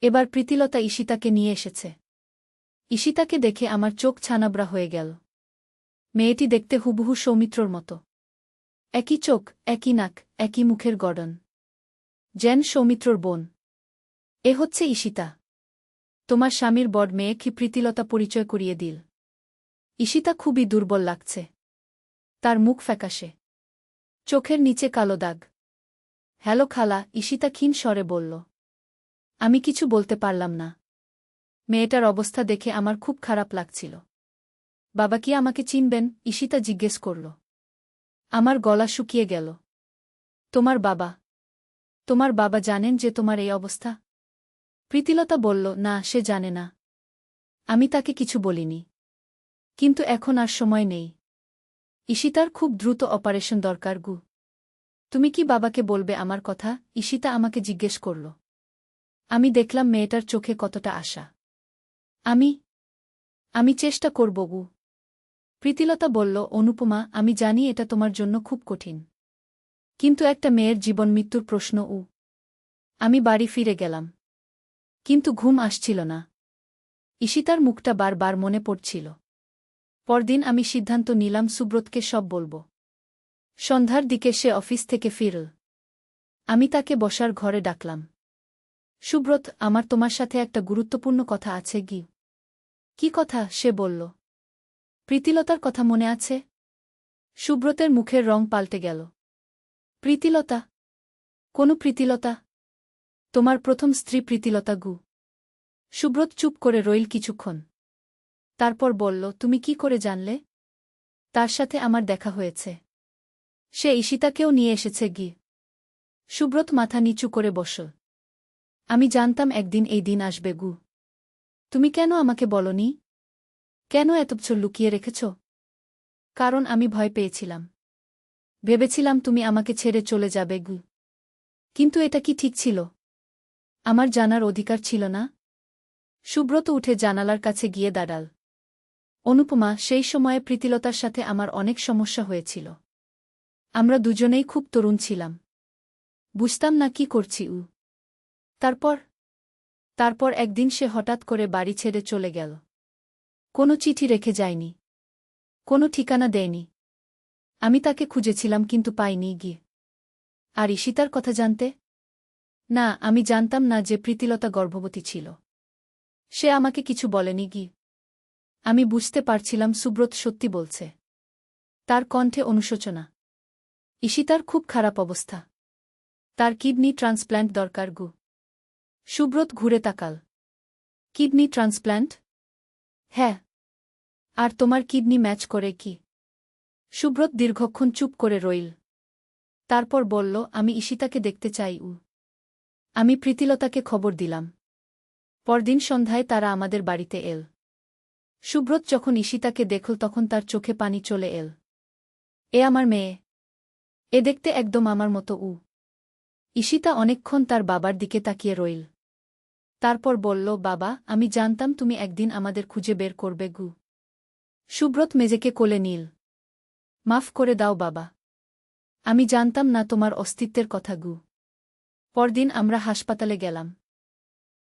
এবার প্রীতিলতা ঈশিতাকে নিয়ে এসেছে। ঈশিতাকে দেখে আমার চোখ ছানাবড়া হয়ে গেল। মেয়েটি দেখতে হুবহু সৌমিত্রর মতো। একই চোখ, একই নাক, একই মুখের গড়ন। যেন সৌমিত্রর বোন। এ হচ্ছে ঈশিতা। তোমার স্বামীর বড় মেয়ে কি? প্রীতিলতা পরিচয় করিয়ে দিল। ঈশিতা খুবই দুর্বল লাগছে। তার মুখ ফ্যাকাশে। চোখের নিচে কালো দাগ। হ্যালো খালা, ঈশিতা ক্ষীণ স্বরে বলল। আমি কিছু বলতে পারলাম না। মেয়েটার অবস্থা দেখে আমার খুব খারাপ লাগছিল। বাবা কি আমাকে চিনবেন? ঈশিতা জিজ্ঞেস করল। আমার গলা শুকিয়ে গেল। তোমার বাবা? তোমার বাবা জানেন যে তোমার এই অবস্থা? প্রীতিলতা বলল, না, সে জানে না। আমি তাকে কিছু বলিনি। কিন্তু এখন আর সময় নেই। ঈশিতার খুব দ্রুত অপারেশন দরকার গু। তুমি কি বাবাকে বলবে আমার কথা? ঈশিতা আমাকে জিজ্ঞেস করল। আমি দেখলাম মেয়েটার চোখে কতটা আশা। আমি চেষ্টা করব গু। প্রীতিলতা বলল, অনুপমা, আমি জানি এটা তোমার জন্য খুব কঠিন। কিন্তু একটা মেয়ের জীবন মৃত্যুর প্রশ্ন। আমি বাড়ি ফিরে গেলাম। কিন্তু ঘুম আসছিল না। ঈশিতার মুখটা বারবার মনে পড়ছিল। পরদিন আমি সিদ্ধান্ত নিলাম সুব্রতকে সব বলব। সন্ধ্যার দিকে সে অফিস থেকে ফিরল। আমি তাকে বসার ঘরে ডাকলাম। সুব্রত, আমার তোমার সাথে একটা গুরুত্বপূর্ণ কথা আছে গি। কি কথা? সে বলল। প্রীতিলতার কথা মনে আছে? সুব্রতের মুখের রং পাল্টে গেল। প্রীতিলতা? কোনো প্রীতিলতা? তোমার প্রথম স্ত্রী প্রীতিলতা গু। সুব্রত চুপ করে রইল কিছুক্ষণ। তারপর বলল, তুমি কি করে জানলে? তার সাথে আমার দেখা হয়েছে। সে ঈশিতাকেও নিয়ে এসেছে গি। সুব্রত মাথা নিচু করে বসল। আমি জানতাম একদিন এই দিন আসবে গু। তুমি কেন আমাকে বলনি? কেন এত বছর লুকিয়ে রেখেছ? কারণ আমি ভয় পেয়েছিলাম। ভেবেছিলাম তুমি আমাকে ছেড়ে চলে যাবে গু। কিন্তু এটা কি ঠিক ছিল? আমার জানার অধিকার ছিল না? সুব্রত উঠে জানালার কাছে গিয়ে দাঁড়াল। অনুপমা, সেই সময়ে প্রীতিলতার সাথে আমার অনেক সমস্যা হয়েছিল। আমরা দুজনেই খুব তরুণ ছিলাম। বুঝতাম না কি করছি। তারপর একদিন সে হঠাৎ করে বাড়ি ছেড়ে চলে গেল। কোনো চিঠি রেখে যায়নি। কোনো ঠিকানা দেয়নি। আমি তাকে খুঁজেছিলাম কিন্তু পাইনি গিয়ে। আর ঈশিতার কথা জানতে? না, আমি জানতাম না যে প্রীতিলতা গর্ভবতী ছিল। সে আমাকে কিছু বলেনি গি। আমি বুঝতে পারছিলাম সুব্রত সত্যি বলছে। তার কণ্ঠে অনুশোচনা। ঈশিতার খুব খারাপ অবস্থা। তার কিডনি ট্রান্সপ্ল্যান্ট দরকার গু। সুব্রত ঘুরে তাকাল। Kidney transplant? হ্যাঁ। আর তোমার কিডনি ম্যাচ করে কি? সুব্রত দীর্ঘক্ষণ চুপ করে রইল। তারপর বলল, আমি ঈশিতাকে দেখতে চাই। আমি প্রীতিলতাকে খবর দিলাম। পরদিন সন্ধ্যায় তারা আমাদের বাড়িতে এল। সুব্রত যখন ঈশিতাকে দেখল তখন তার চোখে পানি চলে এল। এ আমার মেয়ে। এ দেখতে একদম আমার মতো। ঈশিতা অনেকক্ষণ তার বাবার দিকে তাকিয়ে রইল। তারপর বলল, বাবা, আমি জানতাম তুমি একদিন আমাদের খুঁজে বের করবে গু। সুব্রত মেজেকে কোলে নিল। মাফ করে দাও বাবা। আমি জানতাম না তোমার অস্তিত্বের কথা গু। পরদিন আমরা হাসপাতালে গেলাম।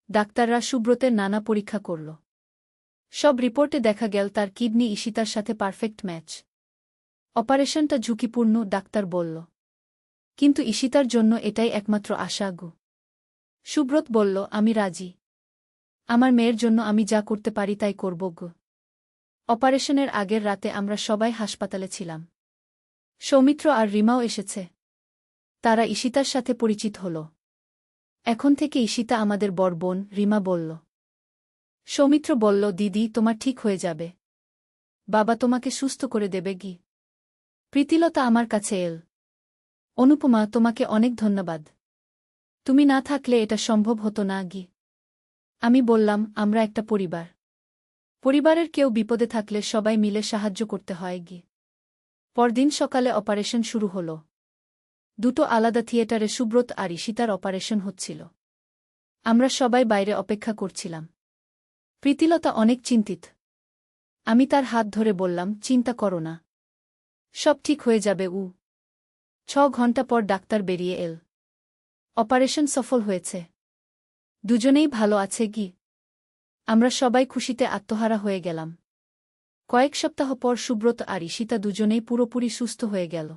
ডাক্তাররা সুব্রতের নানা পরীক্ষা করল। সব রিপোর্টে দেখা গেল তার কিডনি ঈশিতার সাথে পারফেক্ট ম্যাচ। অপারেশনটা ঝুঁকিপূর্ণ, ডাক্তার বলল। কিন্তু ঈশিতার জন্য এটাই একমাত্র আশা গু। সুব্রত বলল, আমি রাজি। আমার মেয়ের জন্য আমি যা করতে পারি তাই করব গু। অপারেশনের আগের রাতে আমরা সবাই হাসপাতালে ছিলাম। সৌমিত্র আর রিমাও এসেছে। তারা ঈশিতার সাথে পরিচিত হল। এখন থেকে ঈশিতা আমাদের বড় বোন, রিমা বলল। সৌমিত্র বলল, দিদি, তোমার ঠিক হয়ে যাবে। বাবা তোমাকে সুস্থ করে দেবে গি। প্রীতিলতা আমার কাছে এল। অনুপমা, তোমাকে অনেক ধন্যবাদ। তুমি না থাকলে এটা সম্ভব হতো না গি। আমি বললাম, আমরা একটা পরিবার। পরিবারের কেউ বিপদে থাকলে সবাই মিলে সাহায্য করতে হয় গি। পরদিন সকালে অপারেশন শুরু হল। দুটো আলাদা থিয়েটারে সুব্রত আর ঈশিতার অপারেশন হচ্ছিল। আমরা সবাই বাইরে অপেক্ষা করছিলাম। প্রীতিলতা অনেক চিন্তিত। আমি তার হাত ধরে বললাম, চিন্তা করো না। সব ঠিক হয়ে যাবে। 6 ঘন্টা পর ডাক্তার বেরিয়ে এল। অপারেশন সফল হয়েছে। দুজনেই ভালো আছে গি। আমরা সবাই খুশিতে আত্মহারা হয়ে গেলাম। কয়েক সপ্তাহ পর সুব্রত আর ঈশিতা দুজনেই পুরোপুরি সুস্থ হয়ে গেল।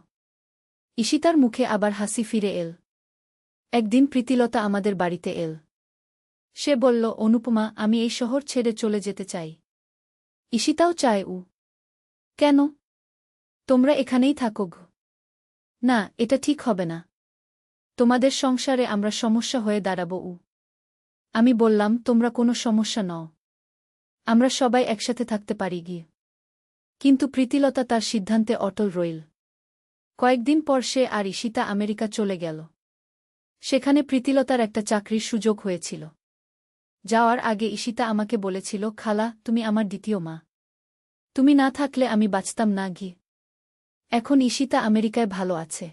ঈশিতার মুখে আবার হাসি ফিরে এল। একদিন প্রীতিলতা আমাদের বাড়িতে এল। সে বলল, অনুপমা, আমি এই শহর ছেড়ে চলে যেতে চাই। ঈশিতাও চায়। কেন? তোমরা এখানেই থাকো। না, এটা ঠিক হবে না। তোমাদের সংসারে আমরা সমস্যা হয়ে দাঁড়াব। আমি বললাম, তোমরা কোনো সমস্যা নও। আমরা সবাই একসাথে থাকতে পারি গিয়ে। কিন্তু প্রীতিলতা তার সিদ্ধান্তে অটল রইল। কয়েকদিন পর সে আর ঈশিতা আমেরিকা চলে গেল। সেখানে প্রীতিলতার একটা চাকরির সুযোগ হয়েছিল। যাওয়ার আগে ঈশিতা আমাকে বলেছিল, খালা, তুমি আমার দ্বিতীয় মা। তুমি না থাকলে আমি বাঁচতাম না গি। এখন ঈশিতা আমেরিকায় ভালো আছে।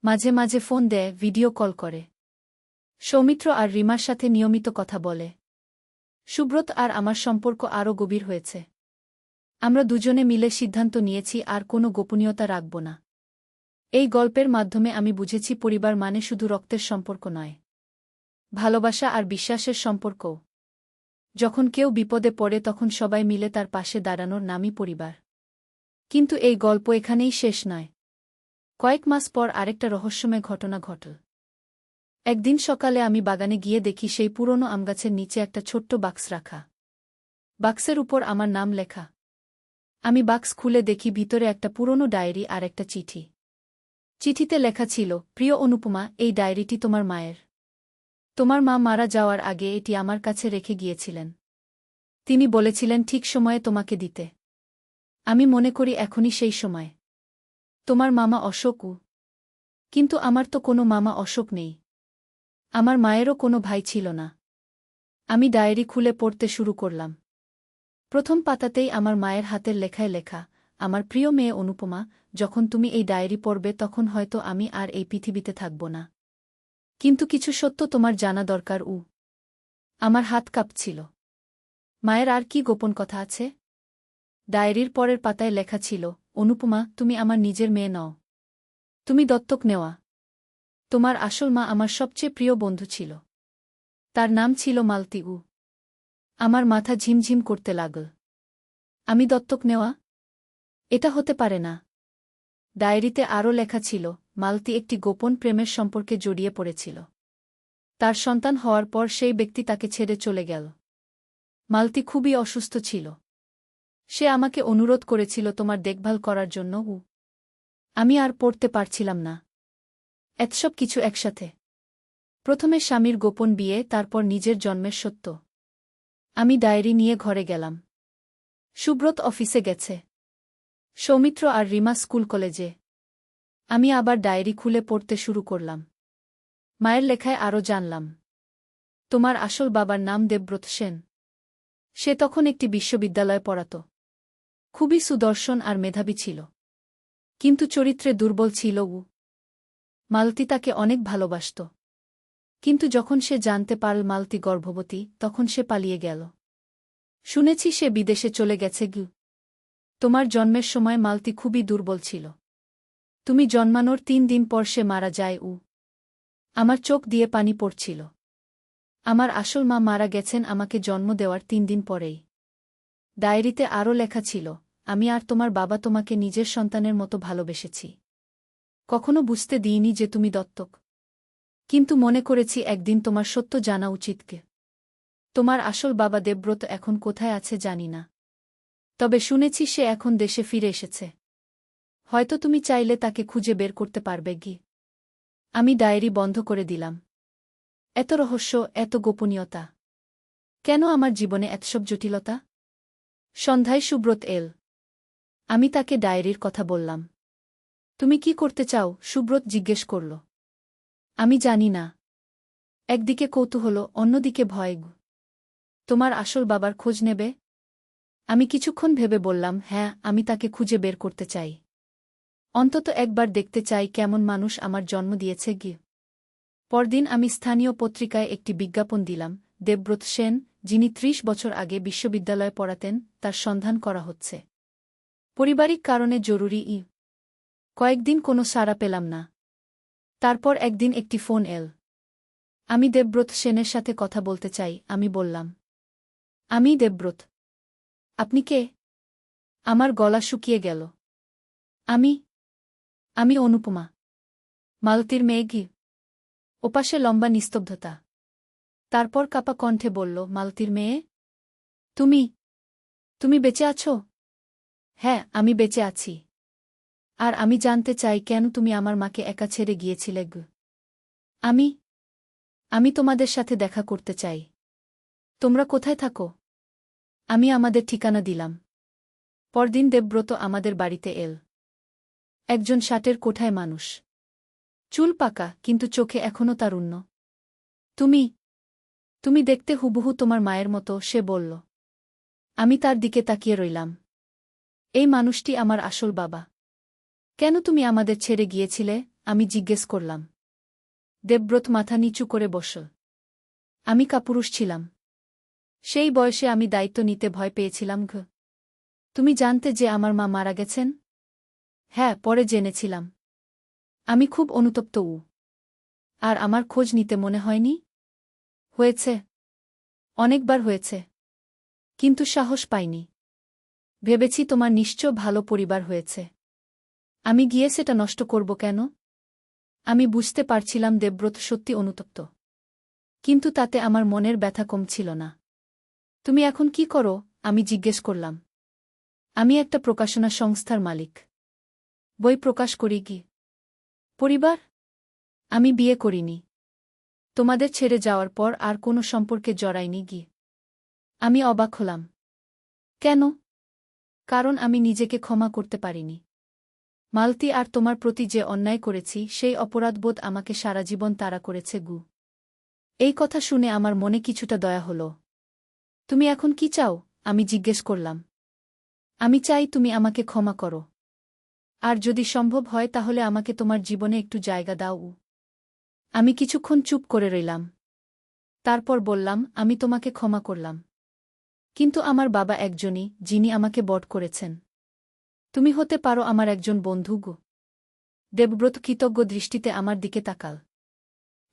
মাঝে মাঝে ফোন দেয়, ভিডিও কল করে। সৌমিত্র আর রিমার সাথে নিয়মিত কথা বলে। সুব্রত আর আমার সম্পর্ক আরও গভীর হয়েছে। আমরা দুজনে মিলে সিদ্ধান্ত নিয়েছি আর কোনো গোপনীয়তা রাখব না। এই গল্পের মাধ্যমে আমি বুঝেছি পরিবার মানে শুধু রক্তের সম্পর্ক নয়, ভালোবাসা আর বিশ্বাসের সম্পর্কও। যখন কেউ বিপদে পড়ে তখন সবাই মিলে তার পাশে দাঁড়ানোর নামই পরিবার। কিন্তু এই গল্প এখানেই শেষ নয়। কয়েক মাস পর আরেকটা রহস্যময় ঘটনা ঘটল। একদিন সকালে আমি বাগানে গিয়ে দেখি সেই পুরনো আমগাছের নিচে একটা ছোট্ট বাক্স রাখা। বাক্সের উপর আমার নাম লেখা। আমি বাক্স খুলে দেখি ভিতরে একটা পুরনো ডায়েরি আর একটা চিঠি। চিঠিতে লেখা ছিল, প্রিয় অনুপমা, এই ডায়েরিটি তোমার মায়ের। তোমার মা মারা যাওয়ার আগে এটি আমার কাছে রেখে গিয়েছিলেন। তিনি বলেছিলেন ঠিক সময়ে তোমাকে দিতে। আমি মনে করি এখনই সেই সময়। তোমার মামা অশোক। কিন্তু আমার তো কোনো মামা অশোক নেই। আমার মায়েরও কোনো ভাই ছিল না। আমি ডায়েরি খুলে পড়তে শুরু করলাম। প্রথম পাতাতেই আমার মায়ের হাতের লেখায় লেখা, আমার প্রিয় মেয়ে অনুপমা, যখন তুমি এই ডায়েরি পড়বে তখন হয়তো আমি আর এই পৃথিবীতে থাকব না। কিন্তু কিছু সত্য তোমার জানা দরকার। আমার হাত কাঁপছিল। মায়ের আর কি গোপন কথা আছে? ডায়েরির পরের পাতায় লেখা ছিল, অনুপমা, তুমি আমার নিজের মেয়ে নও। তুমি দত্তক নেওয়া। তোমার আসল মা আমার সবচেয়ে প্রিয় বন্ধু ছিল। তার নাম ছিল মালতী। আমার মাথা ঝিমঝিম করতে লাগল। আমি দত্তক নেওয়া? এটা হতে পারে না। ডায়েরিতে আরও লেখা ছিল, মালতী একটি গোপন প্রেমের সম্পর্কে জড়িয়ে পড়েছিল। তার সন্তান হওয়ার পর সেই ব্যক্তি তাকে ছেড়ে চলে গেল। মালতী খুবই অসুস্থ ছিল। সে আমাকে অনুরোধ করেছিল তোমার দেখভাল করার জন্য। আমি আর পড়তে পারছিলাম না। এতসব কিছু একসাথে। প্রথমে স্বামীর গোপন বিয়ে, তারপর নিজের জন্মের সত্য। আমি ডায়েরি নিয়ে ঘরে গেলাম। সুব্রত অফিসে গেছে। সৌমিত্র আর রিমা স্কুল কলেজে। আমি আবার ডায়েরি খুলে পড়তে শুরু করলাম। মায়ের লেখায় আরও জানলাম, তোমার আসল বাবার নাম দেবব্রত সেন। সে তখন একটি বিশ্ববিদ্যালয়ে পড়াত। খুবই সুদর্শন আর মেধাবী ছিল। কিন্তু চরিত্রে দুর্বল ছিল। মালতী তাকে অনেক ভালোবাসত। কিন্তু যখন সে জানতে পারল মালতী গর্ভবতী, তখন সে পালিয়ে গেল। শুনেছি সে বিদেশে চলে গেছে। তোমার জন্মের সময় মালতী খুবই দুর্বল ছিল। তুমি জন্মানোর 3 দিন পর সে মারা যায়। আমার চোখ দিয়ে পানি পড়ছিল। আমার আসল মা মারা গেছেন আমাকে জন্ম দেওয়ার 3 দিন পরেই। ডায়েরিতে আরও লেখা ছিল, আমি আর তোমার বাবা তোমাকে নিজের সন্তানের মতো ভালোবেসেছি। কখনো বুঝতে দিইনি যে তুমি দত্তক। কিন্তু মনে করেছি একদিন তোমার সত্য জানা উচিতকে। তোমার আসল বাবা দেবব্রত এখন কোথায় আছে জানি না। তবে শুনেছি সে এখন দেশে ফিরে এসেছে। হয়তো তুমি চাইলে তাকে খুঁজে বের করতে পারবে। আমি ডায়েরি বন্ধ করে দিলাম। এত রহস্য, এত গোপনীয়তা। কেন আমার জীবনে এতসব জটিলতা? সন্ধ্যায় সুব্রত এল। আমি তাকে ডায়েরির কথা বললাম। তুমি কি করতে চাও? সুব্রত জিজ্ঞেস করল। আমি জানি না। একদিকে কৌতূহল, অন্যদিকে ভয়। তোমার আসল বাবার খোঁজ নেবে? আমি কিছুক্ষণ ভেবে বললাম, হ্যাঁ, আমি তাকে খুঁজে বের করতে চাই। অন্তত একবার দেখতে চাই কেমন মানুষ আমার জন্ম দিয়েছে। পরদিন আমি স্থানীয় পত্রিকায় একটি বিজ্ঞাপন দিলাম, দেবব্রত সেন, যিনি 30 বছর আগে বিশ্ববিদ্যালয়ে পড়াতেন, তার সন্ধান করা হচ্ছে। পারিবারিক কারণে জরুরি। কয়েকদিন কোনো সাড়া পেলাম না। তারপর একদিন একটি ফোন এল। আমি দেবব্রত সেনের সাথে কথা বলতে চাই, আমি বললাম। আমি দেবব্রত। আপনি কে? আমার গলা শুকিয়ে গেল। আমি অনুপমা, মালতীর মেয়ে। ওপাশে লম্বা নিস্তব্ধতা। তারপর কাপা কণ্ঠে বলল, মালতীর মেয়ে? তুমি তুমি বেঁচে আছো? হ্যাঁ, আমি বেঁচে আছি। আর আমি জানতে চাই কেন তুমি আমার মাকে একা ছেড়ে গিয়েছিলে। আমি আমি তোমাদের সাথে দেখা করতে চাই। তোমরা কোথায় থাকো? আমি আমাদের ঠিকানা দিলাম। পরদিন দেবব্রত আমাদের বাড়িতে এল। একজন ষাটের কোঠায় মানুষ। চুল পাকা, কিন্তু চোখে এখনও তারুণ্য। তুমি তুমি দেখতে হুবহু তোমার মায়ের মতো, সে বলল। আমি তার দিকে তাকিয়ে রইলাম। এই মানুষটি আমার আসল বাবা। কেন তুমি আমাদের ছেড়ে গিয়েছিলে? আমি জিজ্ঞেস করলাম। দেবব্রত মাথা নিচু করে বসল। আমি কাপুরুষ ছিলাম। সেই বয়সে আমি দায়িত্ব নিতে ভয় পেয়েছিলাম। তুমি জানতে যে আমার মা মারা গেছেন? হ্যাঁ, পরে জেনেছিলাম। আমি খুব অনুতপ্ত। আর আমার খোঁজ নিতে মনে হয়নি? হয়েছে। অনেকবার হয়েছে। কিন্তু সাহস পাইনি। ভেবেছি তোমার নিশ্চয় ভালো পরিবার হয়েছে। আমি গিয়ে সেটা নষ্ট করব কেন? আমি বুঝতে পারছিলাম দেবব্রত সত্যি অনুতপ্ত। কিন্তু তাতে আমার মনের ব্যথা কমছিল না। তুমি এখন কি করো? আমি জিজ্ঞেস করলাম। আমি একটা প্রকাশনা সংস্থার মালিক। বই প্রকাশ করি। পরিবার? আমি বিয়ে করিনি। তোমাদের ছেড়ে যাওয়ার পর আর কোনো সম্পর্কে জড়াইনি। আমি অবাক হলাম। কেন? কারণ আমি নিজেকে ক্ষমা করতে পারিনি। মালতী আর তোমার প্রতি যে অন্যায় করেছি সেই অপরাধবোধ আমাকে সারা জীবন তাড়া করেছে। এই কথা শুনে আমার মনে কিছুটা দয়া হল। তুমি এখন কি চাও? আমি জিজ্ঞেস করলাম। আমি চাই তুমি আমাকে ক্ষমা করো। আর যদি সম্ভব হয় তাহলে আমাকে তোমার জীবনে একটু জায়গা দাও। আমি কিছুক্ষণ চুপ করে রইলাম। তারপর বললাম, আমি তোমাকে ক্ষমা করলাম। কিন্তু আমার বাবা একজনই, যিনি আমাকে বড় করেছেন। তুমি হতে পারো আমার একজন বন্ধু গো। দেবব্রত কৃতজ্ঞ দৃষ্টিতে আমার দিকে তাকাল।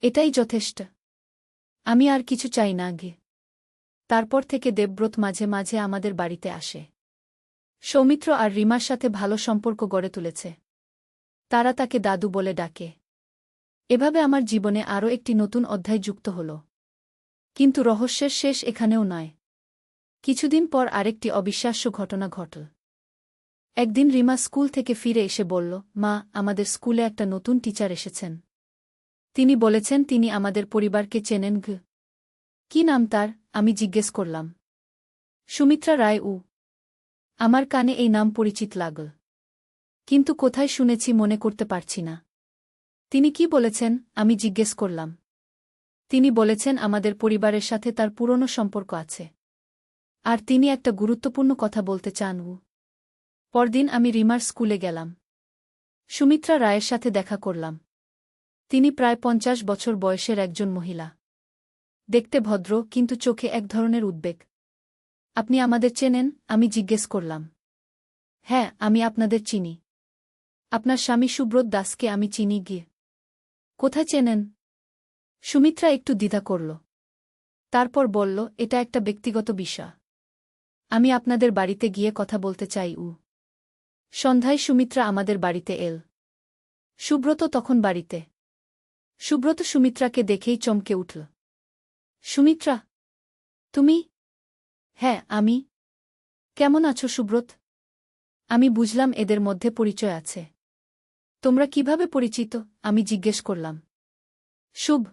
এটাই যথেষ্ট। আমি আর কিছু চাই না গে। তারপর থেকে দেবব্রত মাঝে মাঝে আমাদের বাড়িতে আসে। সৌমিত্র আর রিমার সাথে ভালো সম্পর্ক গড়ে তুলেছে। তারা তাকে দাদু বলে ডাকে। এভাবে আমার জীবনে আরও একটি নতুন অধ্যায় যুক্ত হল। কিন্তু রহস্যের শেষ এখানেও নয়। কিছুদিন পর আরেকটি অবিশ্বাস্য ঘটনা ঘটল। একদিন রিমা স্কুল থেকে ফিরে এসে বলল, মা, আমাদের স্কুলে একটা নতুন টিচার এসেছেন। তিনি বলেছেন তিনি আমাদের পরিবারকে চেনেন গ। কি নাম তার? আমি জিজ্ঞেস করলাম। সুমিত্রা রায়। আমার কানে এই নাম পরিচিত লাগল। কিন্তু কোথায় শুনেছি মনে করতে পারছি না। তিনি কি বলেছেন? আমি জিজ্ঞেস করলাম। তিনি বলেছেন আমাদের পরিবারের সাথে তার পুরনো সম্পর্ক আছে। আর তিনি একটা গুরুত্বপূর্ণ কথা বলতে চান। পরদিন আমি রিমার স্কুলে গেলাম। সুমিত্রা রায়ের সাথে দেখা করলাম। তিনি প্রায় 50 বছর বয়সের একজন মহিলা। দেখতে ভদ্র, কিন্তু চোখে এক ধরনের উদ্বেগ। আপনি আমাদের চেনেন? আমি জিজ্ঞেস করলাম। হ্যাঁ, আমি আপনাদের চিনি। আপনার স্বামী সুব্রত দাসকে আমি চিনি গিয়ে। কোথায় চেনেন? সুমিত্রা একটু দ্বিধা করল। তারপর বলল, এটা একটা ব্যক্তিগত বিষয়। আমি আপনাদের বাড়িতে গিয়ে কথা বলতে চাই। সন্ধ্যায় সুমিত্রা আমাদের বাড়িতে এল। সুব্রত তখন বাড়িতে। সুব্রত সুমিত্রাকে দেখেই চমকে উঠল। সুমিত্রা, তুমি? হ্যাঁ, আমি। কেমন আছো সুব্রত? আমি বুঝলাম এদের মধ্যে পরিচয় আছে। তোমরা কিভাবে পরিচিত? আমি জিজ্ঞেস করলাম। শুভ